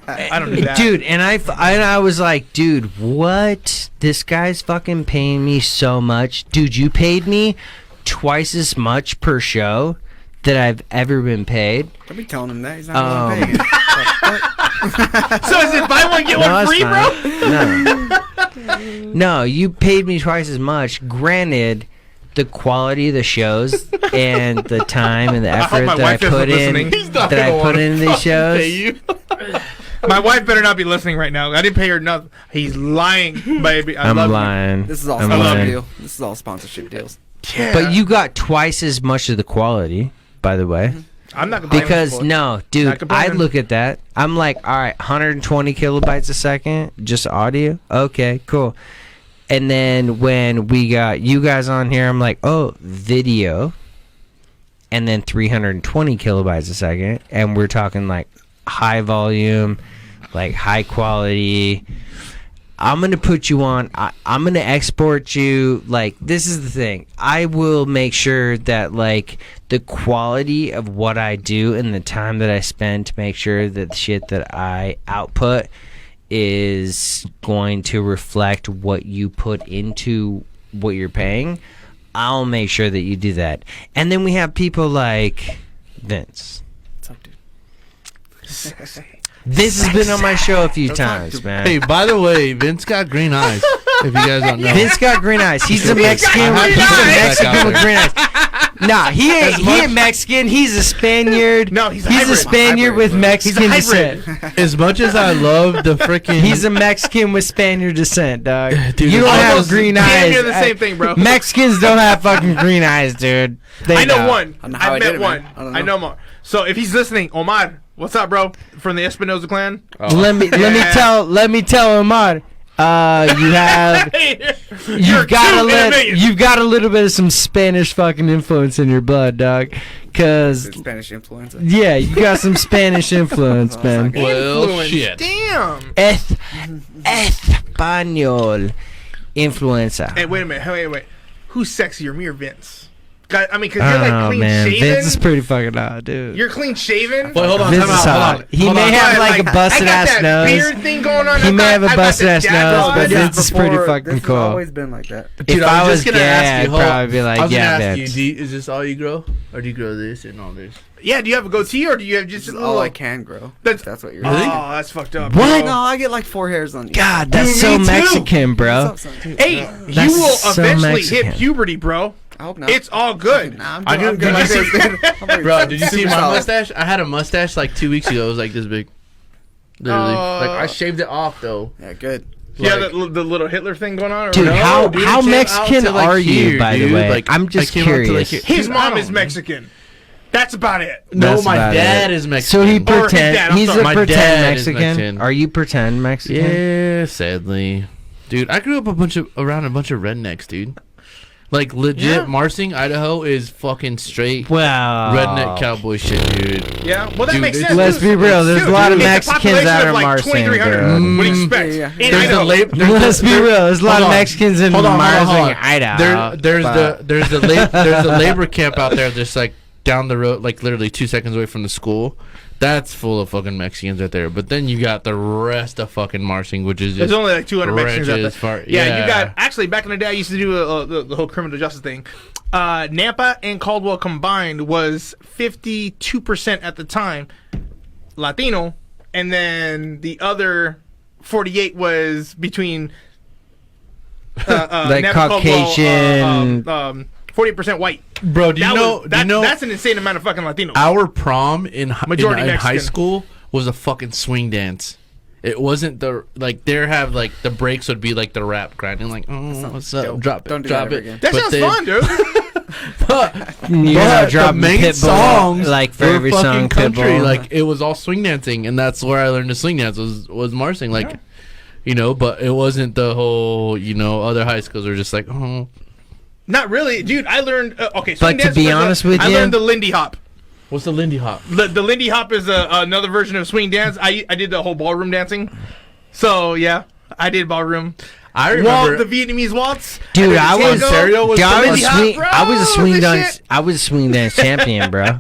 I don't do that. dude, and I was like, dude, what? This guy's fucking paying me so much, dude. You paid me twice as much per show that I've ever been paid. Don't be telling him that. He's not going to pay it. So is it buy one get one that's free, fine. bro? No, you paid me twice as much. Granted, the quality of the shows and the time and the hope effort my that I wife isn't put in, listening. He's not that I gonna put wanna into these Pay shows. you. My wife better not be listening right now. I didn't pay her nothing. He's lying, baby. I I'm love lying. This is all I'm sponsorship lying. deal. This is all sponsorship deals. You. Yeah. But you got twice as much of the quality, by the way. I'm not complaining. Because no, dude, Not I complaining. look at that. I'm like, all right, 120 kilobytes a second, just audio. Okay, cool. And then when we got you guys on here, I'm like, oh, video. And then 320 kilobytes a second, and we're talking like high volume, like high quality. I'm gonna put you on. I'm gonna export you. Like, this is the thing. I will make sure that like the quality of what I do and the time that I spend to make sure that the shit that I output is going to reflect what you put into what you're paying. I'll make sure that you do that. And then we have people like Vince. What's up, dude? Vince has been on my show a few times, man. Hey, by the way, Vince got green eyes. If you guys don't know. Vince got green eyes. He's a He's Mexican. got He's green a eyes. Mexican with green eyes. Nah, he ain't Mexican. He's a Spaniard. No, he's a a hybrid. Spaniard with Mexican He's a hybrid. descent. As much as I love the freaking, He's a Mexican with Spaniard descent, dog. Dude, You don't have almost green damn eyes. near the same thing, bro. Mexicans don't have fucking green eyes, dude. They I know don't. one. I don't know how I I've did met it, one. man. I don't I know. know more. So if he's listening, Omar, what's up, bro? From the Espinosa clan. Let me tell Omar. You have You're you've got two in a million. you've got a little bit of some Spanish fucking influence in your blood, dog. Cause Spanish influenza. yeah, you got some Spanish influence, man. well, Influence. shit. Damn. Español influenza. Hey, wait a minute. Wait. Who's sexier, me or Vince? I mean, because I you're don't like know, clean man. shaven. Vince is pretty fucking hot, dude. You're clean shaven. Wait, hold on. Vince Time is out. Hold hot. on. He Hold may on. have like a busted I got ass that nose. beard thing going on. He may have a busted ass nose, but Yeah, Vince is pretty before, fucking this cool. has always been like that. Dude, If I was just gonna gay, ask you, I'd probably be like, I was yeah, gonna ask Vince. you, is this all you grow, or do you grow this and all this? Yeah, do you have a goatee or do you have just This a is little? all I can grow. That's- That's what you're Really? saying. Oh, that's fucked up. What? No, I get like 4 hairs on you. God, that's Dude, so me too. Mexican, bro. What's up, son? Hey, That's you will so eventually Mexican. hit puberty, bro. I hope not. It's all good. Nah, I I'm do- good. did I'm you good. I'm good. Bro, did you see Super my solid. mustache? I had a mustache like 2 weeks ago. It was like this big. Literally, like I Uh, shaved it off though. Yeah, good. Yeah, Like- the little Hitler thing going on. Or Dude, No, whatever? dude, how it came out Mexican to, like, are you, here, by the dude. way? Like, I'm I just came out to, like, curious. here. His Dude, I mom don't is know. Mexican. That's about it. No, That's my about dad it. is Mexican. So he Or his dad, pretend I'm he's sorry. a My pretend dad is Mexican. Mexican. Are you pretend Mexican? Yeah, sadly, dude. I grew up around a bunch of rednecks, dude. Like legit, Yeah. Marsing, Idaho is fucking straight Well, redneck cowboy shit, dude. Yeah, well that Dude, makes it's- sense. let's be real. There's Dude, a lot of it's a Mexicans population out of of like Marsing, 2,300. bro. What do you expect? Yeah, yeah. In There's Idaho. the lab. Let's be real. There's a lot of Hold on. Mexicans in Hold on, Marsing, Idaho. There's but- there's the labor camp out there, just like down the road, like literally 2 seconds away from the school. That's full of fucking Mexicans right there. But then you got the rest of fucking Marsing, which is There's just only like 200 Mexicans out there. wretched as far- Yeah, yeah. you got actually back in the day. I used to do the whole criminal justice thing. Nampa and Caldwell combined was 52% at the time Latino, and then the other 48 was between Like Nampa, Caucasian. 40% white. bro. Do you know? That's an insane amount of fucking Latinos. Our prom in Majority in high Mexican. school was a fucking swing dance. It wasn't the like there have like the breaks would be like the rap grinding like what's up dope. drop it Don't do drop that it ever again. That But sounds then- fun, dude. You know, but the dropping main Pitbull, songs like for were every fucking song, country. Pitbull. Like it was all swing dancing, and that's where I learned to swing dance was Marsing. Like you know, but it wasn't the whole other high schools were just like Not really, dude. I learned okay. But swing to dance be was honest with I you- learned the Lindy Hop. what's the Lindy Hop? The Lindy Hop is another version of swing dance. I did the whole ballroom dancing. So yeah, I did ballroom. I remember the Vietnamese waltz. Dude, and then I the was, tango. Ontario was dude, I the was Lindy Hop, swing. bro. I was a swing This dance. shit. I was a swing dance champion, bro.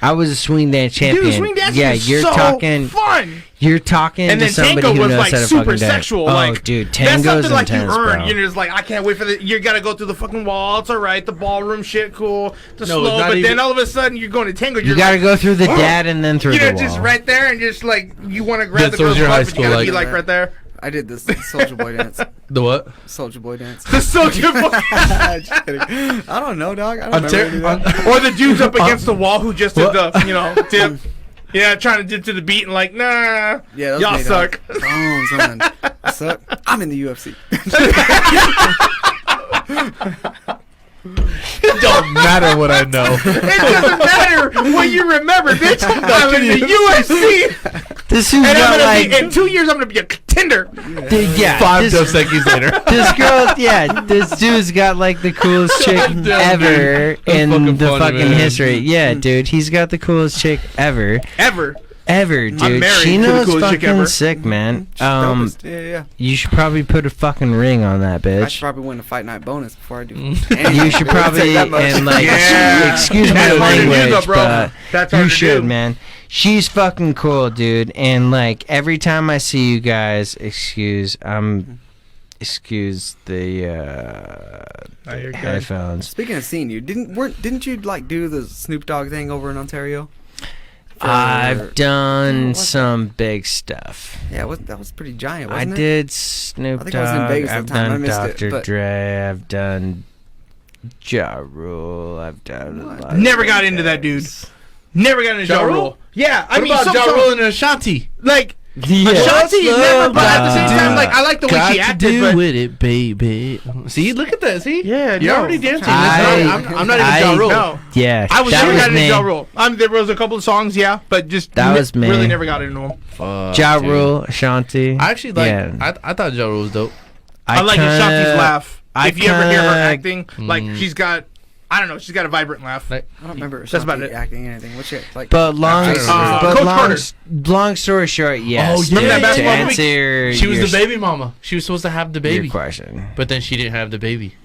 I was a swing dance champion. Dude, swing dance yeah, is you're so talking. fun. You're talking And to then somebody tango who was knows like how to super fucking dance. sexual. Oh, Like dude, that's tango's something like intense, you earn. bro. You're just like, I can't wait for the. You gotta go through the fucking waltz. All right, the ballroom shit, cool. The No, slow, it's not but even- then all of a sudden you're going to tango. You You're gotta like, go through the "Whoa." dad and then through You the know, wall. just right there, and just like you want to grab That's the what was girl's your butt, high but you school gotta like? be like right there. I did this Soldier Boy dance. The what? Soldier Boy dance. The soldier boy. Just kidding. I don't know, dog. I don't remember any of that. Or the dude's up against the wall who just did the, dip. Yeah, trying to dip to the beat and like, nah, Yeah, those y'all made suck. Bones, man. I suck. I'm in the UFC. It don't matter what I know. It doesn't matter what you remember, bitch. I'm in the UFC. This dude's And got I'm gonna like, be, in 2 years, I'm gonna be a contender. dude, yeah, 5 this, Dos Equis later. this girl, yeah, this dude's got like the coolest chick Damn, ever dude. That's in fucking the funny, fucking man. history. Yeah, dude, he's got the coolest chick ever, Ever. dude. married She to the knows coolest chick fucking ever. sick, man. Dopest. Yeah. You should probably put a fucking ring on that I bitch. should probably win a fight night bonus before I do. You should probably and like Yeah. excuse my That's hard to do, language, though, bro. but That's you hard to should, do. man. She's fucking cool, dude. And like every time I see you guys, excuse the Oh, you're good. headphones. Speaking of seeing you, didn't you like do the Snoop Dogg thing over in Ontario? I've done What's some big stuff. Yeah, that was pretty giant, I wasn't it? did Snoop I think Dogg. I was in Vegas at I've the time. I done missed it, Dr. but- Dre. I've done Ja Rule. I've done a lot. Never of got big into that dude. guys. Never got into Ja Ja Rule? Rule. Yeah, I What mean, about some Ja songs- Rule and Ashanti? like Yeah. Ashanti, never. But at the same Dude. time, like I like the way Got she to acted. do But with it, baby. See, look at that. See, Yeah, you're no. already dancing. I- I'm not even Ja Rule. no, Yeah, I was that never was got into me. Ja Rule. There was a couple of songs, yeah, but just That was me. Really never got into them. Fuck, Ja dude. Rule, Ashanti. I actually like. Yeah. I thought Ja Rule was dope. I like Ashanti's laugh. I If you ever hear her kinda- acting, like she's got, I don't know, she's got a vibrant laugh. Like, I don't remember. That's about Ashanti it. acting anything. What's it like? But long, Coach long story short, yes. Oh, yeah. Remember that to basketball answer she was your, the baby mama. She was supposed to have the baby, your question. but then she didn't have the baby.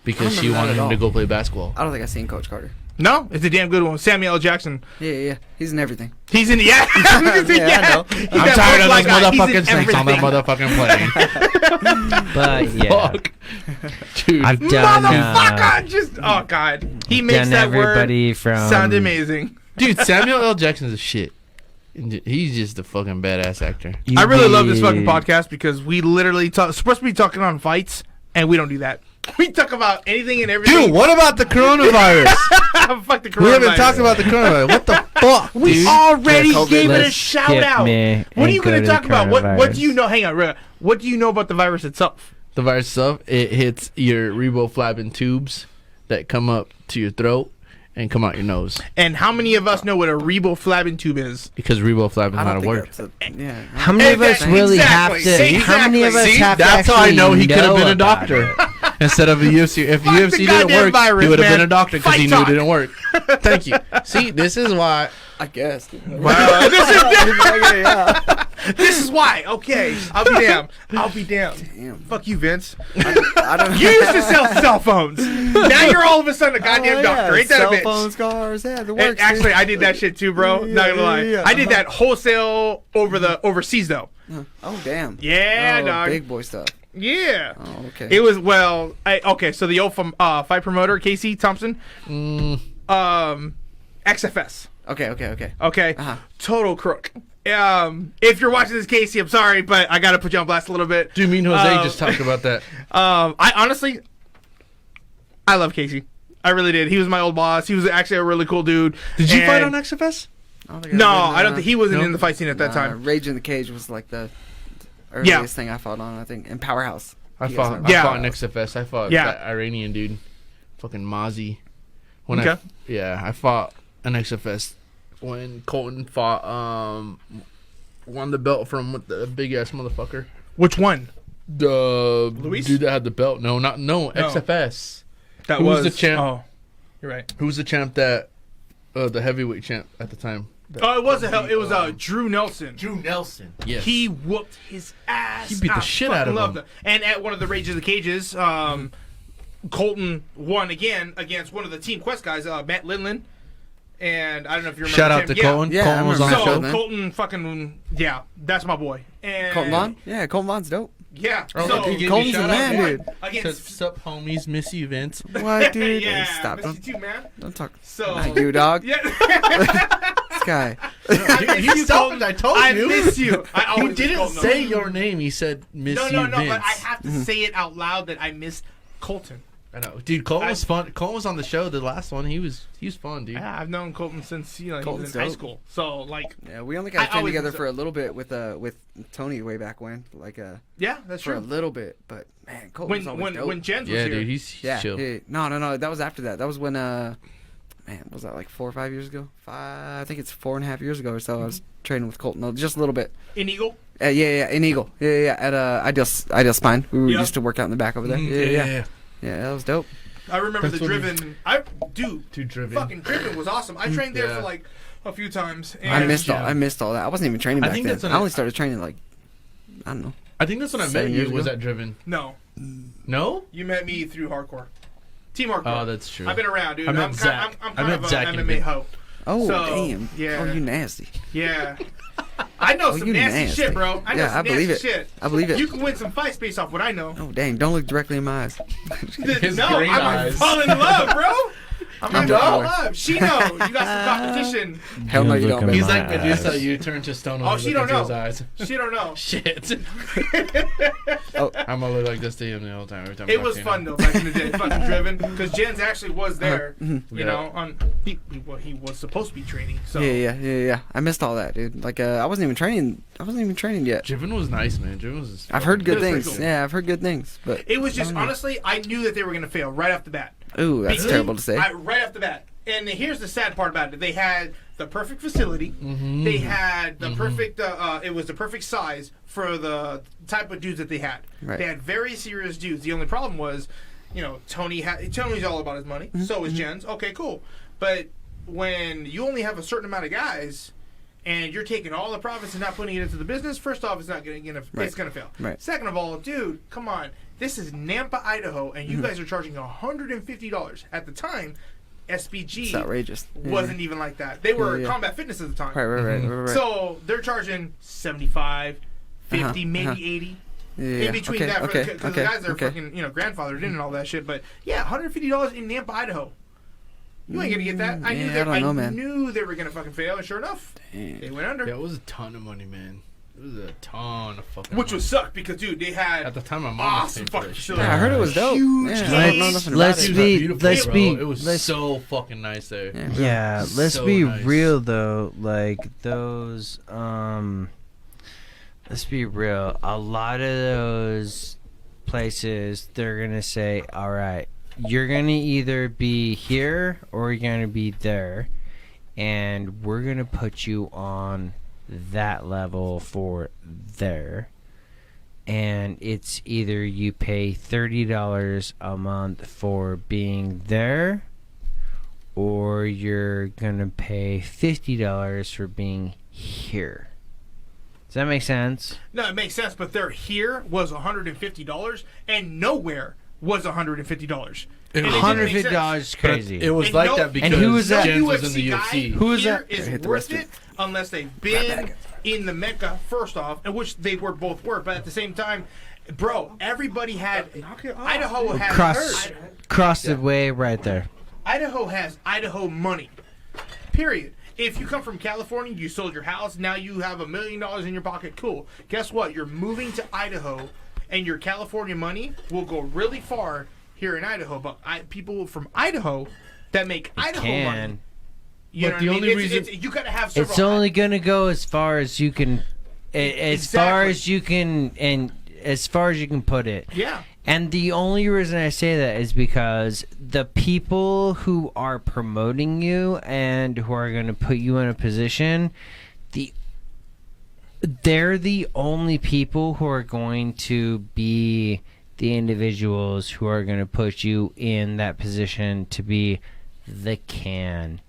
because she remember that wanted at him to all. go play basketball. I don't think I've seen Coach Carter. No, it's a damn good one. Samuel L. Jackson. Yeah. He's in everything. He's in. Yeah. I know. I'm tired of those motherfucking snakes snakes on that motherfucking plane. But yeah, Fuck. Dude. I've done. Motherfucker! Just oh god, he makes done that everybody word from sound amazing. Dude, Samuel L. Jackson's a shit. He's just a fucking badass actor. I really love this fucking podcast because we literally supposed to be talking on fights, and we don't do that. We talk about anything and everything. Dude, what about the coronavirus? Fuck the coronavirus. We haven't talked about the coronavirus. What the fuck, We dude? already Yeah, gave it a Let's shout skip out. me What are and you go going to to talk the about? What coronavirus. do you know? Hang on, what do you know about the virus itself? The virus itself, it hits your riboflavin tubes that come up to your throat and come out your nose. And how many of us know what a riboflavin tube is? Because riboflavin is I not don't a think word. that's yeah. How many of us really Exactly, have to? How many of us See, have that's to how I actually know he could have been a about doctor. it? Instead of a UFC. If Fuck UFC the didn't goddamn work, virus, he would have man. been a doctor because Fight he knew talk. it didn't work. Thank you. See, this is why. I guess. Wow. Yeah. This is why. Okay, I'll be damned. I'll be damned. Damn. Fuck you, Vince. I don't You used to sell cell phones. Now you're all of a sudden a goddamn doctor. Ain't that Cell a bitch? phones, cars, yeah, the And works. actually, I did that shit too, bro. Not gonna lie. yeah. I did that wholesale overseas though. Oh damn. Yeah, oh, dog. big boy stuff. Yeah. Oh okay. It was okay. So the old fight promoter Casey Thompson, XFS. okay. Okay, Uh-huh. total crook. If you're watching this, Casey, I'm sorry, but I gotta put you on blast a little bit. Dude, me and Jose just talked about that. I honestly, I love Casey. I really did. He was my old boss. He was actually a really cool dude. Did you fight And- on XFS? No, I don't think he wasn't in the fight scene at that Nah, time. Rage in the Cage was like the earliest thing I fought on. I think in Powerhouse. I You guys fought. know. I Yeah. fought in XFS. I fought Yeah. that Iranian dude, fucking Mozzie. Okay. I fought an XFS when Colton fought won the belt from the big ass motherfucker. Which one? The Luis? dude that had the belt. No, XFS. That Who was was the champ? Oh, you're right. Who was the champ that the heavyweight champ at the time? Oh, it was Drew Nelson. Drew Nelson. Yes. He whooped his ass. He beat the I shit fucking out of loved him. And at one of the Rage of the Cages, Colton won again against one of the Team Quest guys, Matt Lindland. And I don't know if you remember Shout out him. to Yeah. Colton. Yeah, Colton I was on remember the So show. man. Colton fucking that's my boy. And Colton Vaughn? Yeah, Colton Vaughn's dope. Yeah. Oh, so he gave you a Colton's the shout man, out. dude. against Sup, homies, miss you, Vince. What, dude? yeah, Stop. miss you too, man. Don't talk. So Not you, dog. Yeah. This guy. He's selfish. I told I you. miss you. I He always didn't Colton, though. say your name. He said miss No, you, no, no. Vince. But I have to say it out loud that I miss Colton. I know, dude. Colton was fun. Colton was on the show. The last one, he was fun, dude. Yeah, I've known Colton since he was Colton's in high dope. school. So like, Yeah, we only I got to train always together was- for a little bit with Tony way back when, yeah, that's for a true. little bit. But man, Colton When was always dope. when Jens was Yeah, here, dude. He's yeah, chill. yeah. No, that was after that. That was when man, was that like 4 or 5 years ago? I think it's 4.5 years ago or so. I was training with Colton, just a little bit. in Eagle. Yeah, in Eagle. Yeah, at Ideal Spine. We Yeah. used to work out in the back over there. Yeah, that was dope. I remember That's the what Driven. Too driven. Fucking Driven was awesome. I trained there Yeah. for like a few times. And I missed all that. I wasn't even training I back think then. that's when I only started training I don't know. I think that's when I met 7 you. years Was ago? that driven? No, No. you met me through hardcore. Team hardcore. Oh, that's true. I've been around, dude. I met I'm Zach. I'm I kind met of Zach an in a MMA bit. hoe. Oh So, damn! yeah. Oh, you nasty. Yeah. I know Oh, some you nasty nasty. shit, bro. I know Yeah, some I believe nasty it. shit. I believe it. You can win some fights based off what I know. Oh dang! Don't look directly in my eyes. His No, green I'm eyes. falling in love, bro. I'm You in love. don't. She knows. You got some competition. Hell no, you Look don't. at He's baby. like Medusa. You turn to stone. Oh, she don't know. His eyes. She don't know. Shit. Oh, I'm gonna look like this to him the whole time. Every time. I It talk was to fun him. though back in the day, fucking Driven, because Jens actually was there. You Yeah. know, he was supposed to be training. So yeah. I missed all that, dude. I wasn't even training. Yet. Driven was nice, man. Driven was. I've heard good It was pretty things. cool. Yeah, I've heard good things. But it was just honestly, I knew that they were gonna fail right off the bat. ooh, that's Because terrible to say. Right off the bat. And here's the sad part about it: they had the perfect facility. Mm-hmm. They had the perfect. It was the perfect size for the type of dudes that they had. Right. They had very serious dudes. The only problem was, Tony's all about his money. Mm-hmm. So is Jens. Okay, cool. But when you only have a certain amount of guys, and you're taking all the profits and not putting it into the business, first off, it's gonna fail. Right. Second of all, dude, come on. This is Nampa, Idaho, and you guys are charging $150. At the time, SBG It's outrageous. wasn't even like that. They were Combat Fitness at the time. Right. So they're charging 75, 50, maybe 80. In between that, because the guys are fucking, grandfathered in and all that shit. But yeah, $150 in Nampa, Idaho. You ain't gonna get that. I knew they were gonna fucking fail, and sure enough, they went under. Yeah, it was a ton of money, man. It was a ton of fucking Which money. would suck because, dude, they had at the time my mom was awesome paying for fucking that shit. shit. Yeah, I heard it was dope. Huge Yeah, games. I don't know nothing about Let's it. be- Beautiful, let's bro. be- It was let's- so fucking nice there. Yeah, let's So be nice. real though. Like those, let's be real. A lot of those places, they're gonna say, "All right, you're gonna either be here or you're gonna be there, and we're gonna put you on that level for there." And it's either you pay $30 a month for being there, or you're gonna pay $50 for being here. Does that make sense? No, it makes sense, but their here was $150, and nowhere was $150. And it didn't make sense. $150 is crazy. It was And like no- that because and who was that? Jens No was in the UFC UFC. guy Who was here that? is Hit the worth rest it unless they've been in the Mecca first off, and which they both were. But at the same time, bro, everybody had Idaho has Cross the way right there. Idaho has Idaho money. Period. If you come from California, you sold your house, now you have $1 million in your pocket. Cool. Guess what? You're moving to Idaho, and your California money will go really far here in Idaho. But people from Idaho that make Idaho money. You know But the what I only mean? reason- It's you gotta have several. It's only gonna go as far as you can, as far Exactly. as you can, and as far as you can put it. Yeah. And the only reason I say that is because the people who are promoting you and who are going to put you in a position, they're the only people who are going to be the individuals who are going to put you in that position to be the can,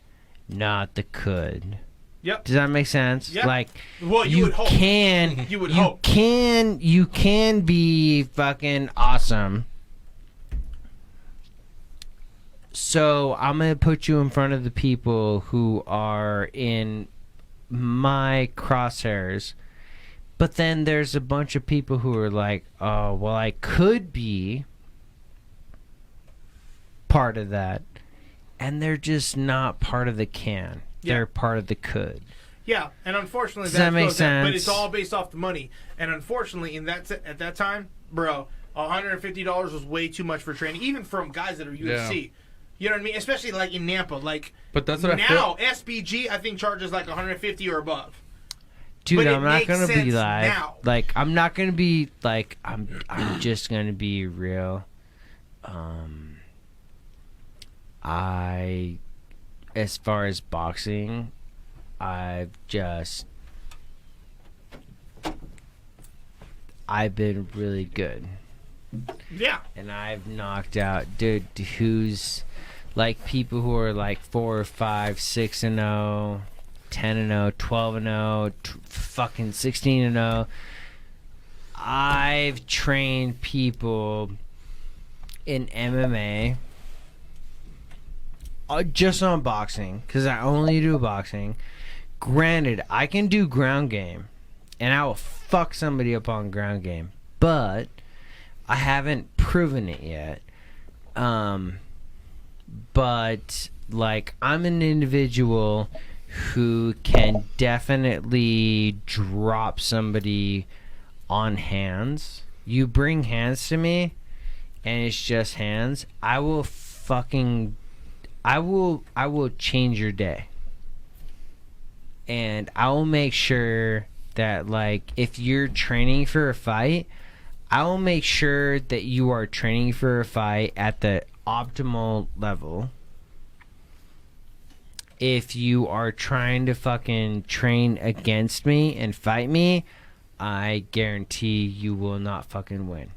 not the could. Yep. Does that make sense? Yep. Like, Well, you would hope. You would hope. You can be fucking awesome. So I'm gonna put you in front of the people who are in my crosshairs. But then there's a bunch of people who are like, oh, well, I could be part of that. And they're just not part of the can. Yeah. They're part of the could. Yeah, and unfortunately, Does that make goes down, but sense? it's all based off the money. And unfortunately, at that time, bro, $150 was way too much for training, even from guys that are UFC. You know what I mean? Especially like in Nampa, like. But that's what now SBG I think charges like 150 or above. Dude, But it I'm not makes gonna be sense like, now. I'm not gonna be like, I'm just gonna be real. As far as boxing, I've been really good. Yeah. And I've knocked out, dude, who's like people who are like 4 or 5, 6-0, 10-0, 12-0, fucking 16-0. I've trained people in MMA just on boxing because I only do boxing. Granted, I can do ground game and I will fuck somebody up on ground game, but I haven't proven it yet. But like I'm an individual who can definitely drop somebody on hands. You bring hands to me and it's just hands, I will change your day. And I will make sure that like if you're training for a fight, I will make sure that you are training for a fight at the optimal level. If you are trying to fucking train against me and fight me, I guarantee you will not fucking win.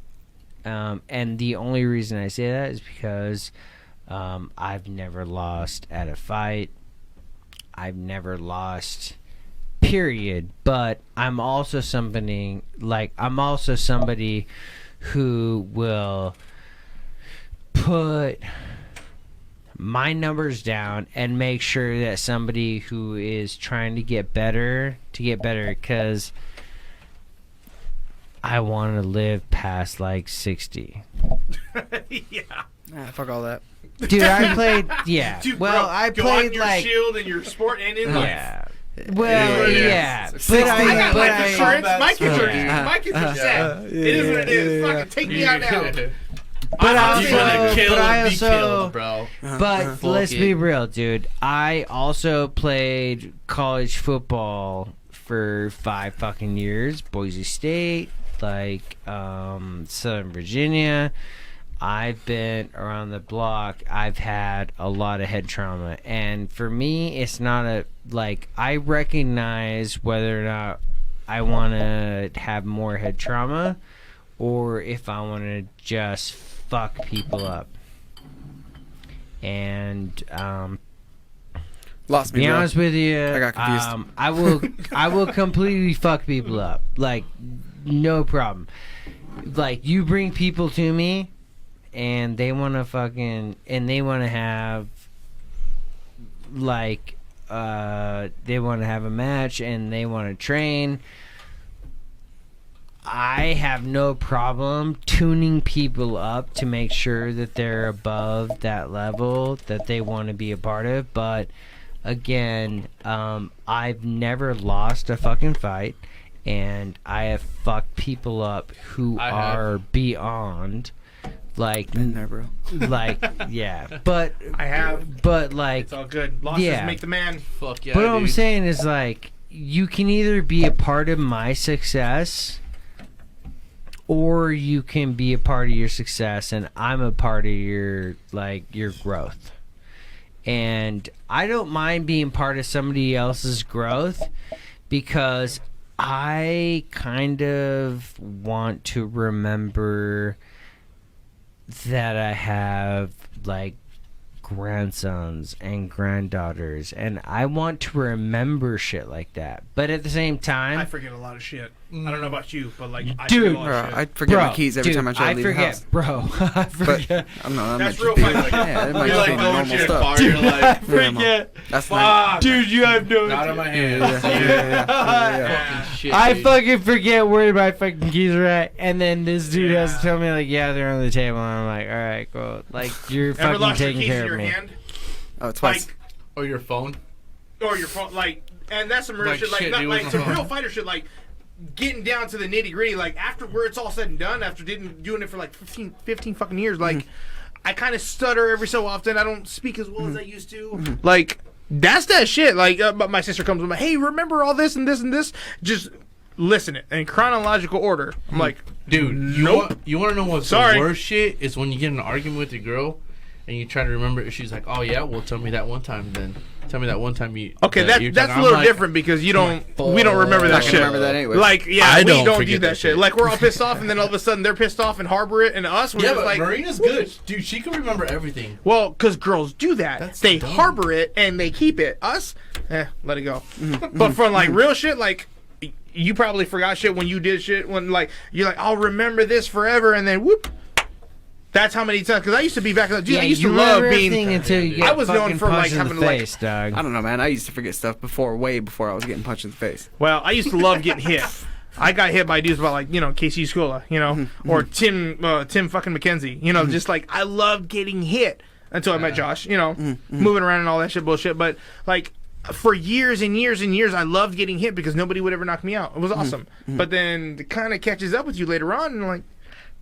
And the only reason I say that is because I've never lost at a fight. I've never lost period. But I'm also somebody who will put my numbers down and make sure that somebody who is trying to get better, because I want to live past like 60. Yeah. Fuck all that. Dude, I played. Yeah. Dude, well, bro, I go on played your like. shield and your sport and in life. Yeah. Well, yeah. But I got life insurance. My kids are Yeah. my kids are sad. It is what it is. Fucking take me out now. But I also, killed, bro. but let's be real, dude. I also played college football for 5 fucking years. Boise State, like Southern Virginia. I've been around the block. I've had a lot of head trauma, and for me, it's not a like. I recognize whether or not I want to have more head trauma, or if I want to just fuck people up. And Lost me, be bro. honest with you, I got confused. I will completely fuck people up, like no problem. Like you bring people to me, and they want to have like they want to have a match and they want to train. I have no problem tuning people up to make sure that they're above that level that they want to be a part of. But again, I've never lost a fucking fight, and I have fucked people up who are beyond. Like, Been there, bro. like, yeah, but I have. but like, It's all good. Losses Yeah. make the man. Fuck yeah, but what I'm dude. saying is like, you can either be a part of my success, or you can be a part of your success, and I'm a part of your growth. And I don't mind being part of somebody else's growth, because I kind of want to remember that I have like grandsons and granddaughters, and I want to remember shit like that. But at the same I time, forget a lot of shit. I don't know about you, but like I Dude. forget a lot Bro, of shit. I forget bro, my keys every dude, time I try to leave the forget, house. bro. I But forget. I don't know. That That's might real just be, fight. yeah, that might You're just like be going normal shit stuff. car, you're like, forget. That's not. Fuck. Dude, you have no out of my Yeah, hands. yeah. Fucking shit, I dude. fucking forget where my fucking keys are at, and then this dude has to tell me like, yeah, they're on the table, and I'm like, all right, cool. Like you're Ever fucking lost your taking keys in care your of me. hand? Oh, twice. Like, Or your phone. or your phone, like, and that's some real Like shit. Like, shit, not, dude, like with some my phone. real fighter shit. Like, getting down to the nitty gritty. Like, after where it's all said and done, after doing it for like 15 fucking years, like, I kind of stutter every so often. I don't speak as well as I used to. Like, that's that shit. Like, but my sister comes and like, hey, remember all this and this and this? Just listen it in chronological order. I'm like, Dude, nope. you want to know what's Sorry. the worst shit? Is when you get in an argument with your girl and you try to remember it. She's like, oh, yeah, well, tell me that one time then. Tell me that one time you... Okay, you're that's talking- a I'm little like, different because you don't. We don't remember I that can shit. remember that anyway. Like, yeah, I we don't don't do forget that that shit. shit. Like, we're all pissed off, and then all of a sudden they're pissed off and harbor it, and us, we're Yeah, just but like, Marina's good. Dude, she can remember everything. well, because girls do that. That's They dumb. harbor it and they keep it. Us, let it go. But from like real shit, like you probably forgot shit when you did shit when like you're like, I'll remember this forever, and then whoop. That's how many times. Because I used to be back. Dude, I used to you love remember being. everything until you get I was known fucking for, like, punched in having, the like- face, dog. I don't know, man. I used to forget stuff way before I was getting punched in the face. Well, I used to love getting hit. I got hit by dudes about like KC Skula, or Tim fucking McKenzie, just like I loved getting hit until I met Josh, moving around and all that shit bullshit. But like for years and years and years, I loved getting hit because nobody would ever knock me out. It was awesome. But then it kind of catches up with you later on, and like,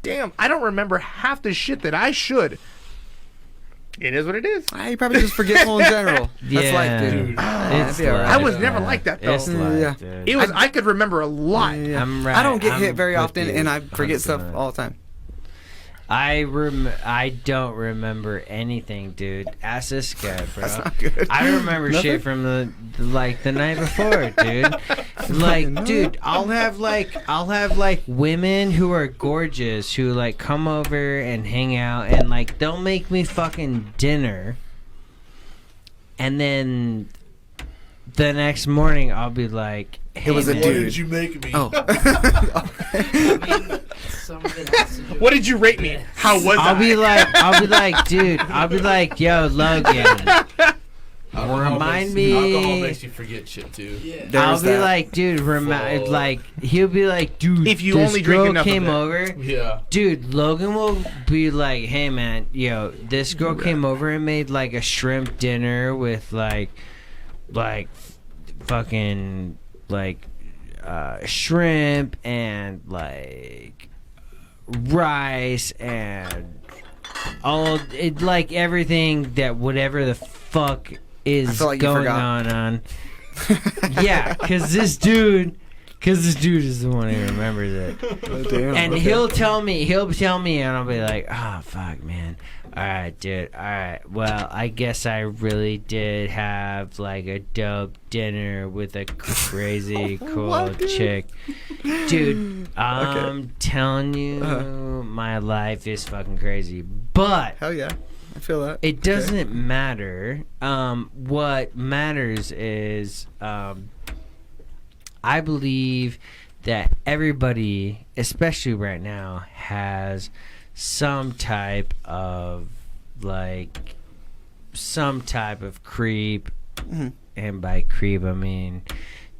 damn, I don't remember half the shit that I should. It is what it is. You probably just forgetful in general. That's life, dude. It's that'd be all right. life, I was never man. like that, though. It's life, Yeah. dude. It was. I could remember a lot. Yeah. I'm right. I don't get I'm hit very with often, you, and I forget stuff 100%. all the time. I don't remember anything, dude. Ask this guy, bro. That's not good. I remember shit from the night before, dude. Like, dude, I'll have like women who are gorgeous who like come over and hang out, and like they'll make me fucking dinner, and then the next morning I'll be like, hey, It was a man, What dude. did you make me? Oh. What did you rate me? How was I'll I? be like, dude. I'll be like, yo, Logan. Remind me. Alcohol makes you forget shit too. I'll be like, dude. Fuck. Like, he'll be like, dude. If you this only drink girl enough of came it. over. Yeah. Dude, Logan will be like, hey man, yo, this girl came over and made like a shrimp dinner with like fucking like shrimp and like rice and all it like everything that whatever the fuck I is feel like you going forgot. on. Yeah, because this dude is the one who remembers it. Oh, damn. And Okay. he'll tell me, and I'll be like, oh, fuck, man. All right, dude. All right. Well, I guess I really did have, like, a dope dinner with a crazy cool What, dude? chick. Dude, I'm telling you, my life is fucking crazy. But Hell yeah. I feel that. it doesn't matter. What matters is I believe that everybody, especially right now, has some type of creep. Mhm. And by creep, I mean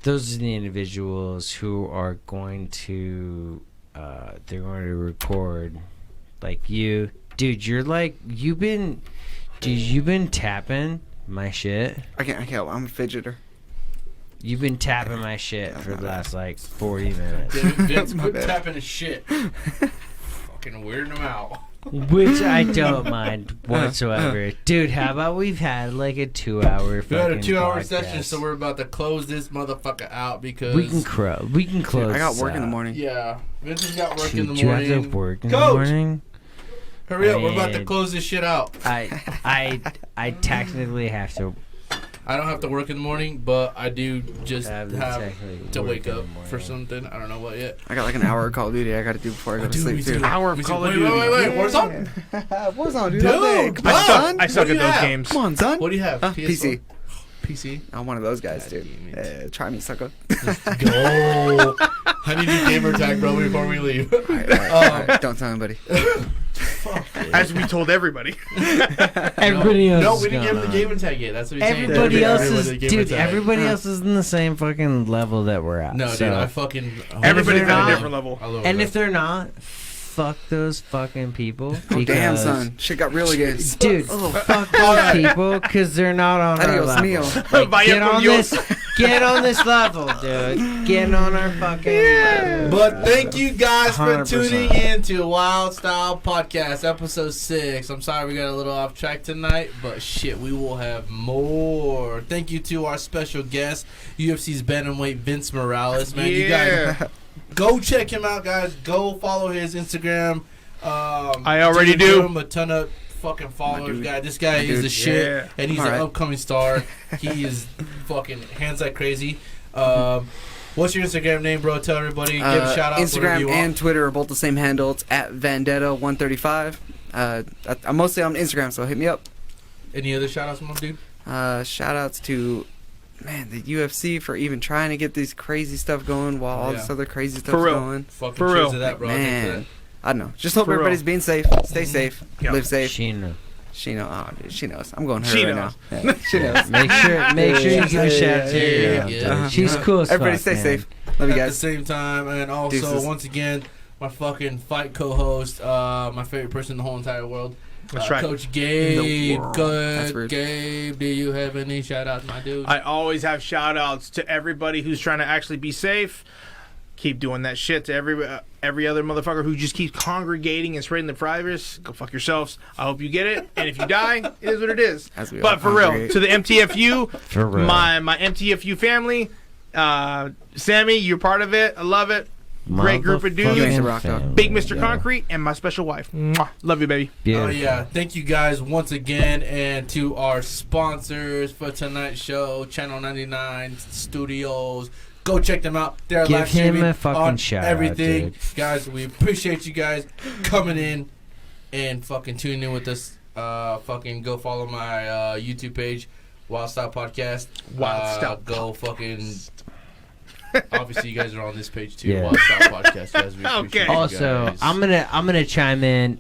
those are the individuals who are going to they're going to record like you. Dude, you've been tapping my shit. I can't. I'm a fidgeter. You've been tapping my shit for the last like 40 minutes. Vince, My quit bad. tapping his shit. Fucking weirding him out. Which I don't mind whatsoever. Dude, how about we've had like a 2-hour We had a fucking 2-hour podcast. session, so we're about to close this motherfucker out because We can close. I got this work in the out. morning. Yeah, Vince has got work Dude, in the do you morning. have to work in the Coach! morning? Hurry up, we're about to mean- close this shit out. I technically have to I don't have to work in the morning, but I do just have have technically to work wake in the up morning. for something. I don't know what yet. I got like an hour of Call of Duty I got to do before I go to Dude, sleep me too. too. Hour of Me too. Call of Wait, Duty. Wait, Warzone? Warzone, dude. Dude, all day. Come on, what? son. I suck do at you those have? games. Come on, son. What do you have? PC. PC. I'm one of those guys, God dude. damn it. Try me, sucker. Go. I need your gamer tag, bro, before we leave. All right, don't tell anybody. As we told everybody. Everybody else No, is we didn't give him the gone. gamer tag yet. That's what he's saying. Everybody else Everybody is, with the gamer dude. tag. Everybody else is in the same fucking level that we're at. No, so. dude, I fucking. Everybody's at a I love different level. him. I love And him. if they're not, fuck those fucking people. Oh, damn, because- son. Shit got real again. Dude, fuck those people because they're not on our Adios, level. mio. Like, get on this level, dude. Get on our fucking level. But thank you guys for 100%. tuning in to Wild Style Podcast, episode 6. I'm sorry we got a little off track tonight, but shit, we will have more. Thank you to our special guest, UFC's Bantamweight Vince Morales. Man, you guys go check him out, guys. Go follow his Instagram. I already give do. him a ton of fucking followers, dude. guy. This guy My is dude. the shit, Yeah. and he's All an right. upcoming star. He is fucking hands like crazy. What's your Instagram name, bro? Tell everybody. Give shout outs. Instagram you and Twitter are both the same handle. It's at Vandetta135. I'm mostly on Instagram, so hit me up. Any other shout outs, my dude? Shout outs to the UFC for even trying to get this crazy stuff going while all this Yeah. other crazy stuff's For real. going. Fucking For cheers real. to that, bro. Thanks for Man, that. I don't know. Just hope For real. everybody's being safe. Stay safe. Yeah. Live safe. Sheena. She knows. Oh, dude, she knows. I'm going her She right knows. now. Yeah, she knows. Make sure you give a shout out to her. Yeah, dude. yeah. She's cool as Everybody fuck, stay man. safe. Love you At the guys. same time, and also Deuces. once again, my fucking fight co-host, my favorite person in the whole entire world, That's right. Coach In Gabe. the world. That's Good, rude. Gabe. Do you have any shout outs, my dude? I always have shout outs to everybody who's trying to actually be safe. Keep doing that shit to every other motherfucker who just keeps congregating and spreading the virus. Go fuck yourselves. I hope you get it. And if you die, it is what it is. As we all But for real, congregate. to the MTFU, For real. my MTFU family, Sammy, you're part of it. I love it. Great group of dudes. Mr. Rock Dog. Big Mr. Yeah. Concrete and my special wife. Mwah. Love you, baby. Oh Beautiful. yeah, thank you guys once again, and to our sponsors for tonight's show, Channel 99 Studios. Go check them out. They're Give live him streaming a fucking on shout out, everything. dude. Guys, we appreciate you guys coming in and fucking tuning in with us. Fucking go follow my YouTube page, Wild Style Podcast. Wild Style Go fucking. Obviously, you guys are on this page too. Yeah. Wild Style Podcast. Guys, we appreciate you Also, guys. I'm gonna chime in.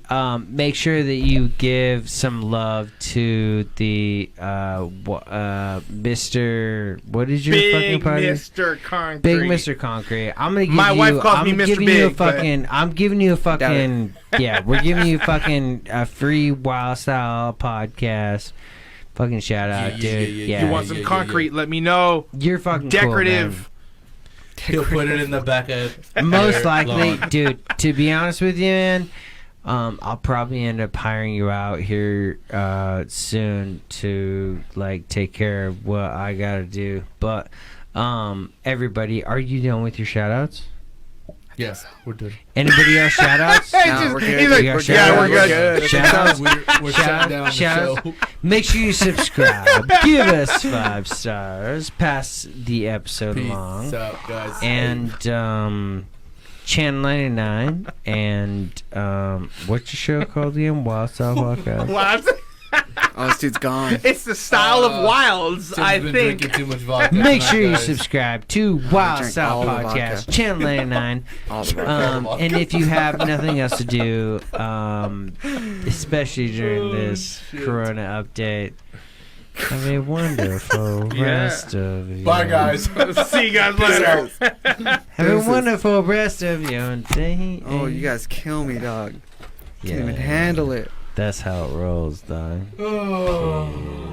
Make sure that you give some love to the Mr. What is your fucking Big party? Mr. Concrete. Big Mr. Concrete. I'm gonna give My you. wife calls I'm me Mr. giving you a Big, but- fucking. I'm giving you a fucking. Yeah, we're giving you fucking a free Wild Style Podcast. Fucking shout out, dude. Yeah, You want some concrete? Let me know. You're fucking Decorative. He'll put it in the back of. Cool, man. Most their likely, lawn. dude. To be honest with you, man. I'll probably end up hiring you out here soon to like take care of what I gotta do. But everybody, are you done with your shout outs? Yes, we're good. Anybody else shout outs? No, we're good. He's like, You got yeah, shout-outs? we're good. Shout outs. We're shutting down the Shout-outs. show. Make sure you subscribe. Give us 5 stars. Pass the episode Peace along. out, guys. And Channel 99 and what's your show called again? Wild Style Podcast. Wow. Oh, this dude's gone. It's the style of wilds, Tim's I been think. drinking too much vodka Make tonight, sure you guys. subscribe to Wild drink Style all the Podcast, vodka. Channel 99. All the And if you have nothing else to do, especially during this Corona update, have a wonderful rest of your Bye, guys. See you guys later. Have a wonderful rest of your day. Oh, you guys kill me, dog. Yeah, Can't even handle it. that's how it rolls, dog. Oh.